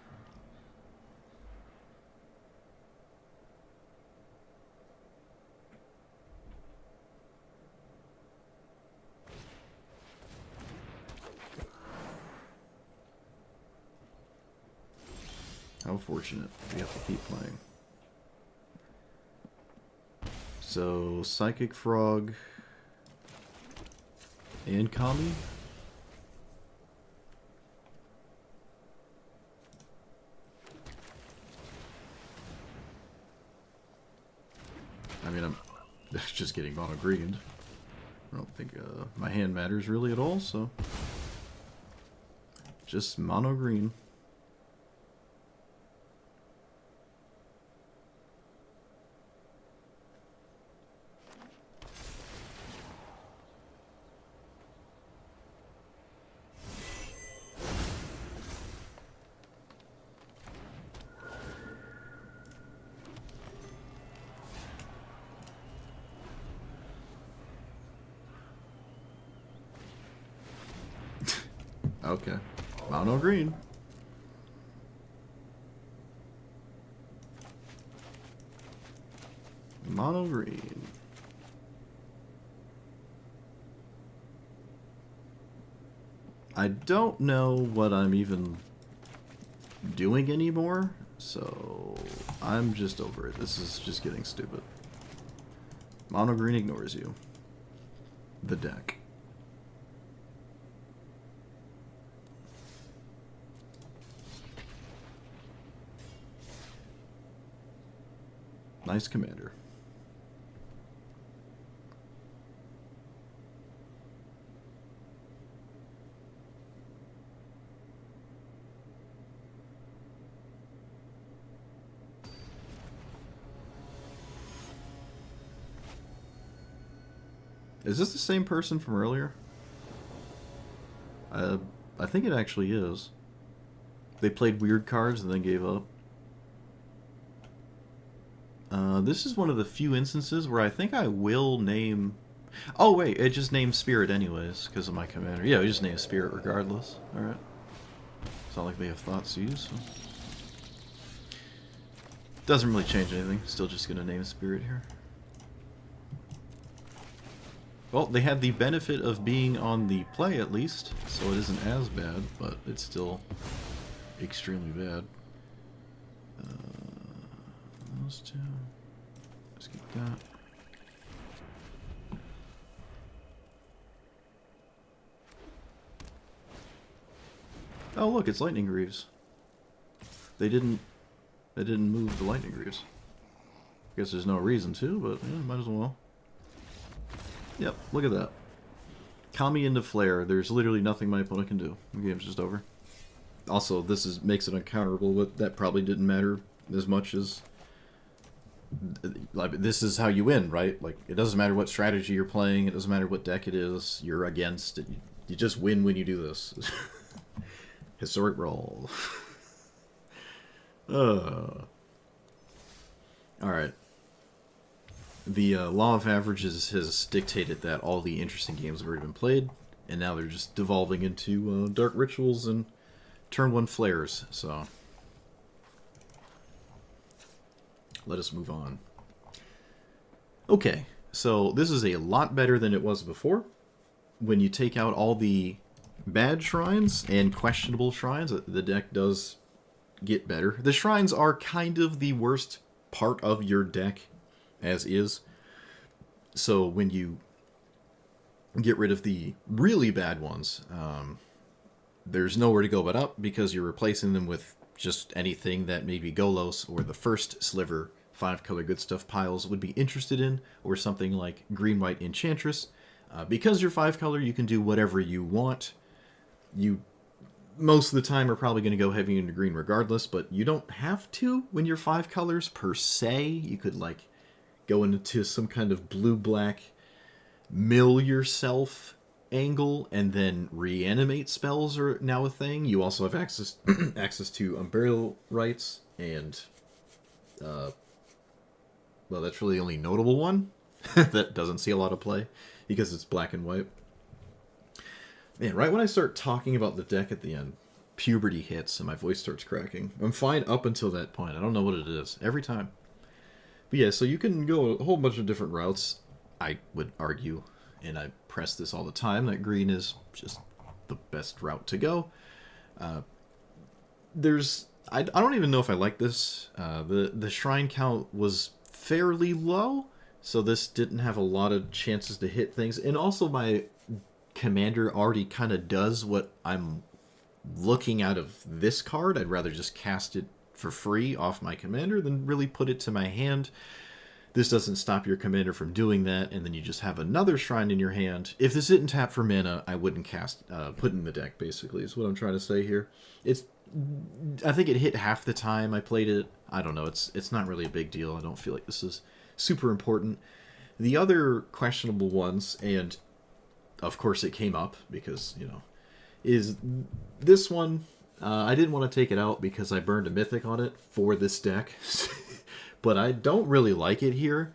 Speaker 1: How fortunate. We have to keep playing. So, Psychic Frog and Kami. I mean, I'm just getting mono greened. I don't think my hand matters really at all, so just mono green. Okay. Mono green. Mono green. I don't know what I'm even doing anymore, so I'm just over it. This is just getting stupid. Mono green ignores you. The deck. Nice commander. Is this the same person from earlier? I think it actually is. They played weird cards and then gave up. This is one of the few instances where I think I will name... Oh, wait, it just named Spirit anyways, because of my commander. Yeah, we just named Spirit regardless. Alright. It's not like they have thoughts to use, so... Doesn't really change anything. Still just gonna name Spirit here. Well, they had the benefit of being on the play at least, so it isn't as bad, but it's still extremely bad. Those two. Let's get that. Oh look, it's Lightning Greaves. They didn't move the Lightning Greaves. Guess there's no reason to, but yeah, might as well. Yep, look at that. Kami into Flare. There's literally nothing my opponent can do. The game's just over. Also, this makes it uncounterable, but that probably didn't matter as much as... Like, this is how you win, right? Like, it doesn't matter what strategy you're playing, it doesn't matter what deck it is you're against. You just win when you do this. Historic roll. Alright. The law of averages has dictated that all the interesting games have already been played, and now they're just devolving into dark rituals and turn 1 flares, so... Let us move on. Okay, so this is a lot better than it was before. When you take out all the bad shrines and questionable shrines, the deck does get better. The shrines are kind of the worst part of your deck, as is. So when you get rid of the really bad ones, there's nowhere to go but up, because you're replacing them with just anything that maybe Golos or the first sliver 5-color good stuff piles would be interested in, or something like green-white Enchantress. Because you're 5-color, you can do whatever you want. You, most of the time, are probably going to go heavy into green regardless, but you don't have to when you're 5 colors per se. You could, like, go into some kind of blue-black mill yourself angle, and then reanimate spells are now a thing. You also have access to Unburial Rites, and well, that's really the only notable one that doesn't see a lot of play, because it's black and white. Man, right when I start talking about the deck at the end, puberty hits and my voice starts cracking. I'm fine up until that point. I don't know what it is. Every time. But yeah, so you can go a whole bunch of different routes. I would argue, and I press this all the time, that green is just the best route to go. I don't even know if I like this. The shrine count was fairly low, So this didn't have a lot of chances to hit things. And also my commander already kind of does what I'm looking out of this card. I'd rather just cast it for free off my commander than really put it to my hand. This doesn't stop your commander from doing that, and then you just have another shrine in your hand. If this didn't tap for mana, I wouldn't put in the deck, basically, is what I'm trying to say here. I think it hit half the time I played it. I don't know, it's not really a big deal. I don't feel like this is super important. The other questionable ones, and of course it came up because, is this one. I didn't want to take it out because I burned a mythic on it for this deck. But I don't really like it here.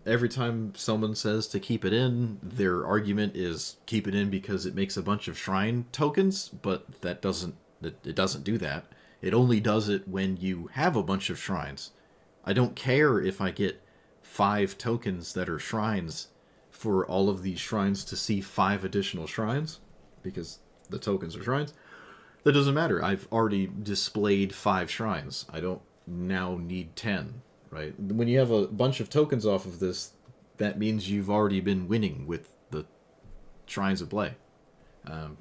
Speaker 1: Every time someone says to keep it in, their argument is keep it in because it makes a bunch of shrine tokens, but it doesn't do that. It only does it when you have a bunch of shrines. I don't care if I get 5 tokens that are shrines for all of these shrines to see 5 additional shrines, because the tokens are shrines. That doesn't matter. I've already displayed 5 shrines. I don't now need 10, right? When you have a bunch of tokens off of this, that means you've already been winning with the shrines of play.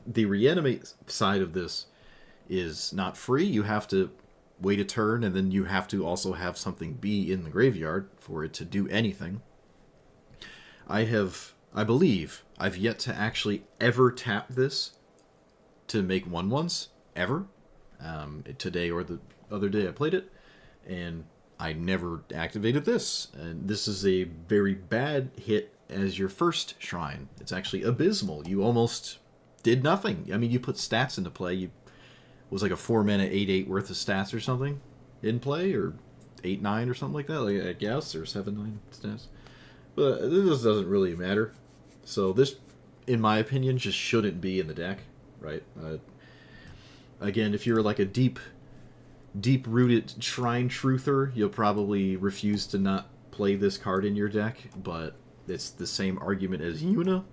Speaker 1: The reanimate side of this is not free. You have to wait a turn, and then you have to also have something be in the graveyard for it to do anything. I believe I've yet to actually ever tap this to make 1/1s, ever. Today or the other day I played it, and I never activated this. And this is a very bad hit as your first shrine. It's actually abysmal. You almost did nothing. I mean, you put stats into play. It was like a 4 mana 8/8 worth of stats or something in play, or 8/9 or something like that, like, I guess, or 7/9 stats. But this doesn't really matter. So this, in my opinion, just shouldn't be in the deck, right? Again, if you're like a deep-rooted shrine truther, you'll probably refuse to not play this card in your deck, but it's the same argument as Yuna,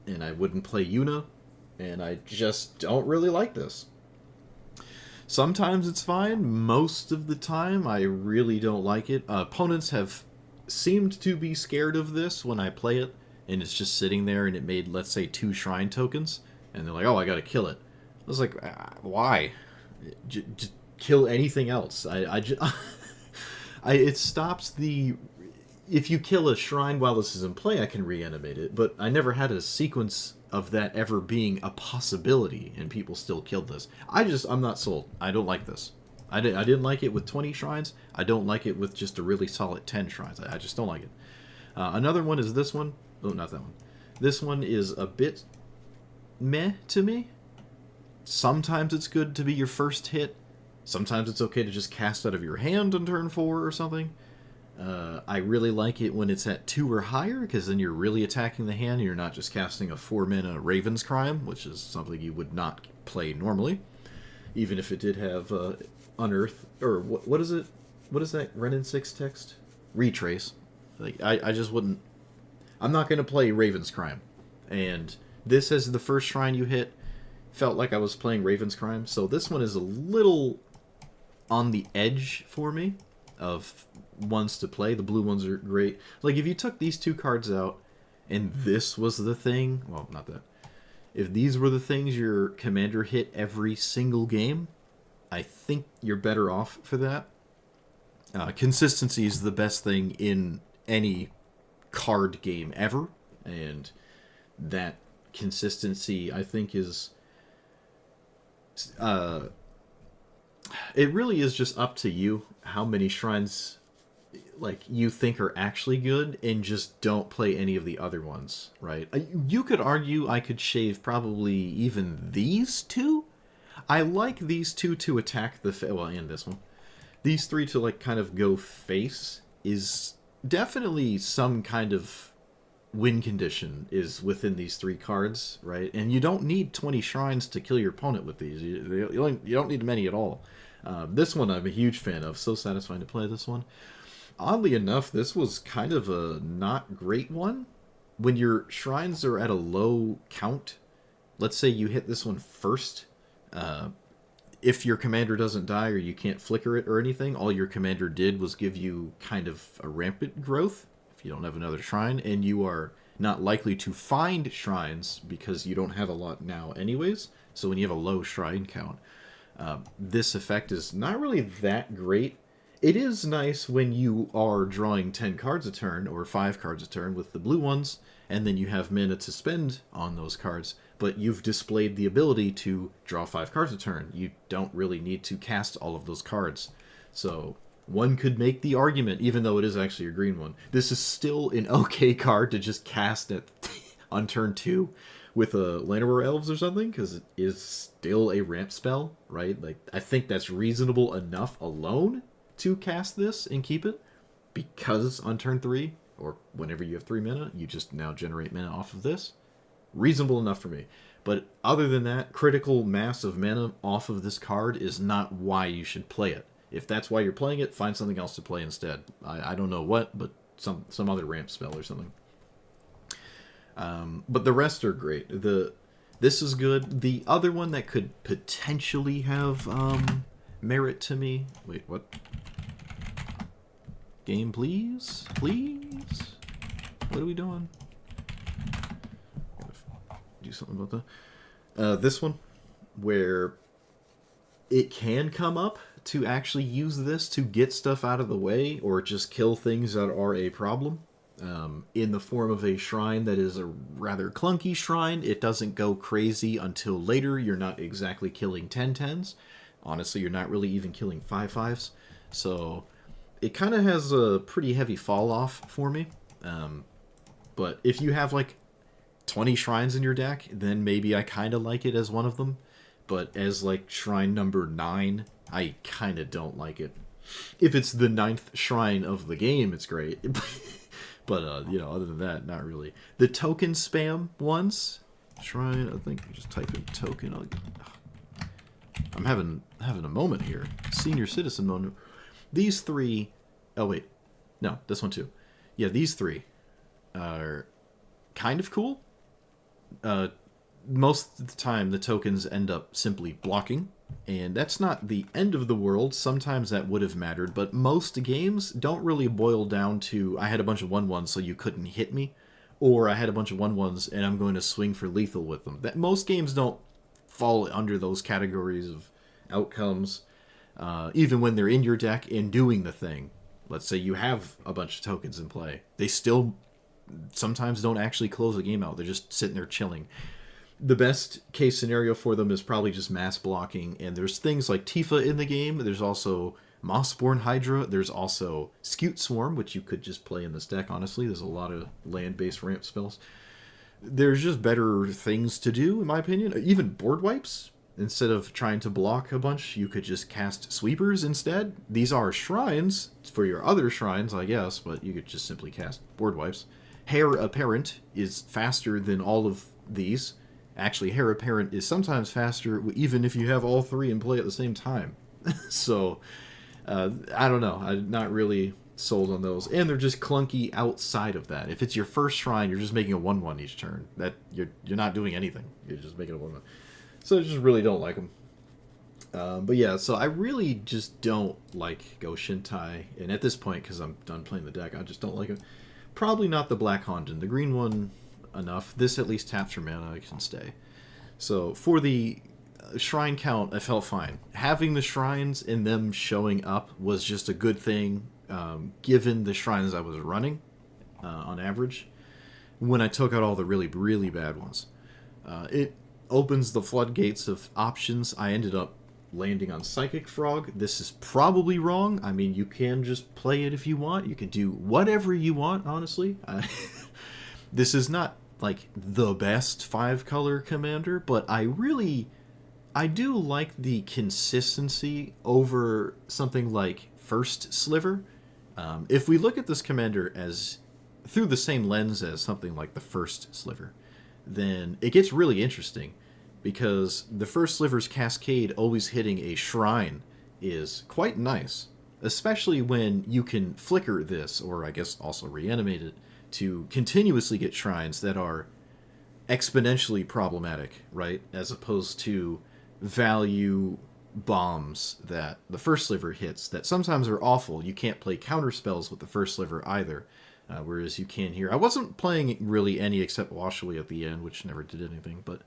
Speaker 1: and I wouldn't play Yuna, and I just don't really like this. Sometimes it's fine. Most of the time, I really don't like it. Opponents have seemed to be scared of this when I play it, and it's just sitting there, and it made, let's say, 2 shrine tokens, and they're like, oh, I gotta kill it. I was like, why? Just kill anything else. It stops the... If you kill a shrine while this is in play, I can reanimate it, but I never had a sequence of that ever being a possibility, and people still killed this. I'm not sold. I don't like this. I didn't like it with 20 shrines. I don't like it with just a really solid 10 shrines. I just don't like it. Another one is this one. Oh, not that one. This one is a bit meh to me. Sometimes it's good to be your first hit. Sometimes it's okay to just cast out of your hand on turn 4 or something. I really like it when it's at 2 or higher, because then you're really attacking the hand, and you're not just casting a 4 mana Raven's Crime, which is something you would not play normally, even if it did have Unearth, or what is it? What is that Renin 6 text? Retrace. Like, I just wouldn't... I'm not going to play Raven's Crime. And this, as the first shrine you hit, felt like I was playing Raven's Crime, so this one is a little on the edge for me of ones to play. The blue ones are great. Like, if you took these 2 cards out and this was the thing, well, not that. If these were the things your commander hit every single game, I think you're better off for that. Consistency is the best thing in any card game ever, and that consistency, I think, is... it really is just up to you how many shrines like you think are actually good, and just don't play any of the other ones, right? You could argue I could shave probably even these 2. I like these 2 to attack the and this one. These 3 to like kind of go face is definitely some kind of win condition is within these 3 cards, right? And you don't need 20 shrines to kill your opponent with these. You don't need many at all. This one I'm a huge fan of. So satisfying to play this one. Oddly enough, this was kind of a not great one. When your shrines are at a low count, let's say you hit this one first, if your commander doesn't die or you can't flicker it or anything, all your commander did was give you kind of a rampant growth. You don't have another shrine, and you are not likely to find shrines because you don't have a lot now anyways. So when you have a low shrine count, this effect is not really that great. It is nice when you are drawing 10 cards a turn or 5 cards a turn with the blue ones, and then you have mana to spend on those cards, but you've displayed the ability to draw 5 cards a turn. You don't really need to cast all of those cards. So one could make the argument, even though it is actually a green one, this is still an okay card to just cast at on turn 2 with a Llanowar Elves or something, because it is still a ramp spell, right? Like, I think that's reasonable enough alone to cast this and keep it, because on turn 3, or whenever you have 3 mana, you just now generate mana off of this. Reasonable enough for me. But other than that, critical mass of mana off of this card is not why you should play it. If that's why you're playing it, find something else to play instead. I don't know what, but some other ramp spell or something. But the rest are great. This is good. The other one that could potentially have merit to me... Wait, what? Game, please? Please? What are we doing? Do something about that. This one, where it can come up to actually use this to get stuff out of the way or just kill things that are a problem. In the form of a shrine that is a rather clunky shrine. It doesn't go crazy until later. You're not exactly killing 10/10s. Honestly, you're not really even killing 5/5s. So it kind of has a pretty heavy fall off for me. But if you have like 20 shrines in your deck, then maybe I kind of like it as one of them. But as like shrine number 9, I kind of don't like it. If it's the 9th shrine of the game, it's great. But, you know, other than that, not really. The token spam ones, shrine, I think, just type in token. I'm having a moment here. Senior citizen moment. These 3, oh wait, no, this one too. Yeah, these 3 are kind of cool. Most of the time, the tokens end up simply blocking. And that's not the end of the world. Sometimes that would have mattered, but most games don't really boil down to I had a bunch of 1/1s so you couldn't hit me, or I had a bunch of 1/1s and I'm going to swing for lethal with them. That most games don't fall under those categories of outcomes, even when they're in your deck and doing the thing. Let's say you have a bunch of tokens in play. They still sometimes don't actually close the game out. They're just sitting there chilling. The best case scenario for them is probably just mass blocking, and there's things like Tifa in the game. There's also Mossborn Hydra. There's also Scute Swarm, which you could just play in this deck, honestly. There's a lot of land-based ramp spells. There's just better things to do, in my opinion. Even board wipes. Instead of trying to block a bunch, you could just cast sweepers instead. These are shrines for your other shrines, I guess, but you could just simply cast board wipes. Heir Apparent is faster than all of these. Actually, Heir Apparent is sometimes faster even if you have all 3 in play at the same time. So, I don't know. I'm not really sold on those. And they're just clunky outside of that. If it's your first shrine, you're just making a 1/1 each turn. That you're not doing anything. You're just making a 1/1. So I just really don't like them. But yeah, so I really just don't like Go Shintai. And at this point, because I'm done playing the deck, I just don't like it. Probably not the Black Honjin. The green one... enough. This at least taps for mana. I can stay. So for the shrine count, I felt fine. Having the shrines and them showing up was just a good thing, given the shrines I was running on average. When I took out all the really, really bad ones, it opens the floodgates of options. I ended up landing on Psychic Frog. This is probably wrong. I mean, you can just play it if you want. You can do whatever you want, honestly. This is not like the best 5-color commander, but I do like the consistency over something like First Sliver. If we look at this commander as through the same lens as something like the First Sliver, then it gets really interesting, because the First Sliver's Cascade always hitting a shrine is quite nice, especially when you can flicker this, or I guess also reanimate it, to continuously get shrines that are exponentially problematic, right? As opposed to value bombs that the First Sliver hits that sometimes are awful. You can't play counter spells with the First Sliver either. whereas you can here. I wasn't playing really any except Wash Away at the end, which never did anything, but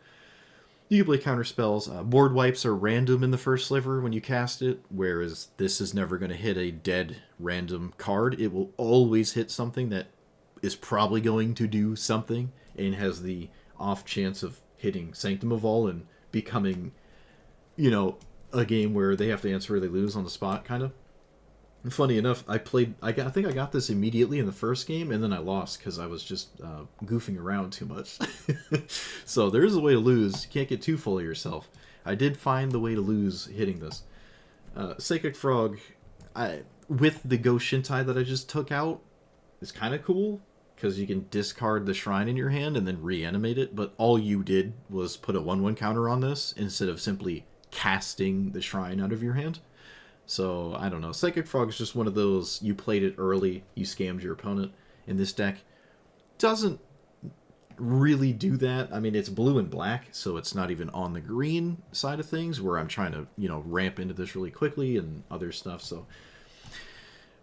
Speaker 1: you can play counter spells. Board wipes are random in the first sliver when you cast it, whereas this is never going to hit a dead random card. It will always hit something that is probably going to do something and has the off chance of hitting Sanctum of All and becoming, a game where they have to answer or they lose on the spot, kind of. And funny enough, I think I got this immediately in the first game, and then I lost because I was just goofing around too much. So there is a way to lose. You can't get too full of yourself. I did find the way to lose hitting this. Psychic Frog, with the Go Shintai that I just took out, is kind of cool, because you can discard the shrine in your hand and then reanimate it, but all you did was put a 1/1 counter on this instead of simply casting the shrine out of your hand. So, I don't know. Psychic Frog is just one of those, you played it early, you scammed your opponent. In this deck, doesn't really do that. I mean, it's blue and black, so it's not even on the green side of things, where I'm trying to, ramp into this really quickly and other stuff. So,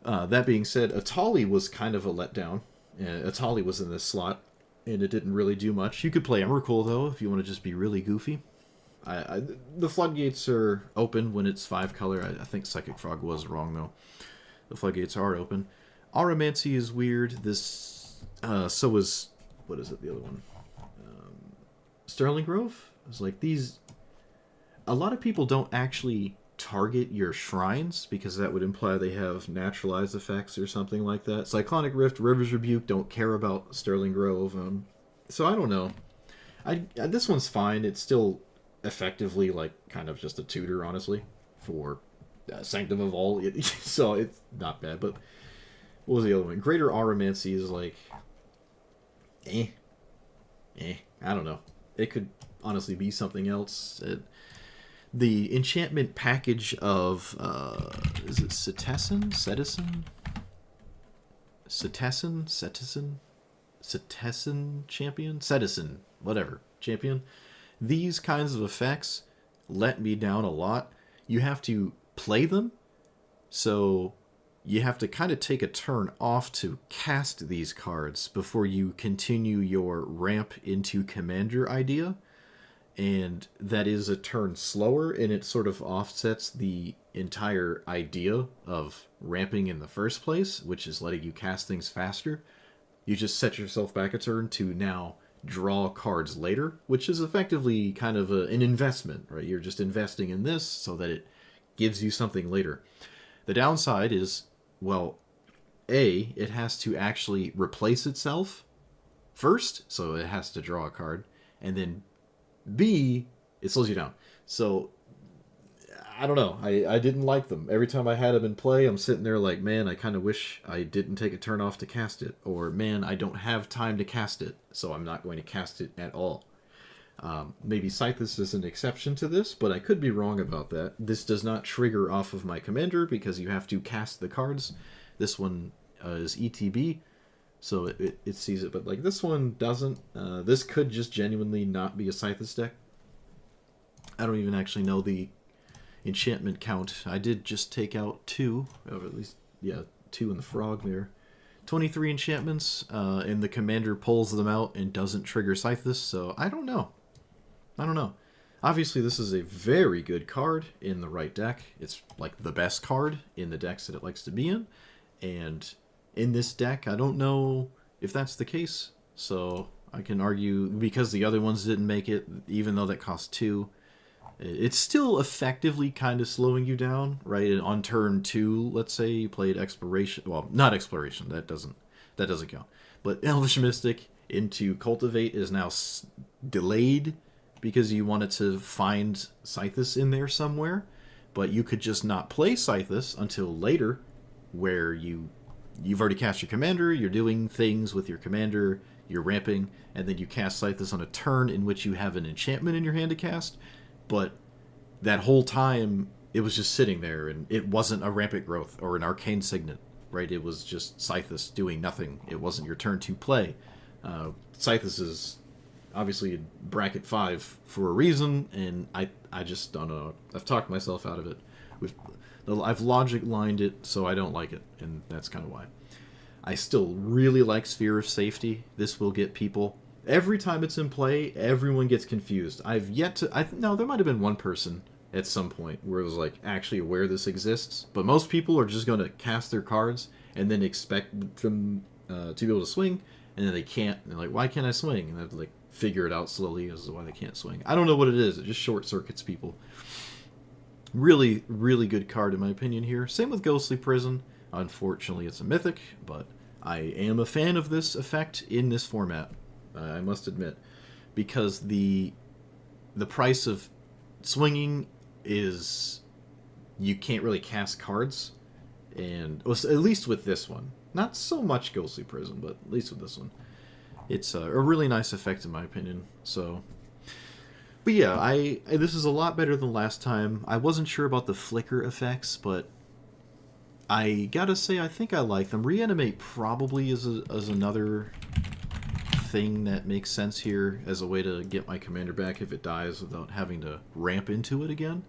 Speaker 1: that being said, Atali was kind of a letdown. Atali was in this slot, and it didn't really do much. You could play Emrakul, though, if you want to just be really goofy. The floodgates are open when it's 5 color. I think Psychic Frog was wrong, though. The floodgates are open. Auramancy is weird. This, so is, what is it, the other one? Sterling Grove? It's like these, a lot of people don't actually target your shrines, because that would imply they have naturalized effects or something like that. Cyclonic Rift, River's Rebuke don't care about Sterling Grove. So I don't know. This one's fine. It's still effectively kind of just a tutor, honestly, for Sanctum of All. So it's not bad. But what was the other one? Greater Auramancy is I don't know. It could honestly be something else. The enchantment package of is it Cetizen? Champion? Cetizen, whatever. Champion. These kinds of effects let me down a lot. You have to play them, so you have to kind of take a turn off to cast these cards before you continue your ramp into commander idea, and that is a turn slower, and it sort of offsets the entire idea of ramping in the first place, which is letting you cast things faster. You just set yourself back a turn to now draw cards later, which is effectively kind of an investment, right? You're just investing in this so that it gives you something later. The downside is, well, A, it has to actually replace itself first, so it has to draw a card, and then B, it slows you down. So, I don't know. I didn't like them. Every time I had them in play, I'm sitting there like, man, I kind of wish I didn't take a turn off to cast it. Or, man, I don't have time to cast it, so I'm not going to cast it at all. Maybe Scythus is an exception to this, but I could be wrong about that. This does not trigger off of my commander because you have to cast the cards. This one is ETB, so it sees it. But this one doesn't. This could just genuinely not be a Scythus deck. I don't even actually know the enchantment count. I did just take out 2, or at least, 2 in the frog there. 23 enchantments, and the commander pulls them out and doesn't trigger Scythus, so I don't know. Obviously, this is a very good card in the right deck. It's the best card in the decks that it likes to be in, and in this deck, I don't know if that's the case, so I can argue, because the other ones didn't make it, even though that cost 2, it's still effectively kind of slowing you down, right? And on turn 2, let's say you played Exploration. Well, not Exploration. That doesn't count. But Elvish Mystic into Cultivate is now delayed because you wanted to find Scythus in there somewhere. But you could just not play Scythus until later, where you've already cast your commander, you're doing things with your commander, you're ramping, and then you cast Scythus on a turn in which you have an enchantment in your hand to cast. But that whole time, it was just sitting there, and it wasn't a Rampant Growth or an Arcane Signet, right? It was just Scythus doing nothing. It wasn't your turn to play. Scythus is obviously in bracket 5 for a reason, and I just don't know. I've talked myself out of it. I've logic lined it, so I don't like it, and that's kind of why. I still really like Sphere of Safety. This will get people. Every time it's in play, everyone gets confused. I've yet to... No, there might have been one person at some point where it was like actually aware this exists. But most people are just going to cast their cards and then expect them to be able to swing, and then they can't. And they're like, why can't I swing? And they have to like figure it out slowly as to why they can't swing. I don't know what it is. It just short circuits people. Really, really good card in my opinion here. Same with Ghostly Prison. Unfortunately, it's a mythic, but I am a fan of this effect in this format. I must admit, because the price of swinging is you can't really cast cards, and well, at least with this one, not so much Ghostly Prison, but at least with this one, it's a really nice effect in my opinion. So. But yeah, this is a lot better than last time. I wasn't sure about the flicker effects, but I gotta say I think I like them. Reanimate probably is another thing that makes sense here as a way to get my commander back if it dies without having to ramp into it again.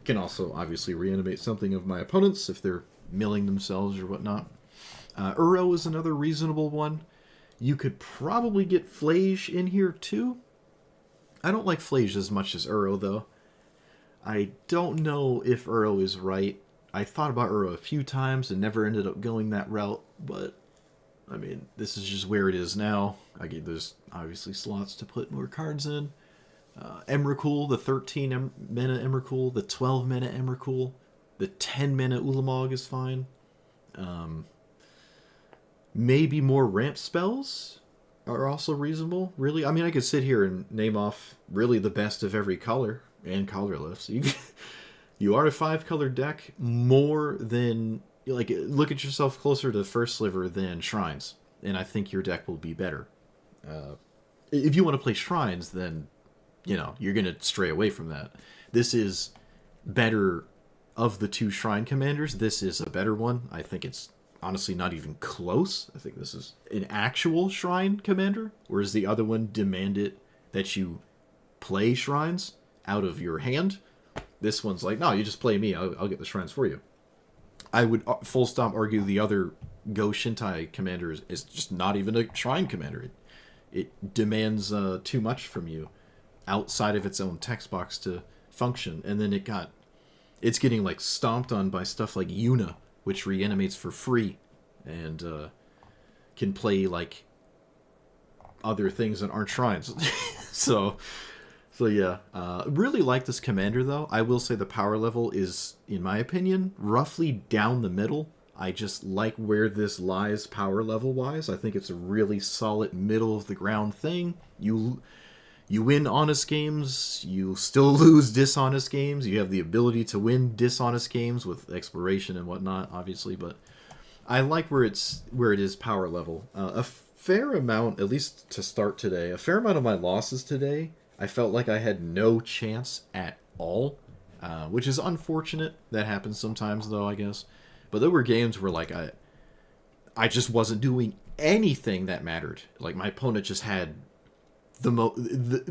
Speaker 1: Can also obviously reanimate something of my opponents if they're milling themselves or whatnot. Uro is another reasonable one. You could probably get Flage in here too. I don't like Flage as much as Uro, though. I don't know if Uro is right. I thought about Uro a few times and never ended up going that route, but, I mean, this is just where it is now. There's obviously slots to put more cards in. Emrakul, the 13-mana Emrakul, the 12-mana Emrakul, the 10-mana Ulamog is fine. Maybe more ramp spells are also reasonable, really. I mean, I could sit here and name off really the best of every color and colorless. You are a 5-color deck more than... Like, look at yourself closer to First Sliver than Shrines, and I think your deck will be better. If you want to play Shrines, then, you're going to stray away from that. This is better of the two Shrine Commanders. This is a better one. I think it's honestly not even close. I think this is an actual Shrine Commander, whereas the other one demanded that you play Shrines out of your hand. This one's like, no, you just play me. I'll get the Shrines for you. I would full stop argue the other Go Shintai Commander is just not even a Shrine Commander. It demands too much from you outside of its own text box to function. And then it's getting like stomped on by stuff like Yuna, which reanimates for free and can play like other things that aren't shrines. so yeah, really like this commander though. I will say the power level is, in my opinion, roughly down the middle. I just like where this lies power level wise. I think it's a really solid middle of the ground thing. You win honest games, you still lose dishonest games. You have the ability to win dishonest games with exploration and whatnot, obviously, but I like where it is power level. A fair amount, at least to start today, a fair amount of my losses today, I felt like I had no chance at all, which is unfortunate. That happens sometimes, though, I guess. But there were games where like I just wasn't doing anything that mattered. Like my opponent just had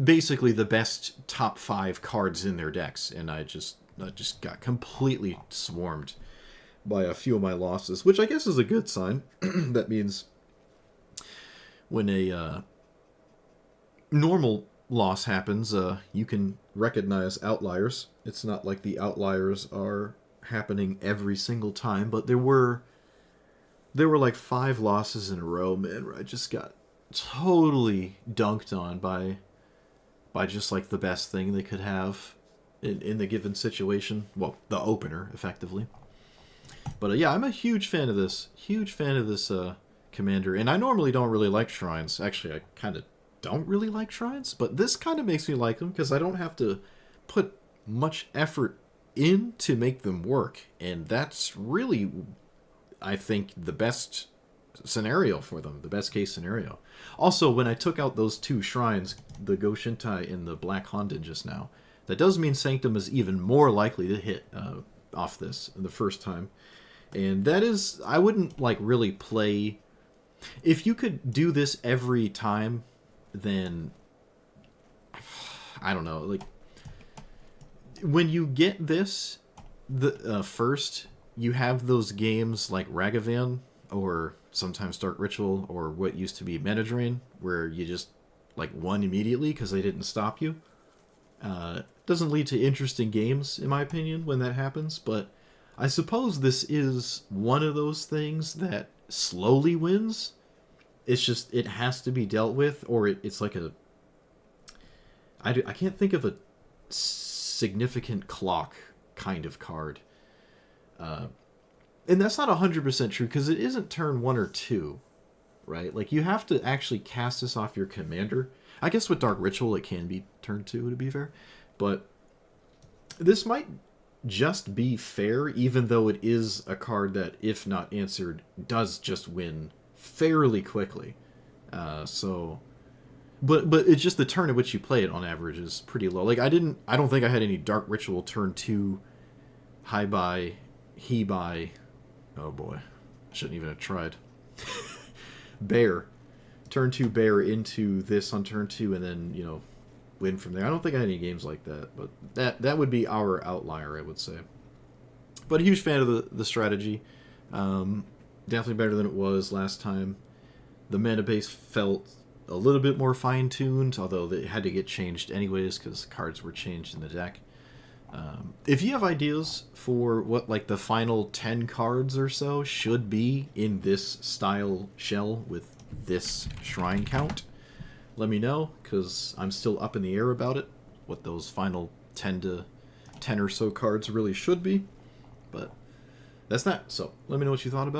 Speaker 1: basically the best top 5 cards in their decks, and I just got completely swarmed by a few of my losses, which I guess is a good sign. That means when a normal loss happens, you can recognize outliers. It's not like the outliers are happening every single time, but there were like 5 losses in a row, man, where I just got totally dunked on by just like the best thing they could have in the given situation. Well, the opener, effectively. But yeah, I'm a huge fan of this. Commander. And I normally don't really like Shrines. Actually, I kind of don't really like Shrines, but this kind of makes me like them because I don't have to put much effort in to make them work. And that's really, I think, the best scenario for them, the best case scenario. Also, when I took out those 2 shrines, the Go Shintai and the Black Honden just now, that does mean Sanctum is even more likely to hit off this the first time. And that is, I wouldn't like really play. If you could do this every time, then I don't know, like when you get this first, you have those games like Ragavan or sometimes Dark Ritual, or what used to be Mana Drain, where you just like won immediately because they didn't stop you. Doesn't lead to interesting games, in my opinion, when that happens, but I suppose this is one of those things that slowly wins. It's just, it has to be dealt with, or it's like a... I can't think of a significant clock kind of card. And that's not 100% true, because it isn't turn 1 or 2, right? Like, you have to actually cast this off your commander. I guess with Dark Ritual, it can be turn 2, to be fair. But this might just be fair, even though it is a card that, if not answered, does just win fairly quickly. But it's just the turn at which you play it on average is pretty low. Like, I don't think I had any Dark Ritual turn 2 Hei Bai, Hei Bai. Oh boy, shouldn't even have tried. Bear, turn 2 bear into this on turn 2, and then, you know, win from there. I don't think I had any games like that, but that would be our outlier, I would say. But a huge fan of the strategy. Definitely better than it was last time. The mana base felt a little bit more fine-tuned, although they had to get changed anyways because cards were changed in the deck. If you have ideas for what like the final 10 cards or so should be in this style shell with this shrine count, let me know, because I'm still up in the air about it, what those final 10 or so cards really should be. But that's that. So let me know what you thought about it.